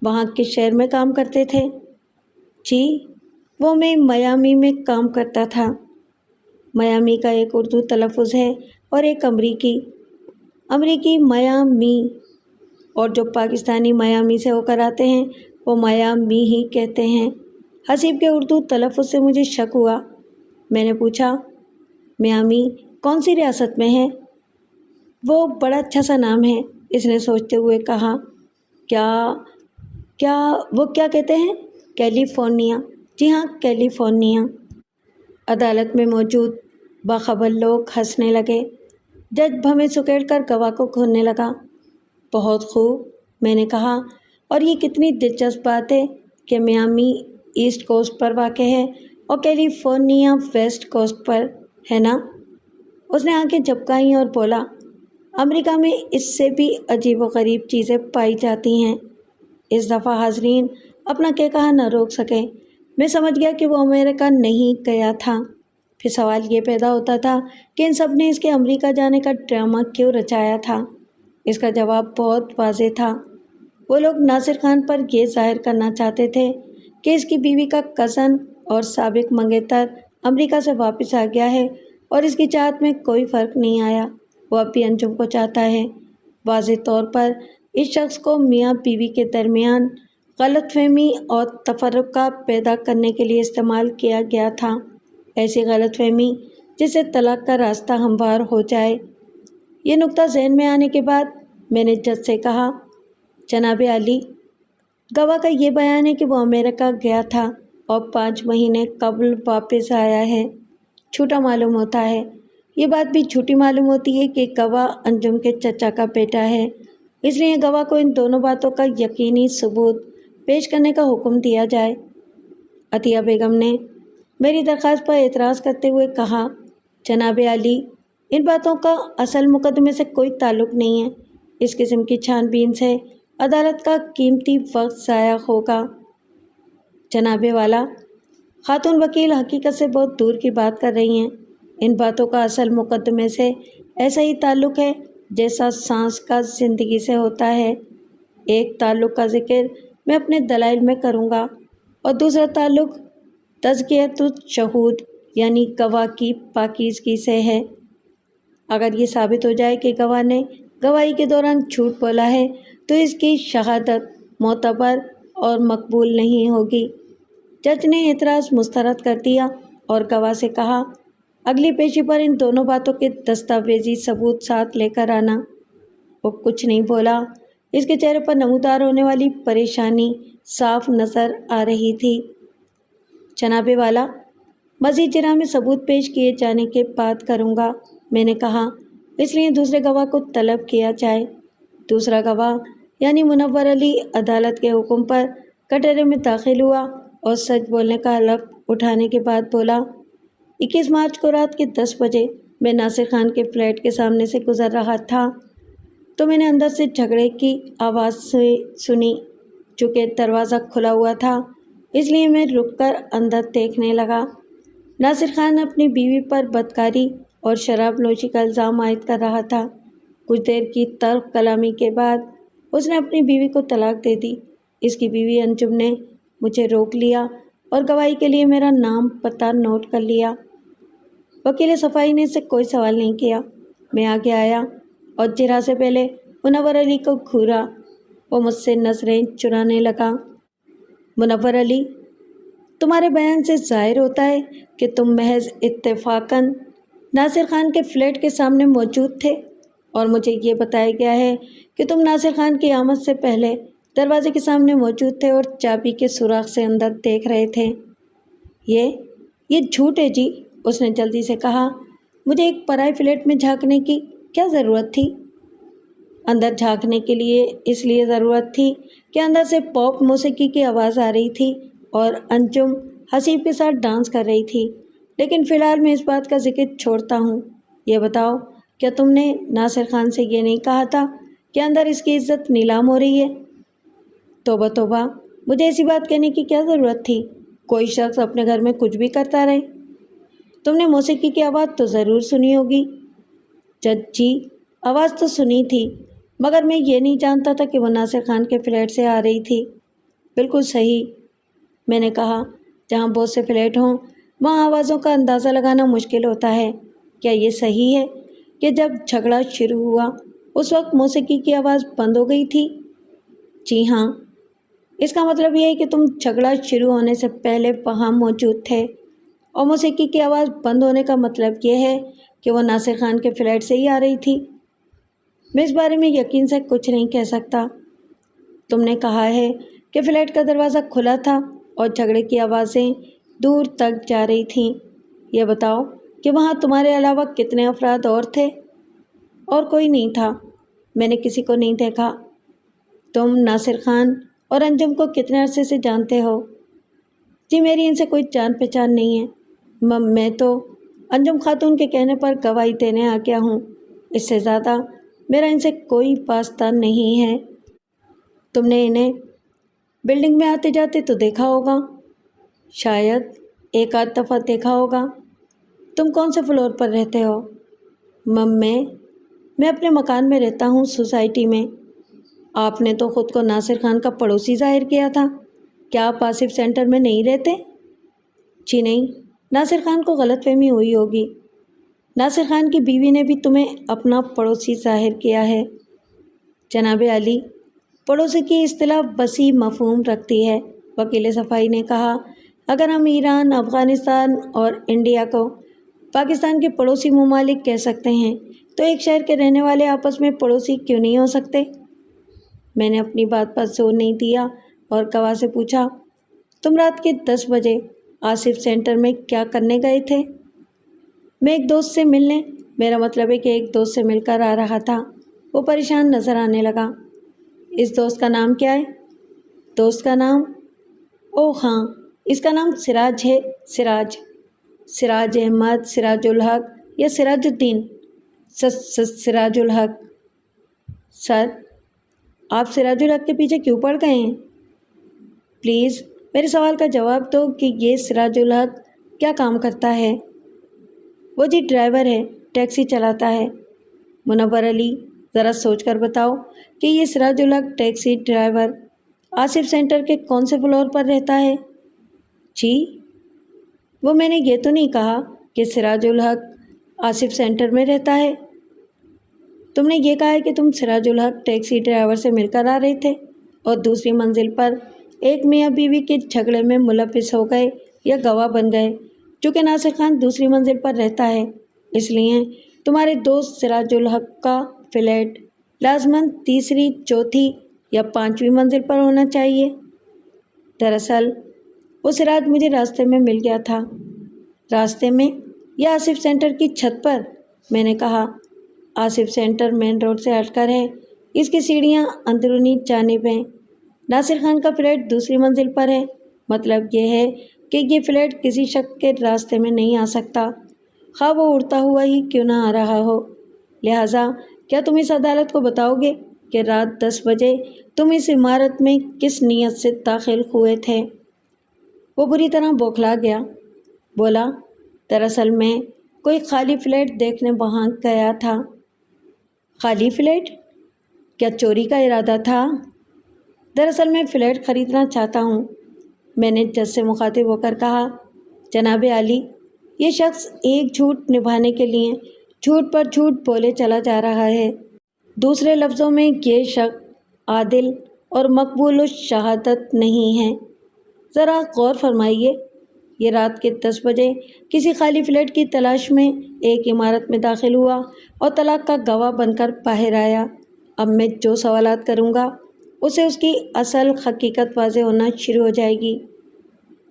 وہاں کس شہر میں کام کرتے تھے؟ جی، وہ میں میامی میں کام کرتا تھا۔ میامی کا ایک اردو تلفظ ہے اور ایک امریکی میامی، اور جو پاکستانی میامی سے ہو کر آتے ہیں وہ میامی ہی کہتے ہیں۔ حسیب کے اردو تلفظ سے مجھے شک ہوا۔ میں نے پوچھا، میامی کون سی ریاست میں ہے؟ وہ بڑا اچھا سا نام ہے، اس نے سوچتے ہوئے کہا۔ وہ کیا کہتے ہیں؟ کیلیفورنیا۔ جی ہاں، کیلیفورنیا۔ عدالت میں موجود باخبر لوگ ہنسنے لگے۔ جج بھویں سکیڑ کر گواہ کو گھورنے لگا۔ بہت خوب، میں نے کہا، اور یہ کتنی دلچسپ بات ہے کہ میامی ایسٹ کوسٹ پر واقع ہے اور کیلیفورنیا ویسٹ کوسٹ پر ہے نا؟ اس نے آنکھیں جھپکائیں اور بولا، امریکہ میں اس سے بھی عجیب و غریب چیزیں پائی جاتی ہیں۔ اس دفعہ حاضرین اپنا کہا نہ روک سکے۔ میں سمجھ گیا کہ وہ امریکہ نہیں گیا تھا۔ پھر سوال یہ پیدا ہوتا تھا کہ ان سب نے اس کے امریکہ جانے کا ڈرامہ کیوں رچایا تھا؟ اس کا جواب بہت واضح تھا۔ وہ لوگ ناصر خان پر یہ ظاہر کرنا چاہتے تھے کہ اس کی بیوی کا کزن اور سابق منگیتر امریکہ سے واپس آ گیا ہے اور اس کی چاہت میں کوئی فرق نہیں آیا۔ وہ اب بھی انجم کو چاہتا ہے۔ واضح طور پر اس شخص کو میاں بیوی کے درمیان غلط فہمی اور تفرقہ پیدا کرنے کے لیے استعمال کیا گیا تھا، ایسی غلط فہمی جس سے طلاق کا راستہ ہموار ہو جائے۔ یہ نکتہ ذہن میں آنے کے بعد میں نے جج سے کہا، جناب عالی، گواہ کا یہ بیان ہے کہ وہ امریکہ گیا تھا اور 5 مہینے قبل واپس آیا ہے۔ چھوٹا معلوم ہوتا ہے۔ یہ بات بھی چھوٹی معلوم ہوتی ہے کہ گواہ انجم کے چچا کا بیٹا ہے، اس لیے گواہ کو ان دونوں باتوں کا یقینی ثبوت پیش کرنے کا حکم دیا جائے۔ عطیہ بیگم نے میری درخواست پر اعتراض کرتے ہوئے کہا، جناب عالی، ان باتوں کا اصل مقدمے سے کوئی تعلق نہیں ہے۔ اس قسم کی چھان بین سے عدالت کا قیمتی وقت ضائع ہوگا۔ جناب والا، خاتون وکیل حقیقت سے بہت دور کی بات کر رہی ہیں۔ ان باتوں کا اصل مقدمے سے ایسا ہی تعلق ہے جیسا سانس کا زندگی سے ہوتا ہے۔ ایک تعلق کا ذکر میں اپنے دلائل میں کروں گا اور دوسرا تعلق تزکیۃ الشہود یعنی گواہ کی پاکیزگی سے ہے۔ اگر یہ ثابت ہو جائے کہ گواہ نے گواہی کے دوران جھوٹ بولا ہے تو اس کی شہادت معتبر اور مقبول نہیں ہوگی۔ جج نے اعتراض مسترد کر دیا اور گواہ سے کہا، اگلی پیشی پر ان دونوں باتوں کے دستاویزی ثبوت ساتھ لے کر آنا۔ وہ کچھ نہیں بولا۔ اس کے چہرے پر نمودار ہونے والی پریشانی صاف نظر آ رہی تھی۔ جناب والا، مزید جرائم ثبوت پیش کیے جانے کے بعد کروں گا، میں نے کہا، اس لیے دوسرے گواہ کو طلب کیا جائے۔ دوسرا گواہ یعنی منور علی عدالت کے حکم پر کٹہرے میں داخل ہوا اور سچ بولنے کا حلف اٹھانے کے بعد بولا، 21 مارچ کو رات کے 10 بجے میں ناصر خان کے فلیٹ کے سامنے سے گزر رہا تھا تو میں نے اندر سے جھگڑے کی آواز سنی۔ چونکہ دروازہ کھلا ہوا تھا اس لیے میں رک کر اندر دیکھنے لگا۔ ناصر خان اپنی بیوی پر بدکاری اور شراب نوشی کا الزام عائد کر رہا تھا۔ کچھ دیر کی تلخ کلامی کے بعد اس نے اپنی بیوی کو طلاق دے دی۔ اس کی بیوی انجم نے مجھے روک لیا اور گواہی کے لیے میرا نام پتہ نوٹ کر لیا۔ وکیل صفائی نے اس سے کوئی سوال نہیں کیا۔ میں آگے آیا اور جرا سے پہلے منور علی کو گھورا۔ وہ مجھ سے نظریں چرانے لگا۔ منور علی، تمہارے بیان سے ظاہر ہوتا ہے کہ تم محض اتفاقاً ناصر خان کے فلیٹ کے سامنے موجود تھے اور مجھے یہ بتایا گیا ہے کہ تم ناصر خان کی آمد سے پہلے دروازے کے سامنے موجود تھے اور چابی کے سوراخ سے اندر دیکھ رہے تھے۔ یہ جھوٹ ہے جی، اس نے جلدی سے کہا۔ مجھے ایک پرائے فلیٹ میں جھانکنے کی کیا ضرورت تھی؟ اندر جھانکنے کے لیے اس لیے ضرورت تھی کہ اندر سے پاپ موسیقی کی آواز آ رہی تھی اور انجم حسیب کے ساتھ ڈانس کر رہی تھی۔ لیکن فی الحال میں اس بات کا ذکر چھوڑتا ہوں۔ یہ بتاؤ، کیا تم نے ناصر خان سے یہ نہیں کہا تھا کہ اندر اس کی عزت نیلام ہو رہی ہے؟ توبہ توبہ، مجھے ایسی بات کہنے کی کیا ضرورت تھی؟ کوئی شخص اپنے گھر میں کچھ بھی کرتا رہے۔ تم نے موسیقی کی آواز تو ضرور سنی ہوگی۔ جج جی، آواز تو سنی تھی، مگر میں یہ نہیں جانتا تھا کہ وہ ناصر خان کے فلیٹ سے آ رہی تھی۔ بالکل صحیح، میں نے کہا، جہاں بہت سے فلیٹ ہوں وہاں آوازوں کا اندازہ لگانا مشکل ہوتا ہے۔ کیا یہ صحیح ہے کہ جب جھگڑا شروع ہوا اس وقت موسیقی کی آواز بند ہو گئی تھی؟ جی ہاں۔ اس کا مطلب یہ ہے کہ تم جھگڑا شروع ہونے سے پہلے وہاں موجود تھے، اور موسیقی کی آواز بند ہونے کا مطلب یہ ہے کہ وہ ناصر خان کے فلیٹ سے ہی آ رہی تھی۔ میں اس بارے میں یقین سے کچھ نہیں کہہ سکتا۔ تم نے کہا ہے کہ فلیٹ کا دروازہ کھلا تھا اور جھگڑے کی آوازیں دور تک جا رہی تھیں۔ یہ بتاؤ کہ وہاں تمہارے علاوہ کتنے افراد اور تھے؟ اور کوئی نہیں تھا، میں نے کسی کو نہیں دیکھا۔ تم ناصر خان اور انجم کو کتنے عرصے سے جانتے ہو؟ جی، میری ان سے کوئی جان پہچان نہیں ہے۔ میں تو انجم خاتون کے کہنے پر گواہی دینے آ گیا ہوں، اس سے زیادہ میرا ان سے کوئی واسطہ نہیں ہے۔ تم نے انہیں بلڈنگ میں آتے جاتے تو دیکھا ہوگا؟ شاید ایک آدھ دفعہ دیکھا ہوگا۔ تم کون سے فلور پر رہتے ہو؟ میں اپنے مکان میں رہتا ہوں، سوسائٹی میں۔ آپ نے تو خود کو ناصر خان کا پڑوسی ظاہر کیا تھا، کیا آپ آصف سینٹر میں نہیں رہتے؟ جی نہیں، ناصر خان کو غلط فہمی ہوئی ہوگی۔ ناصر خان کی بیوی نے بھی تمہیں اپنا پڑوسی ظاہر کیا ہے۔ جناب عالی، پڑوسی کی اصطلاح وسیع مفہوم رکھتی ہے، وکیل صفائی نے کہا۔ اگر ہم ایران، افغانستان اور انڈیا کو پاکستان کے پڑوسی ممالک کہہ سکتے ہیں تو ایک شہر کے رہنے والے آپس میں پڑوسی کیوں نہیں ہو سکتے؟ میں نے اپنی بات پر زور نہیں دیا اور گواہ سے پوچھا، تم رات کے 10 بجے آصف سینٹر میں کیا کرنے گئے تھے؟ میں ایک دوست سے ملنے، میرا مطلب ہے کہ ایک دوست سے مل کر آ رہا تھا۔ وہ پریشان نظر آنے لگا۔ اس دوست کا نام کیا ہے؟ دوست کا نام؟ اوہ ہاں، اس کا نام سراج ہے۔ سراج احمد، سراج الحق یا سراج الدین؟ سراج الحق۔ سر، آپ سراج الحق کے پیچھے کیوں پڑ گئے ہیں؟ پلیز میرے سوال کا جواب دو کہ یہ سراج الحق کیا کام کرتا ہے؟ وہ جی ڈرائیور ہے، ٹیکسی چلاتا ہے۔ منور علی، ذرا سوچ کر بتاؤ کہ یہ سراج الحق ٹیکسی ڈرائیور آصف سینٹر کے کون سے فلور پر رہتا ہے؟ جی، وہ میں نے یہ تو نہیں کہا کہ سراج الحق آصف سینٹر میں رہتا ہے۔ تم نے یہ کہا ہے کہ تم سراج الحق ٹیکسی ڈرائیور سے مل کر آ رہے تھے اور دوسری منزل پر ایک میاں بیوی کے جھگڑے میں ملوث ہو گئے یا گواہ بن گئے۔ چونکہ ناصر خان دوسری منزل پر رہتا ہے، اس لیے تمہارے دوست سراج الحق کا فلیٹ لازماً تیسری، چوتھی یا پانچویں منزل پر ہونا چاہیے۔ دراصل وہ سراج مجھے راستے میں مل گیا تھا۔ راستے میں یا آصف سینٹر کی چھت پر؟ میں نے کہا، آصف سینٹر مین روڈ سے ہٹ کر ہے، اس کی سیڑھیاں اندرونی جانب ہیں۔ ناصر خان کا فلیٹ دوسری منزل پر ہے، مطلب یہ ہے کہ یہ فلیٹ کسی شخص کے راستے میں نہیں آ سکتا، خواہ وہ اڑتا ہوا ہی کیوں نہ آ رہا ہو۔ لہٰذا کیا تم اس عدالت کو بتاؤ گے کہ رات 10 بجے تم اس عمارت میں کس نیت سے داخل ہوئے تھے؟ وہ بری طرح بوکھلا گیا، بولا، دراصل میں کوئی خالی فلیٹ دیکھنے وہاں گیا تھا۔ خالی فلیٹ؟ کیا چوری کا ارادہ تھا؟ دراصل میں فلیٹ خریدنا چاہتا ہوں۔ میں نے جج سے مخاطب ہو کر کہا، جناب عالی، یہ شخص ایک جھوٹ نبھانے کے لیے جھوٹ پر جھوٹ بولے چلا جا رہا ہے۔ دوسرے لفظوں میں یہ شخص عادل اور مقبول الشہادت نہیں ہے۔ ذرا غور فرمائیے، یہ رات کے 10 بجے کسی خالی فلیٹ کی تلاش میں ایک عمارت میں داخل ہوا اور طلاق کا گواہ بن کر باہر آیا۔ اب میں جو سوالات کروں گا اسے اس کی اصل حقیقت واضح ہونا شروع ہو جائے گی۔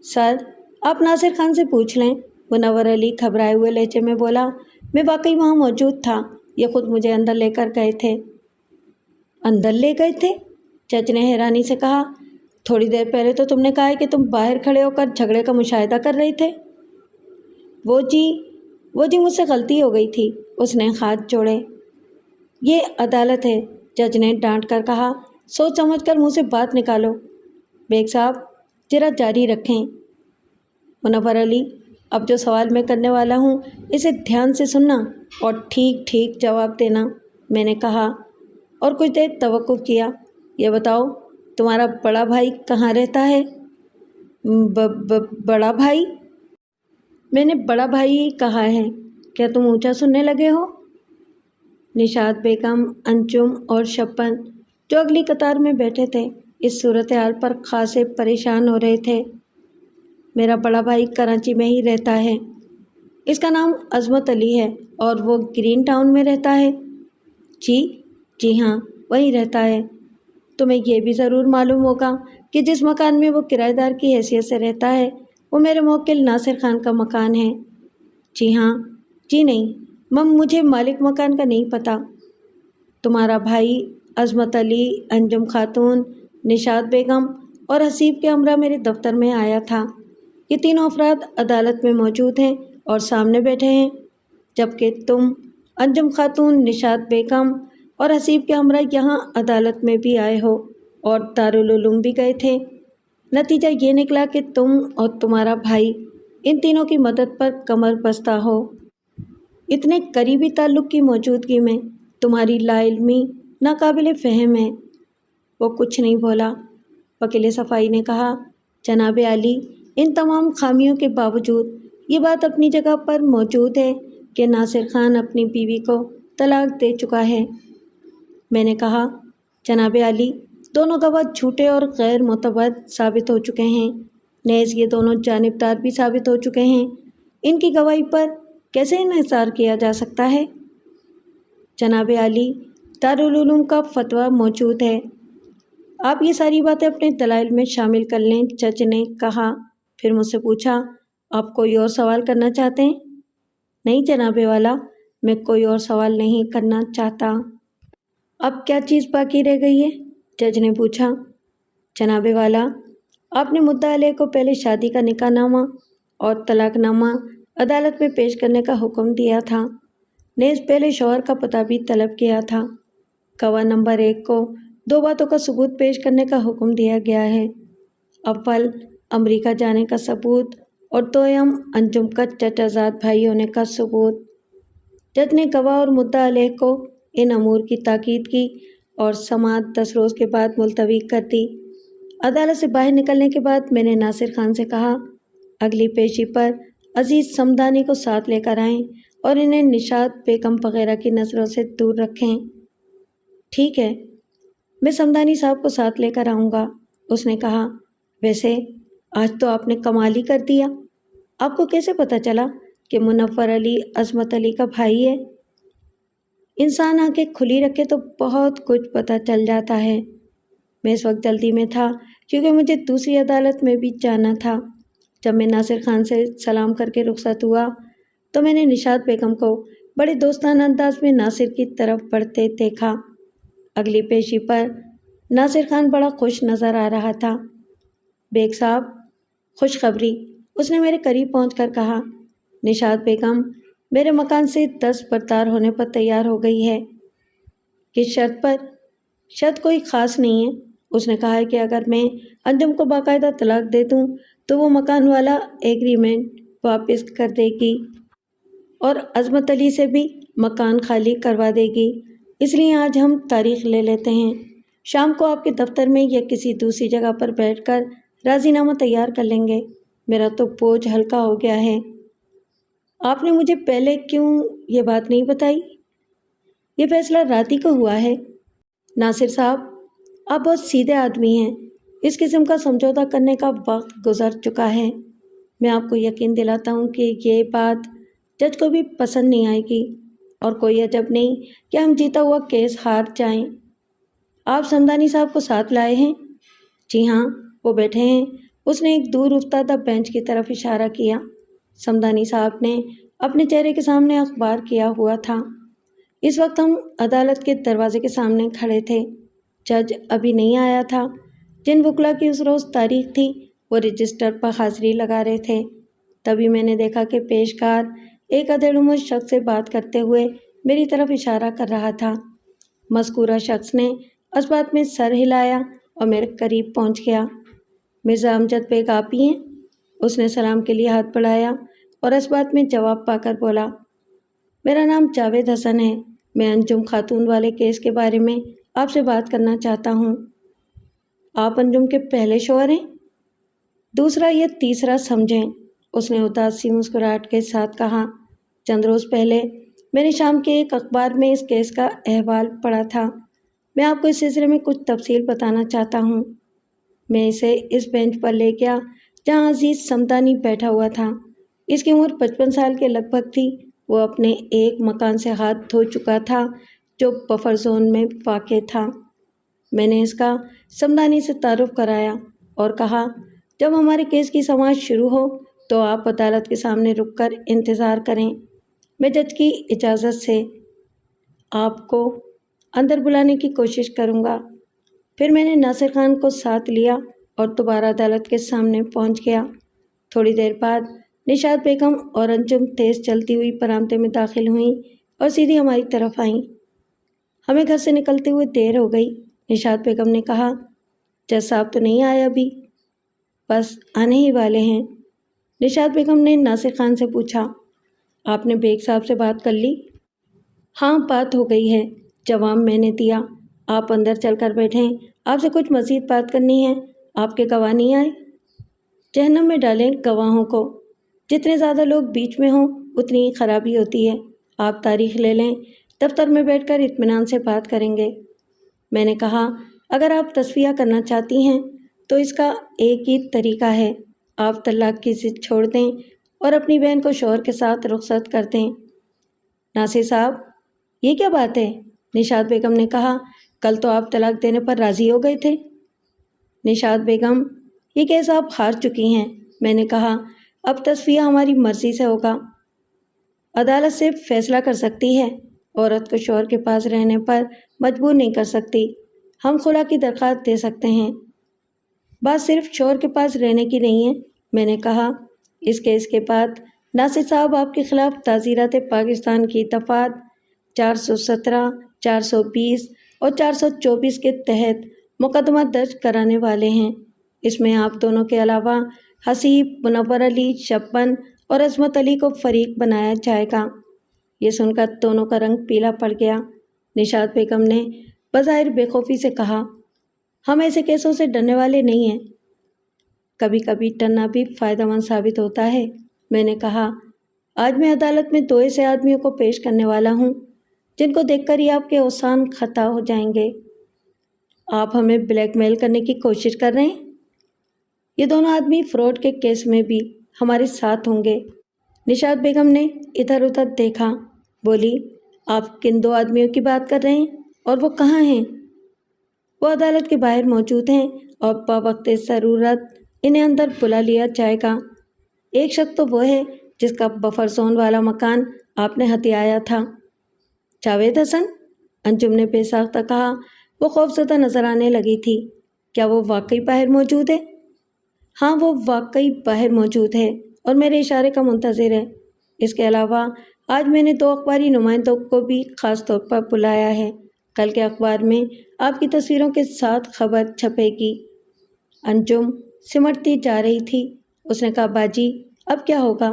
سر، آپ ناصر خان سے پوچھ لیں۔ منور علی گھبرائے ہوئے لہجے میں بولا، میں واقعی وہاں موجود تھا، یہ خود مجھے اندر لے کر گئے تھے۔ اندر لے گئے تھے؟ جج نے حیرانی سے کہا، تھوڑی دیر پہلے تو تم نے کہا ہے کہ تم باہر کھڑے ہو کر جھگڑے کا مشاہدہ کر رہے تھے۔ وہ جی مجھ سے غلطی ہو گئی تھی، اس نے ہاتھ جوڑے۔ یہ عدالت ہے، جج نے ڈانٹ کر کہا، سوچ سمجھ کر منہ سے بات نکالو۔ بیگ صاحب، ذرا جاری رکھیں۔ منور علی، اب جو سوال میں کرنے والا ہوں اسے دھیان سے سننا اور ٹھیک ٹھیک جواب دینا، میں نے کہا اور کچھ دیر توقف کیا۔ یہ بتاؤ، تمہارا بڑا بھائی کہاں رہتا ہے؟ بڑا بھائی؟ میں نے بڑا بھائی ہی کہا ہے، کیا تم اونچا سننے لگے ہو؟ نشاط بیگم، انجم اور شبنم جو اگلی قطار میں بیٹھے تھے اس صورتحال پر خاصے پریشان ہو رہے تھے۔ میرا بڑا بھائی کراچی میں ہی رہتا ہے، اس کا نام عظمت علی ہے اور وہ گرین ٹاؤن میں رہتا ہے۔ جی ہاں، وہیں رہتا ہے۔ تمہیں یہ بھی ضرور معلوم ہوگا کہ جس مکان میں وہ کرایہ دار کی حیثیت سے رہتا ہے وہ میرے موکل ناصر خان کا مکان ہے۔ جی ہاں، جی نہیں، مجھے مالک مکان کا نہیں پتہ۔ تمہارا بھائی عظمت علی، انجم خاتون، نشاط بیگم اور حسیب کے ہمراہ میرے دفتر میں آیا تھا۔ یہ تینوں افراد عدالت میں موجود ہیں اور سامنے بیٹھے ہیں، جبکہ تم انجم خاتون، نشاط بیگم اور حسیب کے ہمراہ یہاں عدالت میں بھی آئے ہو اور دارالعلوم بھی گئے تھے۔ نتیجہ یہ نکلا کہ تم اور تمہارا بھائی ان تینوں کی مدد پر کمر بستہ ہو۔ اتنے قریبی تعلق کی موجودگی میں تمہاری لا علمی ناقابل فہم ہے۔ وہ کچھ نہیں بولا۔ وکیل صفائی نے کہا، جناب عالی، ان تمام خامیوں کے باوجود یہ بات اپنی جگہ پر موجود ہے کہ ناصر خان اپنی بیوی کو طلاق دے چکا ہے۔ میں نے کہا، جناب عالی، دونوں گواہ جھوٹے اور غیر معتبر ثابت ہو چکے ہیں، نیز یہ دونوں جانبدار بھی ثابت ہو چکے ہیں، ان کی گواہی پر کیسے انحصار کیا جا سکتا ہے؟ جناب عالی، دارالعلوم کا فتویٰ موجود ہے۔ آپ یہ ساری باتیں اپنے دلائل میں شامل کر لیں، جج نے کہا۔ پھر مجھ سے پوچھا، آپ کوئی اور سوال کرنا چاہتے ہیں؟ نہیں جناب والا، میں کوئی اور سوال نہیں کرنا چاہتا۔ اب کیا چیز باقی رہ گئی ہے؟ جج نے پوچھا۔ جناب والا، آپ نے مدعا علیہ کو پہلے شادی کا نکاح نامہ اور طلاق نامہ عدالت میں پیش کرنے کا حکم دیا تھا، نیز پہلے شوہر کا پتہ بھی طلب کیا تھا۔ گواہ نمبر 1 کو 2 باتوں کا ثبوت پیش کرنے کا حکم دیا گیا ہے۔ اول، امریکہ جانے کا ثبوت، اور دوم، انجم کا چچا زاد بھائی ہونے کا ثبوت۔ جج نے گواہ اور مدعا علیہ کو ان امور کی تاکید کی اور سماعت 10 روز کے بعد ملتوی کر دی۔ عدالت سے باہر نکلنے کے بعد میں نے ناصر خان سے کہا، اگلی پیشی پر عزیز صمدانی کو ساتھ لے کر آئیں اور انہیں نشاط بیگم وغیرہ کی نظروں سے دور رکھیں۔ ٹھیک ہے، میں صمدانی صاحب کو ساتھ لے کر آؤں گا، اس نے کہا۔ ویسے آج تو آپ نے کمال ہی کر دیا، آپ کو کیسے پتہ چلا کہ منور علی عظمت علی کا بھائی ہے؟ انسان آنکھیں کھلی رکھے تو بہت کچھ پتہ چل جاتا ہے۔ میں اس وقت جلدی میں تھا کیونکہ مجھے دوسری عدالت میں بھی جانا تھا۔ جب میں ناصر خان سے سلام کر کے رخصت ہوا تو میں نے نشاط بیگم کو بڑے دوستانہ انداز میں ناصر کی طرف بڑھتے دیکھا۔ اگلی پیشی پر ناصر خان بڑا خوش نظر آ رہا تھا۔ بیگ صاحب، خوشخبری، اس نے میرے قریب پہنچ کر کہا۔ نشاط بیگم میرے مکان سے 10 بردار ہونے پر تیار ہو گئی ہے۔ کس شرط پر؟ شرط کوئی خاص نہیں ہے، اس نے کہا ہے کہ اگر میں انجم کو باقاعدہ طلاق دے دوں تو وہ مکان والا ایگریمنٹ واپس کر دے گی اور عظمت علی سے بھی مکان خالی کروا دے گی۔ اس لیے آج ہم تاریخ لے لیتے ہیں، شام کو آپ کے دفتر میں یا کسی دوسری جگہ پر بیٹھ کر راضی نامہ تیار کر لیں گے۔ میرا تو بوجھ ہلکا ہو گیا ہے۔ آپ نے مجھے پہلے کیوں یہ بات نہیں بتائی؟ یہ فیصلہ رات ہی کو ہوا ہے۔ ناصر صاحب، آپ بہت سیدھے آدمی ہیں، اس قسم کا سمجھوتہ کرنے کا وقت گزر چکا ہے۔ میں آپ کو یقین دلاتا ہوں کہ یہ بات جج کو بھی پسند نہیں آئے گی، اور کوئی عجب نہیں کہ ہم جیتا ہوا کیس ہار جائیں۔ آپ صمدانی صاحب کو ساتھ لائے ہیں؟ جی ہاں، وہ بیٹھے ہیں، اس نے ایک دور افتادہ بینچ کی طرف اشارہ کیا۔ صمدانی صاحب نے اپنے چہرے کے سامنے اخبار کیا ہوا تھا۔ اس وقت ہم عدالت کے دروازے کے سامنے کھڑے تھے۔ جج ابھی نہیں آیا تھا۔ جن وکلا کی اس روز تاریخ تھی وہ رجسٹر پر حاضری لگا رہے تھے۔ تبھی میں نے دیکھا کہ پیشکار ایک ادھیڑ عمر شخص سے بات کرتے ہوئے میری طرف اشارہ کر رہا تھا۔ مذکورہ شخص نے اسبات میں سر ہلایا اور میرے قریب پہنچ گیا۔ مرزا امجد بیگ آپ ہی ہیں؟ اس نے سلام کے لیے ہاتھ بڑھایا اور اسبات میں جواب پا کر بولا، میرا نام جاوید حسن ہے، میں انجم خاتون والے کیس کے بارے میں آپ سے بات کرنا چاہتا ہوں۔ آپ انجم کے پہلے شوہر ہیں؟ دوسرا یا تیسرا سمجھیں، اس نے اداس سی مسکراہٹ کے ساتھ کہا۔ چند روز پہلے میں نے شام کے ایک اخبار میں اس کیس کا احوال پڑھا تھا۔ میں آپ کو اس سلسلے میں کچھ تفصیل بتانا چاہتا ہوں۔ میں اسے اس بینچ پر لے گیا جہاں عزیز صمدانی بیٹھا ہوا تھا۔ اس کی عمر 55 سال کے لگ بھگ تھی۔ وہ اپنے ایک مکان سے ہاتھ دھو چکا تھا جو بفر زون میں واقع تھا۔ میں نے اس کا صمدانی سے تعارف کرایا اور کہا، جب ہمارے کیس کی سماعت شروع ہو تو آپ عدالت کے سامنے رک کر انتظار کریں، میں جج کی اجازت سے آپ کو اندر بلانے کی کوشش کروں گا۔ پھر میں نے ناصر خان کو ساتھ لیا اور دوبارہ عدالت کے سامنے پہنچ گیا۔ تھوڑی دیر بعد نشاط بیگم اور انجم تیز چلتی ہوئی برآمدے میں داخل ہوئیں اور سیدھی ہماری طرف آئیں۔ ہمیں گھر سے نکلتے ہوئے دیر ہو گئی۔ نشاط بیگم نے کہا، جج صاحب تو نہیں آئے ابھی؟ بس آنے ہی والے ہیں۔ نشاط بیگم نے ناصر خان سے پوچھا، آپ نے بیگ صاحب سے بات کر لی؟ ہاں، بات ہو گئی ہے، جواب میں نے دیا۔ آپ اندر چل کر بیٹھیں، آپ سے کچھ مزید بات کرنی ہے۔ آپ کے گواہ نہیں آئے؟ جہنم میں ڈالیں گواہوں کو، جتنے زیادہ لوگ بیچ میں ہوں اتنی ہی خرابی ہوتی ہے۔ آپ تاریخ لے لیں، دفتر میں بیٹھ کر اطمینان سے بات کریں گے۔ میں نے کہا، اگر آپ تصفیہ کرنا چاہتی ہیں تو اس کا ایک ہی طریقہ ہے، آپ طلاق کی ضد چھوڑ دیں اور اپنی بہن کو شوہر کے ساتھ رخصت کر دیں۔ ناصر صاحب، یہ کیا بات ہے؟ نشاط بیگم نے کہا، کل تو آپ طلاق دینے پر راضی ہو گئے تھے۔ نشاط بیگم، یہ کیس آپ ہار چکی ہیں۔ میں نے کہا، اب تصفیہ ہماری مرضی سے ہوگا۔ عدالت صرف فیصلہ کر سکتی ہے، عورت کو شوہر کے پاس رہنے پر مجبور نہیں کر سکتی۔ ہم خلا کی درخواست دے سکتے ہیں۔ بات صرف شوہر کے پاس رہنے کی نہیں ہے، میں نے کہا۔ اس کیس کے بعد ناصر صاحب آپ کے خلاف تعزیرات پاکستان کی دفعات 417، 420 اور 424 کے تحت مقدمہ درج کرانے والے ہیں۔ اس میں آپ دونوں کے علاوہ حسیب، منور علی، شبن اور عصمت علی کو فریق بنایا جائے گا۔ یہ سن کر دونوں کا رنگ پیلا پڑ گیا۔ نشاط بیگم نے بظاہر بے خوفی سے کہا، ہم ایسے کیسوں سے ڈرنے والے نہیں ہیں۔ کبھی کبھی ڈرنا بھی فائدہ مند ثابت ہوتا ہے، میں نے کہا۔ آج میں عدالت میں 2 ایسے آدمیوں کو پیش کرنے والا ہوں جن کو دیکھ کر ہی آپ کے اوسان خطا ہو جائیں گے۔ آپ ہمیں بلیک میل کرنے کی کوشش کر رہے ہیں؟ یہ دونوں آدمی فراڈ کے کیس میں بھی ہمارے ساتھ ہوں گے۔ نشاط بیگم نے ادھر ادھر دیکھا، بولی، آپ کن 2 آدمیوں کی بات کر رہے ہیں اور وہ کہاں ہیں؟ وہ عدالت کے باہر موجود ہیں اور بوقت ضرورت انہیں اندر بلا لیا جائے گا۔ ایک شخص تو وہ ہے جس کا بفر زون والا مکان آپ نے ہتھیایا تھا۔ جاوید حسن؟ انجم نے بے ساختہ کہا۔ وہ خوفزدہ نظر آنے لگی تھی۔ کیا وہ واقعی باہر موجود ہے؟ ہاں، وہ واقعی باہر موجود ہے اور میرے اشارے کا منتظر ہے۔ اس کے علاوہ آج میں نے 2 اخباری نمائندوں کو بھی خاص طور پر بلایا ہے۔ کل کے اخبار میں آپ کی تصویروں کے ساتھ خبر چھپے گی۔ انجم سمٹتی جا رہی تھی۔ اس نے کہا، باجی اب کیا ہوگا؟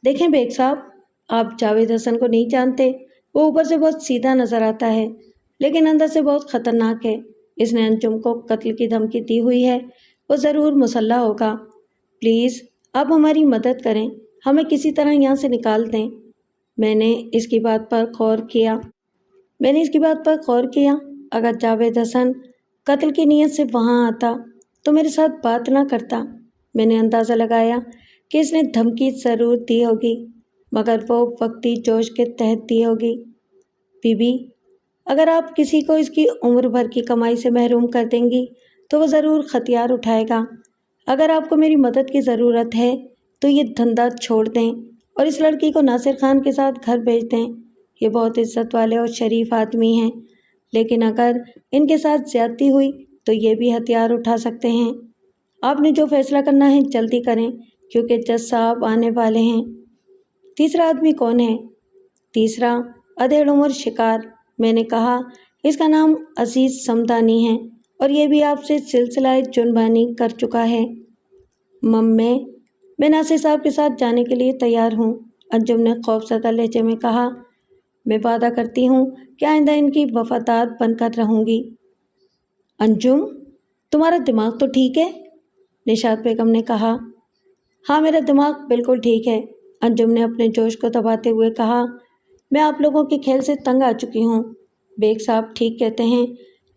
دیکھیں بیگ صاحب، آپ جاوید حسن کو نہیں جانتے۔ وہ اوپر سے بہت سیدھا نظر آتا ہے لیکن اندر سے بہت خطرناک ہے۔ اس نے انجم کو قتل کی دھمکی دی ہوئی ہے۔ وہ ضرور مسلح ہوگا۔ پلیز آپ ہماری مدد کریں، ہمیں کسی طرح یہاں سے نکال دیں۔ میں نے اس کی بات پر غور کیا۔ اگر جاوید حسن قتل کی نیت سے وہاں آتا تو میرے ساتھ بات نہ کرتا۔ میں نے اندازہ لگایا کہ اس نے دھمکی ضرور دی ہوگی، مگر وہ وقتی جوش کے تحت دی ہوگی۔ بی بی، اگر آپ کسی کو اس کی عمر بھر کی کمائی سے محروم کر دیں گی تو وہ ضرور ہتھیار اٹھائے گا۔ اگر آپ کو میری مدد کی ضرورت ہے تو یہ دھندا چھوڑ دیں اور اس لڑکی کو ناصر خان کے ساتھ گھر بھیج دیں۔ یہ بہت عزت والے اور شریف آدمی ہیں، لیکن اگر ان کے ساتھ زیادتی ہوئی تو یہ بھی ہتھیار اٹھا سکتے ہیں۔ آپ نے جو فیصلہ کرنا ہے جلدی کریں کیونکہ جج صاحب آنے والے ہیں۔ تیسرا آدمی کون ہے؟ تیسرا ادھیڑ عمر شکار، میں نے کہا۔ اس کا نام عزیز سمدانی ہے اور یہ بھی آپ سے سلسلہ جنبانی کر چکا ہے۔ میں ناصر صاحب کے ساتھ جانے کے لیے تیار ہوں، انجم نے خوفزدہ لہجے میں کہا۔ میں وعدہ کرتی ہوں کہ آئندہ ان کی وفادار بن کر رہوں گی۔ انجم، تمہارا دماغ تو ٹھیک ہے؟ نشاط بیگم نے کہا۔ ہاں، میرا دماغ بالکل ٹھیک ہے، انجم نے اپنے جوش کو دباتے ہوئے کہا۔ میں آپ لوگوں کے کھیل سے تنگ آ چکی ہوں۔ بیگ صاحب ٹھیک کہتے ہیں،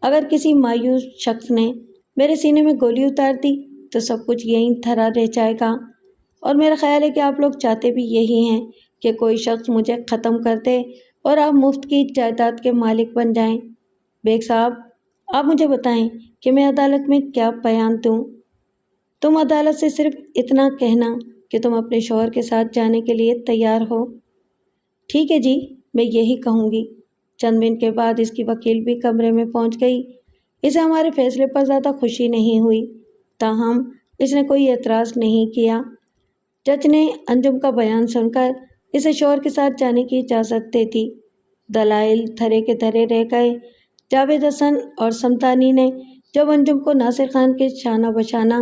اگر کسی مایوس شخص نے میرے سینے میں گولی اتار دی تو سب کچھ یہیں دھرا رہ جائے گا، اور میرا خیال ہے کہ آپ لوگ چاہتے بھی یہی ہیں کہ کوئی شخص مجھے ختم کر دے اور آپ مفت کی جائیداد کے مالک بن جائیں۔ بیگ صاحب، آپ مجھے بتائیں کہ میں عدالت میں کیا بیان دوں؟ تم عدالت سے صرف اتنا کہنا کہ تم اپنے شوہر کے ساتھ جانے کے لیے تیار ہو۔ ٹھیک ہے جی، میں یہی کہوں گی۔ چند منٹ کے بعد اس کی وکیل بھی کمرے میں پہنچ گئی۔ اسے ہمارے فیصلے پر زیادہ خوشی نہیں ہوئی، تاہم اس نے کوئی اعتراض نہیں کیا۔ جج نے انجم کا بیان سن کر اسے شوہر کے ساتھ جانے کی اجازت دے دی۔ دلائل دھرے کے دھرے رہ گئے۔ جاوید حسن اور سمدانی نے جب انجم کو ناصر خان کے شانہ بشانہ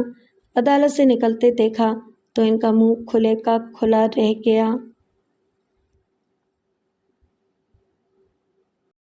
عدالت سے نکلتے دیکھا تو ان کا منہ کھلے کا کھلا رہ گیا۔